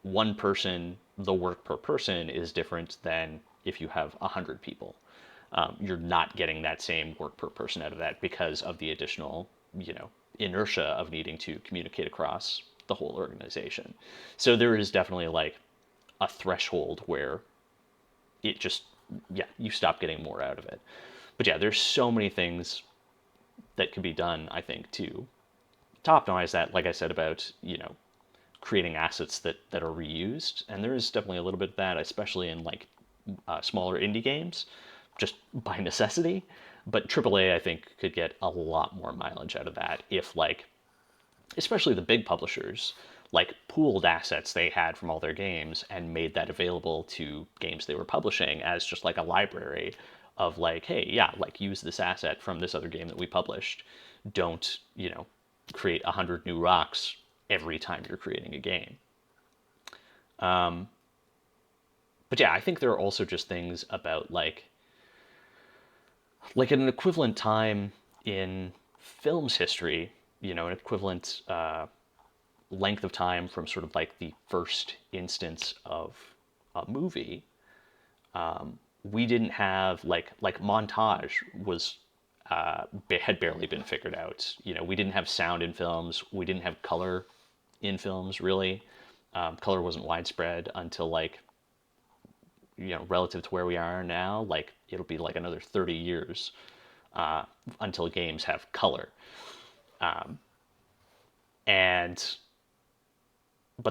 one person, the work per person is different than if you have 100 people. You're not getting that same work per person out of that because of the additional, inertia of needing to communicate across the whole organization. So there is definitely like a threshold where it just, you stop getting more out of it. But yeah, there's so many things that could be done, I think, to optimize that. Like I said about, creating assets that are reused. And there is definitely a little bit of that, especially in like smaller indie games, just by necessity. But AAA, I think, could get a lot more mileage out of that if, like, especially the big publishers, like, pooled assets they had from all their games and made that available to games they were publishing as just like a library of like, hey, yeah, like, use this asset from this other game that we published. Don't, create 100 new rocks every time you're creating a game. But yeah, I think there are also just things about like an equivalent time in film's history, an equivalent length of time from sort of like the first instance of a movie. We didn't have like montage was had barely been figured out. We didn't have sound in films. We didn't have color in films, really. Color wasn't widespread until like, relative to where we are now, like it'll be like another 30 years until games have color. But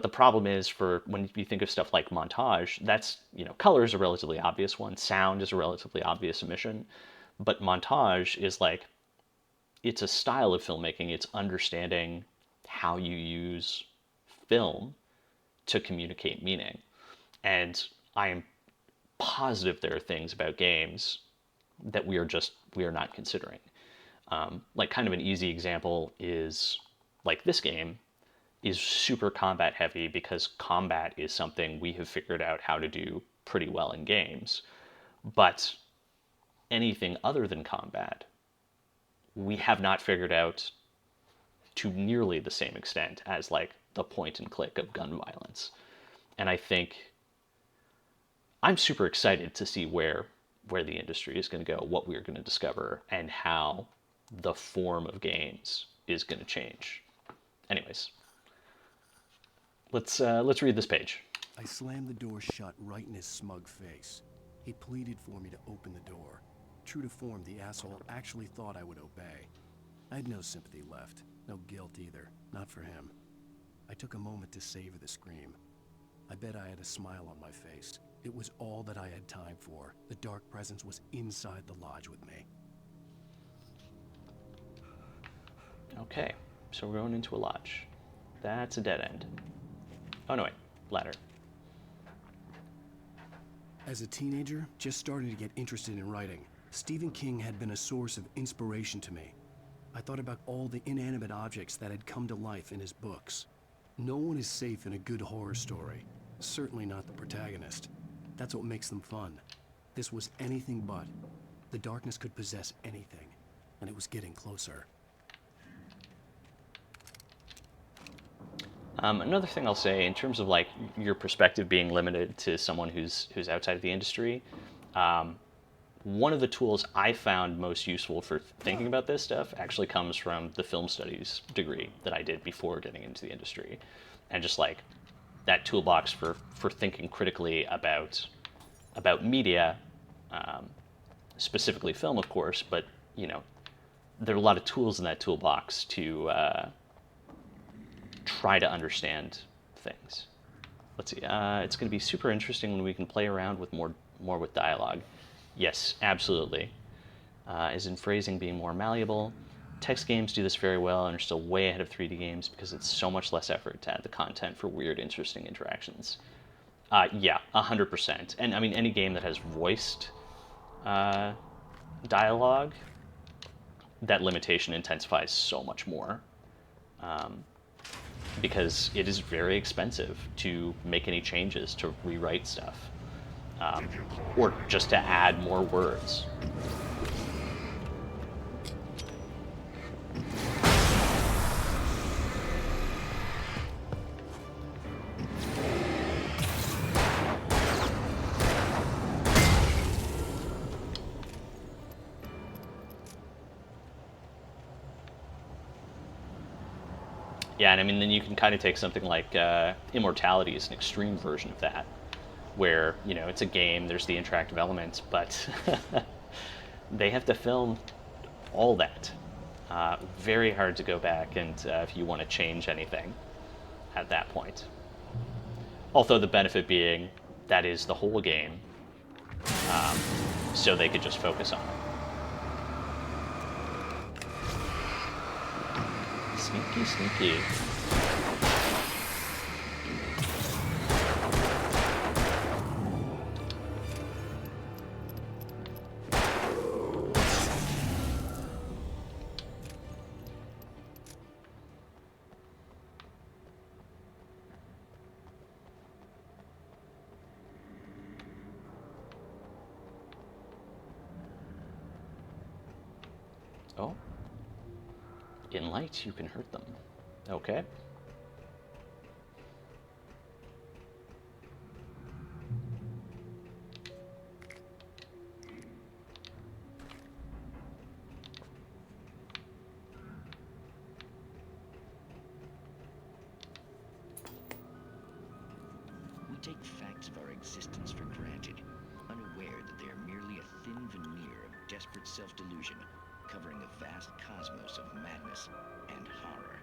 the problem is, for when you think of stuff like montage, that's, color is a relatively obvious one. Sound is a relatively obvious omission. But montage is like, it's a style of filmmaking. It's understanding how you use film to communicate meaning. And I am positive there are things about games that we are not considering. Like, kind of an easy example is like this game is super combat heavy because combat is something we have figured out how to do pretty well in games. But anything other than combat, we have not figured out to nearly the same extent as like the point and click of gun violence. And I think I'm super excited to see where the industry is going to go, what we're going to discover, and how the form of games is going to change. Anyways, let's read this page. I slammed the door shut right in his smug face. He pleaded for me to open the door. True to form, the asshole actually thought I would obey. I had no sympathy left, no guilt either, not for him. I took a moment to savor the scream. I bet I had a smile on my face. It was all that I had time for. The dark presence was inside the lodge with me. Okay, so we're going into a lodge. That's a dead end. Oh no, wait, ladder. As a teenager, just starting to get interested in writing, Stephen King had been a source of inspiration to me. I thought about all the inanimate objects that had come to life in his books. No one is safe in a good horror story. Certainly not the protagonist. That's what makes them fun. This was anything but. The darkness could possess anything, and it was getting closer. Another thing I'll say, in terms of like your perspective being limited to someone who's outside of the industry, one of the tools I found most useful for thinking about this stuff actually comes from the film studies degree that I did before getting into the industry. And just like that toolbox for thinking critically about media, specifically film, of course, but there are a lot of tools in that toolbox to try to understand things. Let's see, it's going to be super interesting when we can play around with more more with dialogue. Yes, absolutely. As in phrasing being more malleable. Text games do this very well and are still way ahead of 3D games because it's so much less effort to add the content for weird, interesting interactions. Yeah, 100%. And I mean, any game that has voiced dialogue, that limitation intensifies so much more. Because it is very expensive to make any changes, to rewrite stuff. Or just to add more words. Yeah, and I mean, then you can kind of take something like Immortality as an extreme version of that, where, you know, it's a game, there's the interactive elements, but they have to film all that. Very hard to go back and if you want to change anything at that point. Although the benefit being, that is the whole game, so they could just focus on it. Sneaky, sneaky. Oh. In light, you can hurt them. Okay. We take facts of our existence for granted, unaware that they are merely a thin veneer of desperate self-delusion, covering a vast cosmos of madness and horror.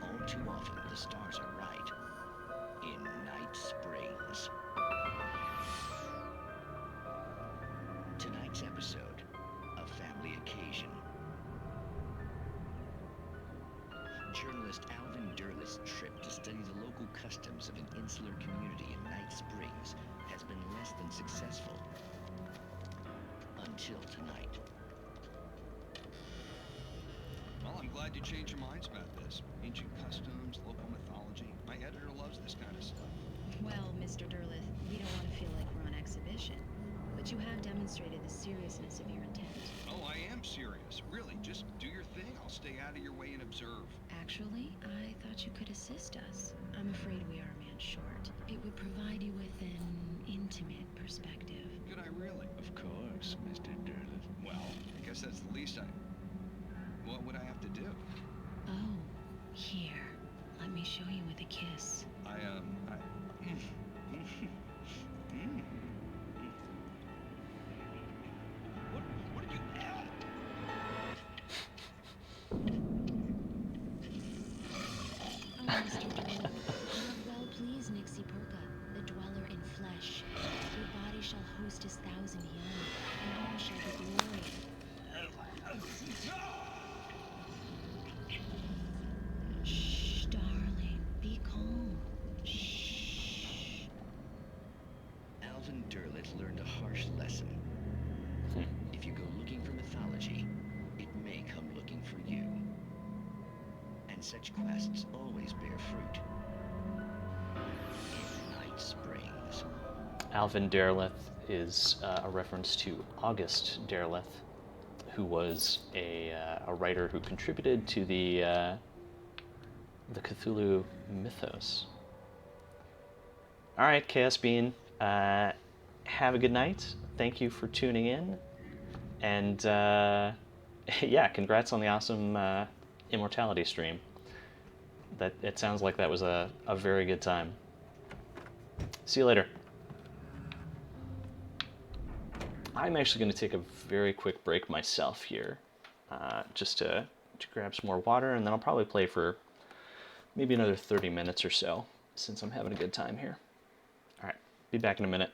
All too often, the stars are right. In Night Springs. Tonight's episode, A Family Occasion. Journalist Alvin Derleth's trip to study the local customs of an insular community in Night Springs has been less than successful. Until tonight. Well, I'm glad you changed your minds about this. Ancient customs, local mythology. My editor loves this kind of stuff. Well, Mr. Derleth, we don't want to feel like we're on exhibition. But you have demonstrated the seriousness of your intent. Oh, I am serious. Really, just do your thing. I'll stay out of your way and observe. Actually, I thought you could assist us. I'm afraid we are a man short. It would provide you with an intimate perspective. Could I really? Of course, Mr. Derleth. Well, I guess that's the least I... What would I have to do? Oh, here. Let me show you with a kiss. What did you... Oh, Mr. Derleth, I have well pleased Nixie Perka, the dweller in flesh. Your body shall host his 1,000 young, and all shall be glorious. Shh, darling, be calm. Shh. Alvin Derleth learned a harsh lesson. If you go looking for mythology, it may come looking for you. And such quests always bear fruit. In Night Springs. Alvin Derleth is a reference to August Derleth, who was a writer who contributed to the Cthulhu mythos. All right, Chaos Bean, have a good night. Thank you for tuning in, and yeah, congrats on the awesome Immortality stream. That it sounds like that was a very good time. See you later. I'm actually going to take a very quick break myself here, just to grab some more water, and then I'll probably play for maybe another 30 minutes or so, since I'm having a good time here. All right, be back in a minute.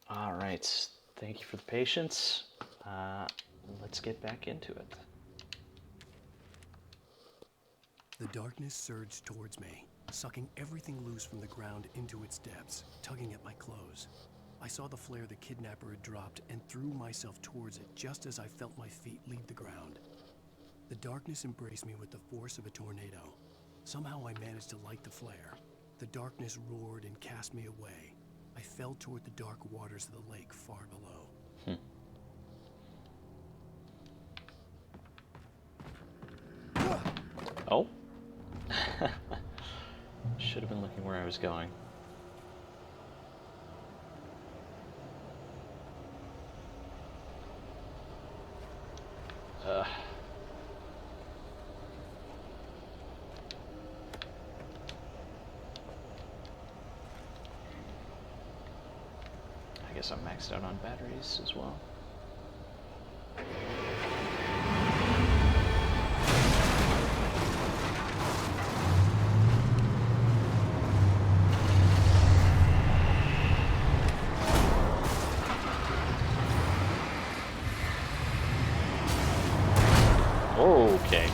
All right. Thank you for the patience. Let's get back into it. The darkness surged towards me, sucking everything loose from the ground into its depths, tugging at my clothes. I saw the flare the kidnapper had dropped and threw myself towards it just as I felt my feet leave the ground. The darkness embraced me with the force of a tornado. Somehow I managed to light the flare. The darkness roared and cast me away. I fell toward the dark waters of the lake far below. Oh. Should have been looking where I was going. I guess I'm maxed out on batteries as well. Okay.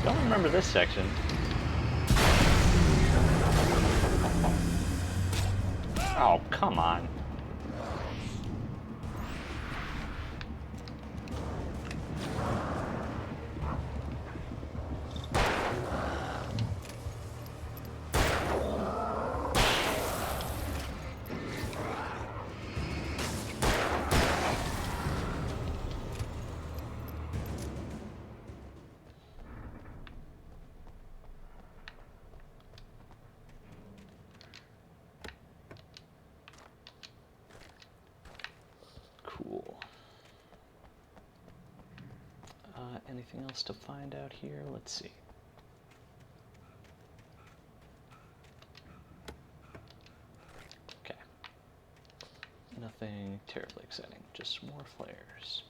Don't remember this section. Oh, come on. Cool. Anything else to find out here? Let's see. Okay. Nothing terribly exciting, just more flares.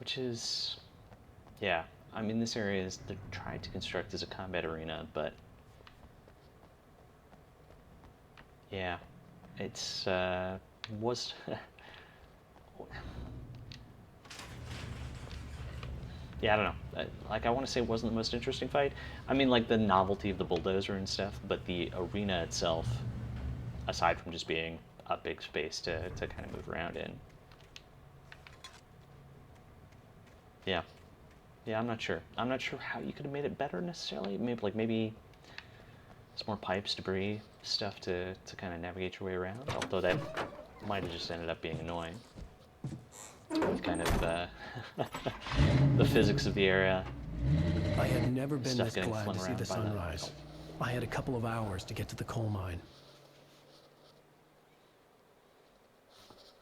Which is, yeah, I mean, this area is they're trying to construct as a combat arena, but yeah, it's was yeah, I don't know. Like, I want to say it wasn't the most interesting fight. I mean, like, the novelty of the bulldozer and stuff, but the arena itself, aside from just being a big space to kind of move around in. Yeah. Yeah, I'm not sure. I'm not sure how you could have made it better necessarily. Maybe some more pipes, debris, stuff to kind of navigate your way around. Although that might have just ended up being annoying. With kind of the physics of the area. I had never been this getting glad flung to see around the by sunrise. I had a couple of hours to get to the coal mine.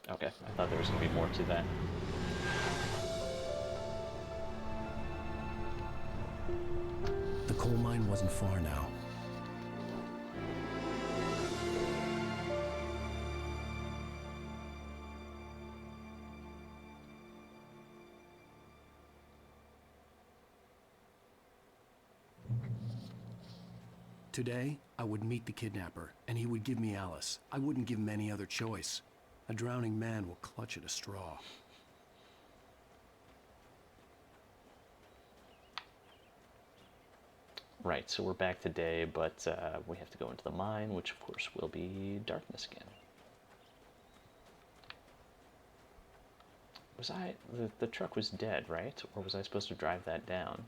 Okay, I thought there was going to be more to that. The coal mine wasn't far now. Today, I would meet the kidnapper, and he would give me Alice. I wouldn't give him any other choice. A drowning man will clutch at a straw. Right, so we're back today, but we have to go into the mine, which of course will be darkness again. Was the truck was dead, right? Or was I supposed to drive that down?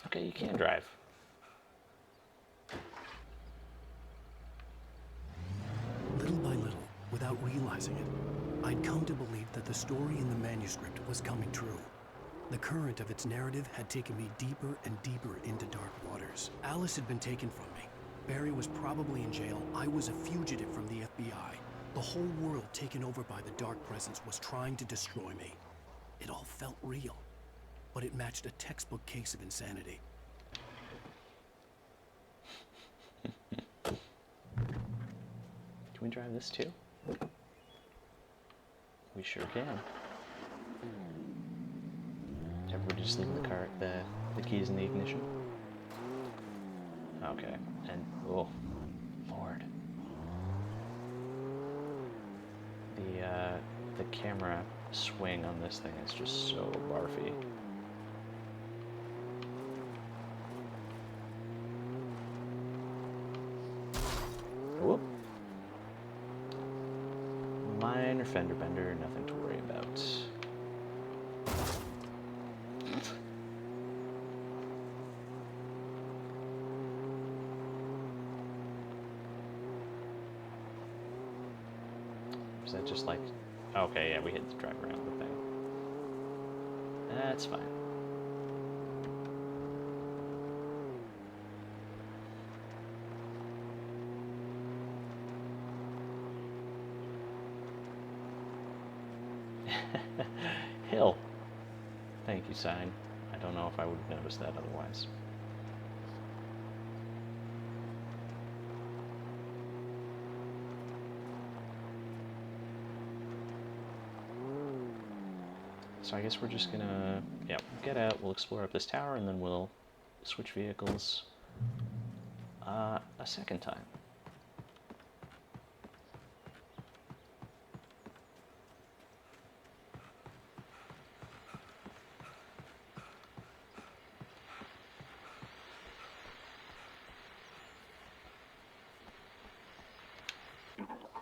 Okay, you can drive. Little by little, without realizing it, I'd come to believe that the story in the manuscript was coming true. The current of its narrative had taken me deeper and deeper into dark waters. Alice had been taken from me. Barry was probably in jail. I was a fugitive from the FBI. The whole world taken over by the Dark Presence was trying to destroy me. It all felt real. but it matched a textbook case of insanity. Can we drive this too? We sure can. Everybody just leaving the car, the keys in the ignition. Okay, and oh, Lord. The camera swing on this thing is just so barfy. Whoop. Minor fender bender, nothing to worry about. Is that just like... Okay, yeah, we had to drive around the thing. That's fine. Hill. Thank you, sign. I don't know if I would have noticed that otherwise. So I guess we're just gonna, yeah, get out, we'll explore up this tower, and then we'll switch vehicles a second time.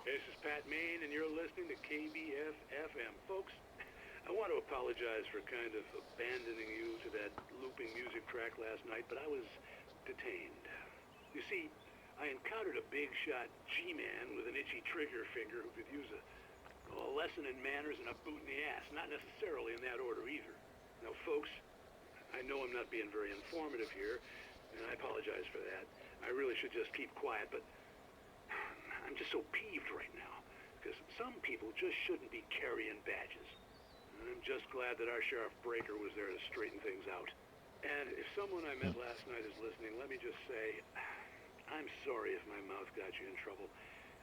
This is Pat Main, and you're listening to KBF-FM. Folks, I want to apologize for kind of abandoning you to that looping music track last night, but I was detained. You see, I encountered a big-shot G-man with an itchy trigger finger who could use a lesson in manners and a boot in the ass. Not necessarily in that order either. Now, folks, I know I'm not being very informative here, and I apologize for that. I really should just keep quiet, but I'm just so peeved right now, because some people just shouldn't be carrying badges. I'm just glad that our Sheriff Breaker was there to straighten things out. And if someone I met last night is listening, let me just say, I'm sorry if my mouth got you in trouble.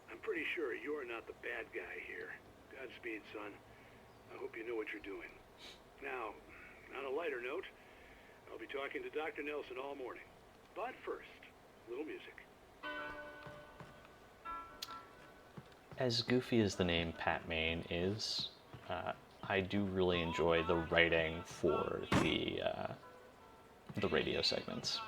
I'm pretty sure you're not the bad guy here. Godspeed, son. I hope you know what you're doing. Now, on a lighter note, I'll be talking to Dr. Nelson all morning. But first, a little music. As goofy as the name Pat Main is, I do really enjoy the writing for the radio segments.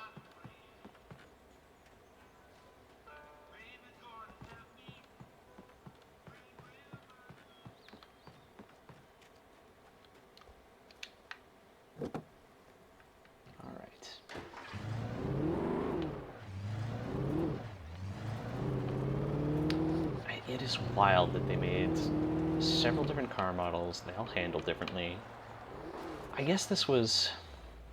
All right. It is wild that they made several different car models. They all handle differently. I guess this was,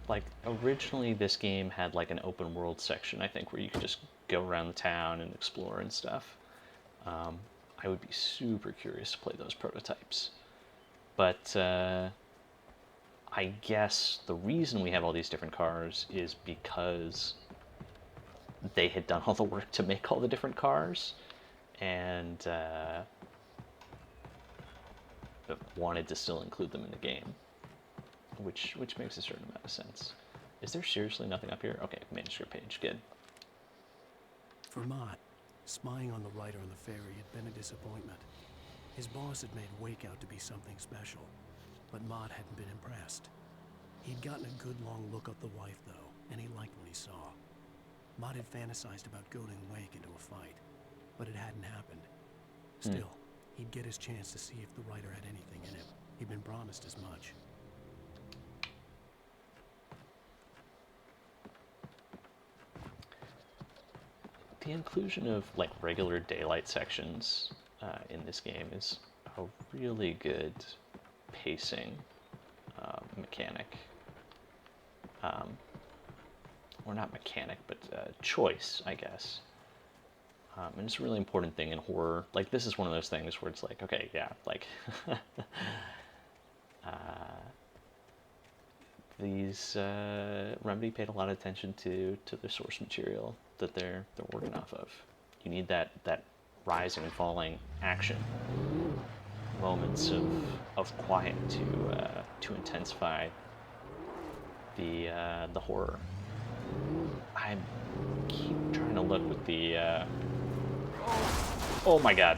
like, originally this game had like an open world section, I think, where you could just go around the town and explore and stuff. I would be super curious to play those prototypes. But I guess the reason we have all these different cars is because they had done all the work to make all the different cars, and wanted to still include them in the game, which makes a certain amount of sense. Is there seriously nothing up here? Okay, manuscript page, good. For Mott, spying on the writer on the ferry had been a disappointment. His boss had made Wake out to be something special, but Mott hadn't been impressed. He'd gotten a good long look at the wife, though, and he liked what he saw. Mott had fantasized about goading Wake into a fight, but it hadn't happened. Still, he'd get his chance to see if the writer had anything in him. He'd been promised as much. The inclusion of like regular daylight sections in this game is a really good pacing mechanic. Or not mechanic, but choice, I guess. And it's a really important thing in horror. Like, this is one of those things where it's like, okay, yeah, like, these Remedy paid a lot of attention to the source material that they're working off of. You need that rising and falling action, moments of quiet to intensify the horror. I keep trying to look with the oh my god.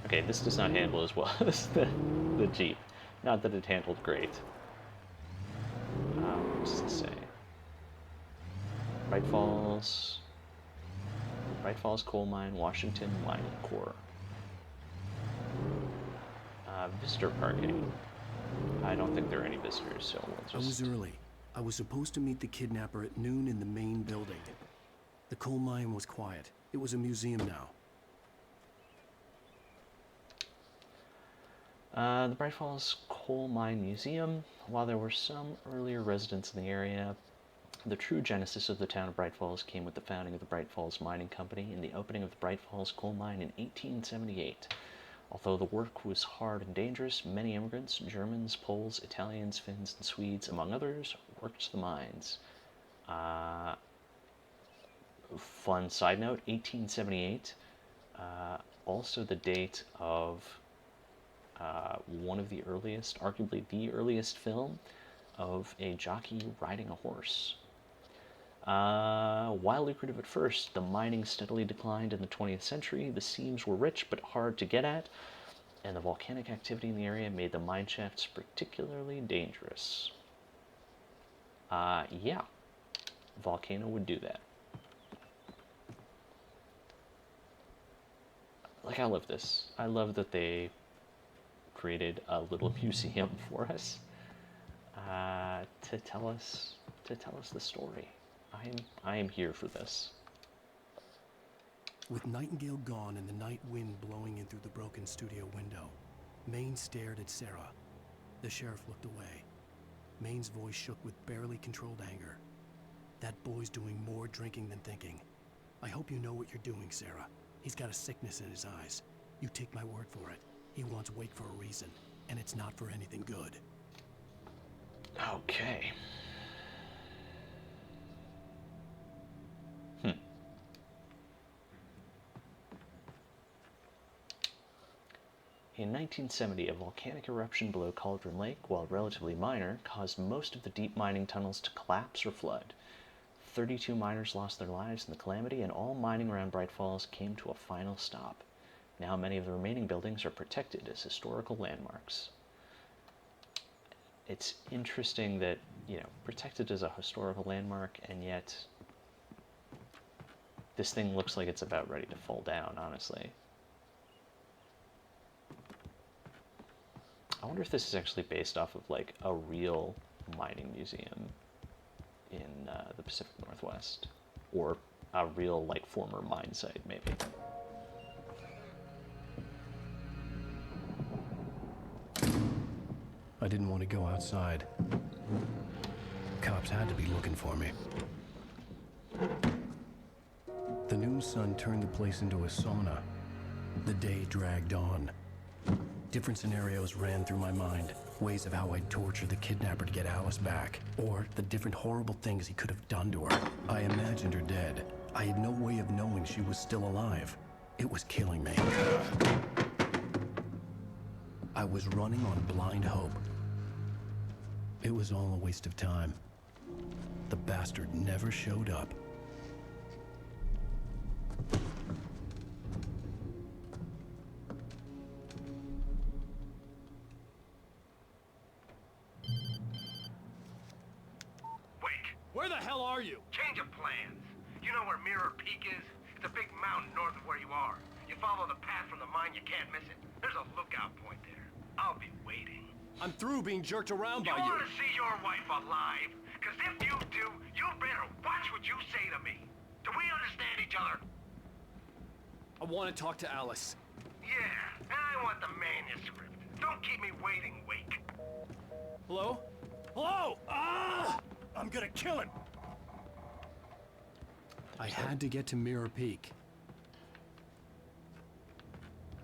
Okay, this does not handle as well as the Jeep. Not that it handled great. What does it say? Bright Falls Coal Mine, Washington Mining Corps. Visitor parking. I don't think there are any visitors, so we'll just... I was early. I was supposed to meet the kidnapper at noon in the main building. The coal mine was quiet. It was a museum now. The Bright Falls Coal Mine Museum. While there were some earlier residents in the area, the true genesis of the town of Bright Falls came with the founding of the Bright Falls Mining Company and the opening of the Bright Falls Coal Mine in 1878. Although the work was hard and dangerous, many immigrants, Germans, Poles, Italians, Finns, and Swedes, among others, worked the mines. Fun side note, 1878, also the date of one of the earliest, arguably the earliest film of a jockey riding a horse. While lucrative at first, the mining steadily declined in the 20th century. The seams were rich but hard to get at, and the volcanic activity in the area made the mine shafts particularly dangerous. Yeah, volcano would do that. Like, I love this. I love that they created a little museum for us to tell us the story. I am here for this. With Nightingale gone and the night wind blowing in through the broken studio window, Maine stared at Sarah. The sheriff looked away. Maine's voice shook with barely controlled anger. That boy's doing more drinking than thinking. I hope you know what you're doing, Sarah. He's got a sickness in his eyes. You take my word for it. He wants Wake for a reason, and it's not for anything good. Okay. In 1970, a volcanic eruption below Cauldron Lake, while relatively minor, caused most of the deep mining tunnels to collapse or flood. 32 miners lost their lives in the calamity, and all mining around Bright Falls came to a final stop. Now many of the remaining buildings are protected as historical landmarks. It's interesting that, you know, protected as a historical landmark, and yet this thing looks like it's about ready to fall down, honestly. I wonder if this is actually based off of, like, a real mining museum in the Pacific Northwest, or a real, like, former mine site, maybe. I didn't want to go outside. Cops had to be looking for me. The noon sun turned the place into a sauna. The day dragged on. Different scenarios ran through my mind. Ways of how I'd torture the kidnapper to get Alice back. Or the different horrible things he could have done to her. I imagined her dead. I had no way of knowing she was still alive. It was killing me. I was running on blind hope. It was all a waste of time. The bastard never showed up. Where the hell are you? Change of plans. You know where Mirror Peak is? It's a big mountain north of where you are. You follow the path from the mine, you can't miss it. There's a lookout point there. I'll be waiting. I'm through being jerked around by You you. want to see your wife alive? Because if you do, you better watch what you say to me. Do we understand each other? I want to talk to Alice. Yeah, and I want the manuscript. Don't keep me waiting, Wake. Hello? Hello! Ah! I'm gonna kill him! I had to get to Mirror Peak.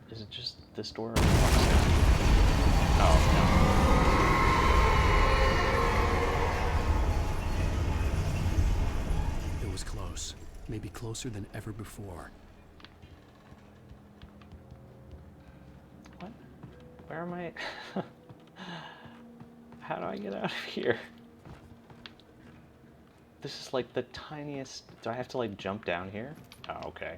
Is it just this door? Oh, no. was close. Maybe closer than ever before. What? Where am I? How do I get out of here? This is like the tiniest... Do I have to like jump down here? Oh, okay.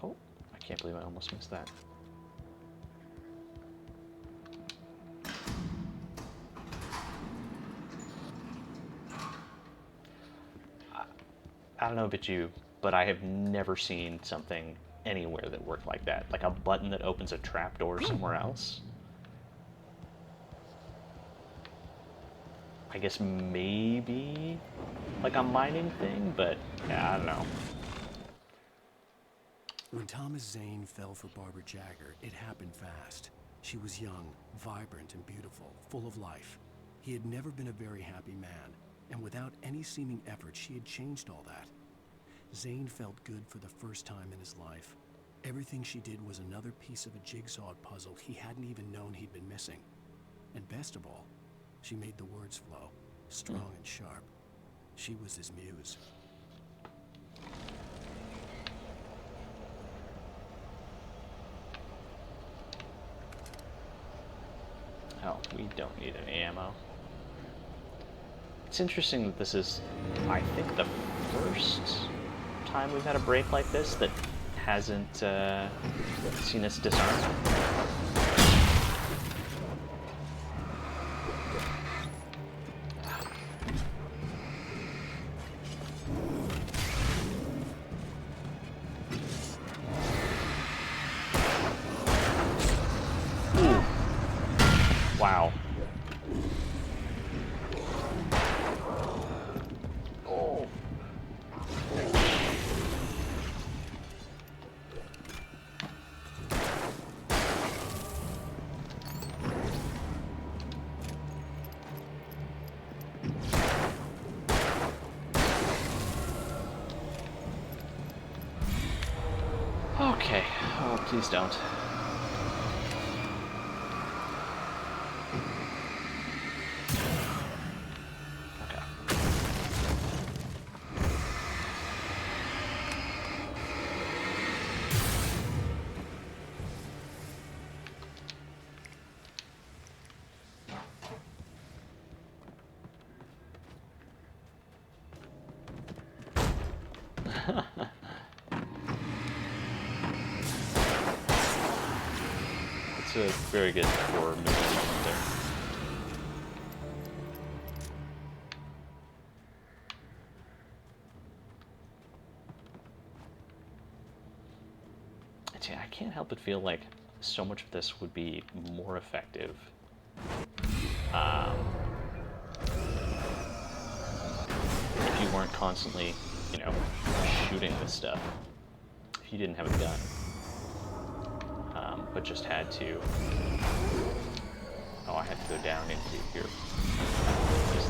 Oh, I can't believe I almost missed that. I don't know about you, but I have never seen something anywhere that worked like that. Like a button that opens a trapdoor somewhere else. I guess maybe like a mining thing, but yeah, I don't know. When Thomas Zane fell for Barbara Jagger, it happened fast. She was young, vibrant, and beautiful, full of life. He had never been a very happy man, and without any seeming effort, she had changed all that. Zane felt good for the first time in his life. Everything she did was another piece of a jigsaw puzzle he hadn't even known he'd been missing. And best of all, she made the words flow, strong and sharp. She was his muse. Oh, we don't need any ammo. It's interesting that this is, I think, the first time we've had a break like this that hasn't seen us disarm. Ooh. Wow. Oh. Okay. Oh, please don't. It's a very good horror movie moment there. See, I can't help but feel like so much of this would be more effective if you weren't constantly, you know, shooting this stuff. If you didn't have a gun, but just had to. Oh, I had to go down into here. What is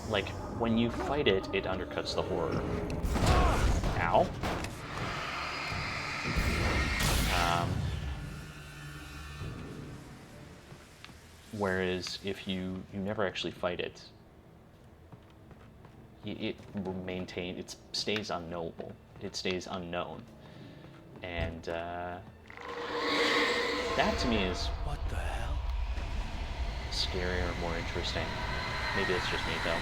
that? Like, when you fight it, it undercuts the horror. Ow. Whereas if you never actually fight it, it stays unknowable. It stays unknown. And that to me is what the hell? Scarier, more interesting. Maybe it's just me though.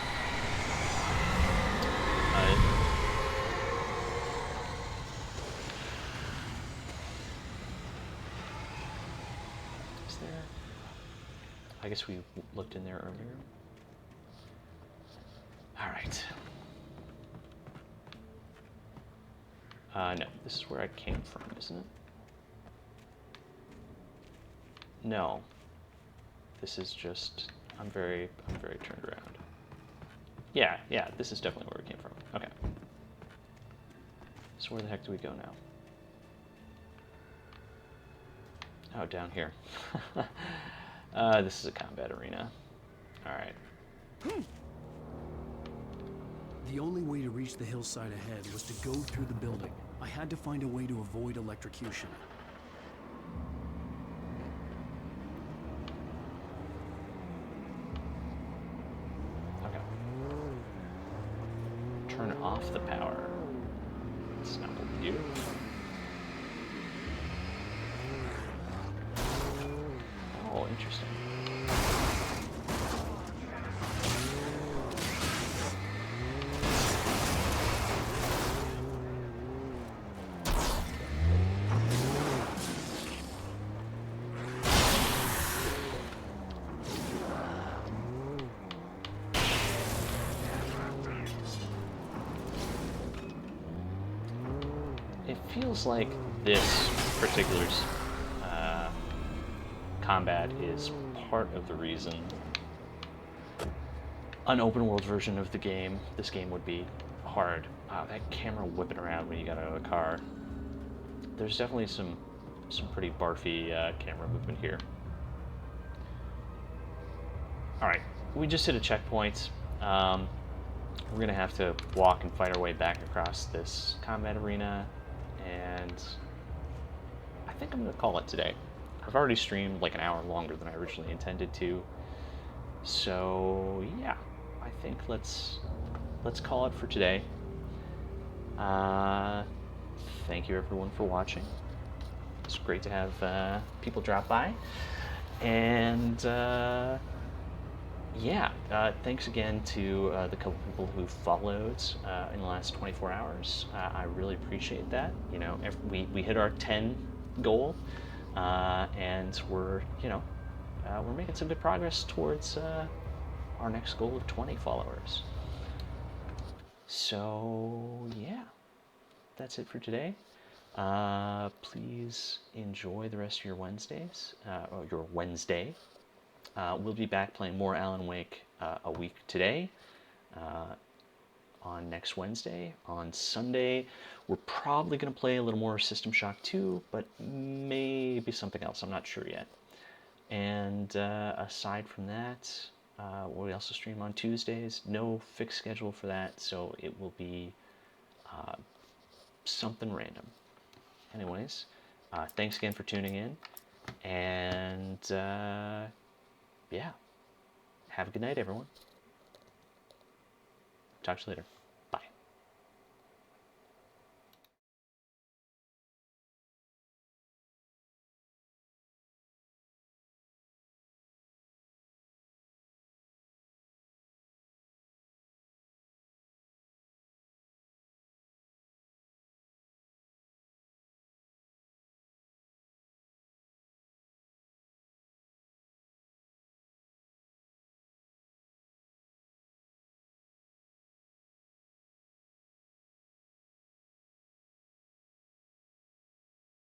Is there? I guess we looked in there earlier. All right. No, this is where I came from, isn't it? No. This is just, I'm very turned around. Yeah, this is definitely where we came from. Okay. So where the heck do we go now? Oh, down here. This is a combat arena. Alright. The only way to reach the hillside ahead was to go through the building. I had to find a way to avoid electrocution. Okay. Turn off the power. That's not what we do. Oh, interesting. It feels like this particular combat is part of the reason an open world version of the game, this game would be hard. That camera whipping around when you got out of the car. There's definitely some pretty barfy camera movement here. Alright, we just hit a checkpoint. We're gonna have to walk and fight our way back across this combat arena, and I think I'm gonna call it today. I've already streamed like an hour longer than I originally intended to, so yeah, I think let's call it for today. Thank you everyone for watching. It's great to have people drop by, and yeah, thanks again to the couple people who followed in the last 24 hours. I really appreciate that. You know, we hit our 10 goal, and we're making some good progress towards our next goal of 20 followers. So yeah, that's it for today. Please enjoy the rest of your Wednesdays, or your Wednesday. We'll be back playing more Alan Wake a week today, on next Wednesday. On Sunday, we're probably going to play a little more System Shock 2, but maybe something else. I'm not sure yet. And aside from that, we also stream on Tuesdays. No fixed schedule for that, so it will be something random. Anyways, thanks again for tuning in, and yeah, have a good night, everyone. Talk to you later.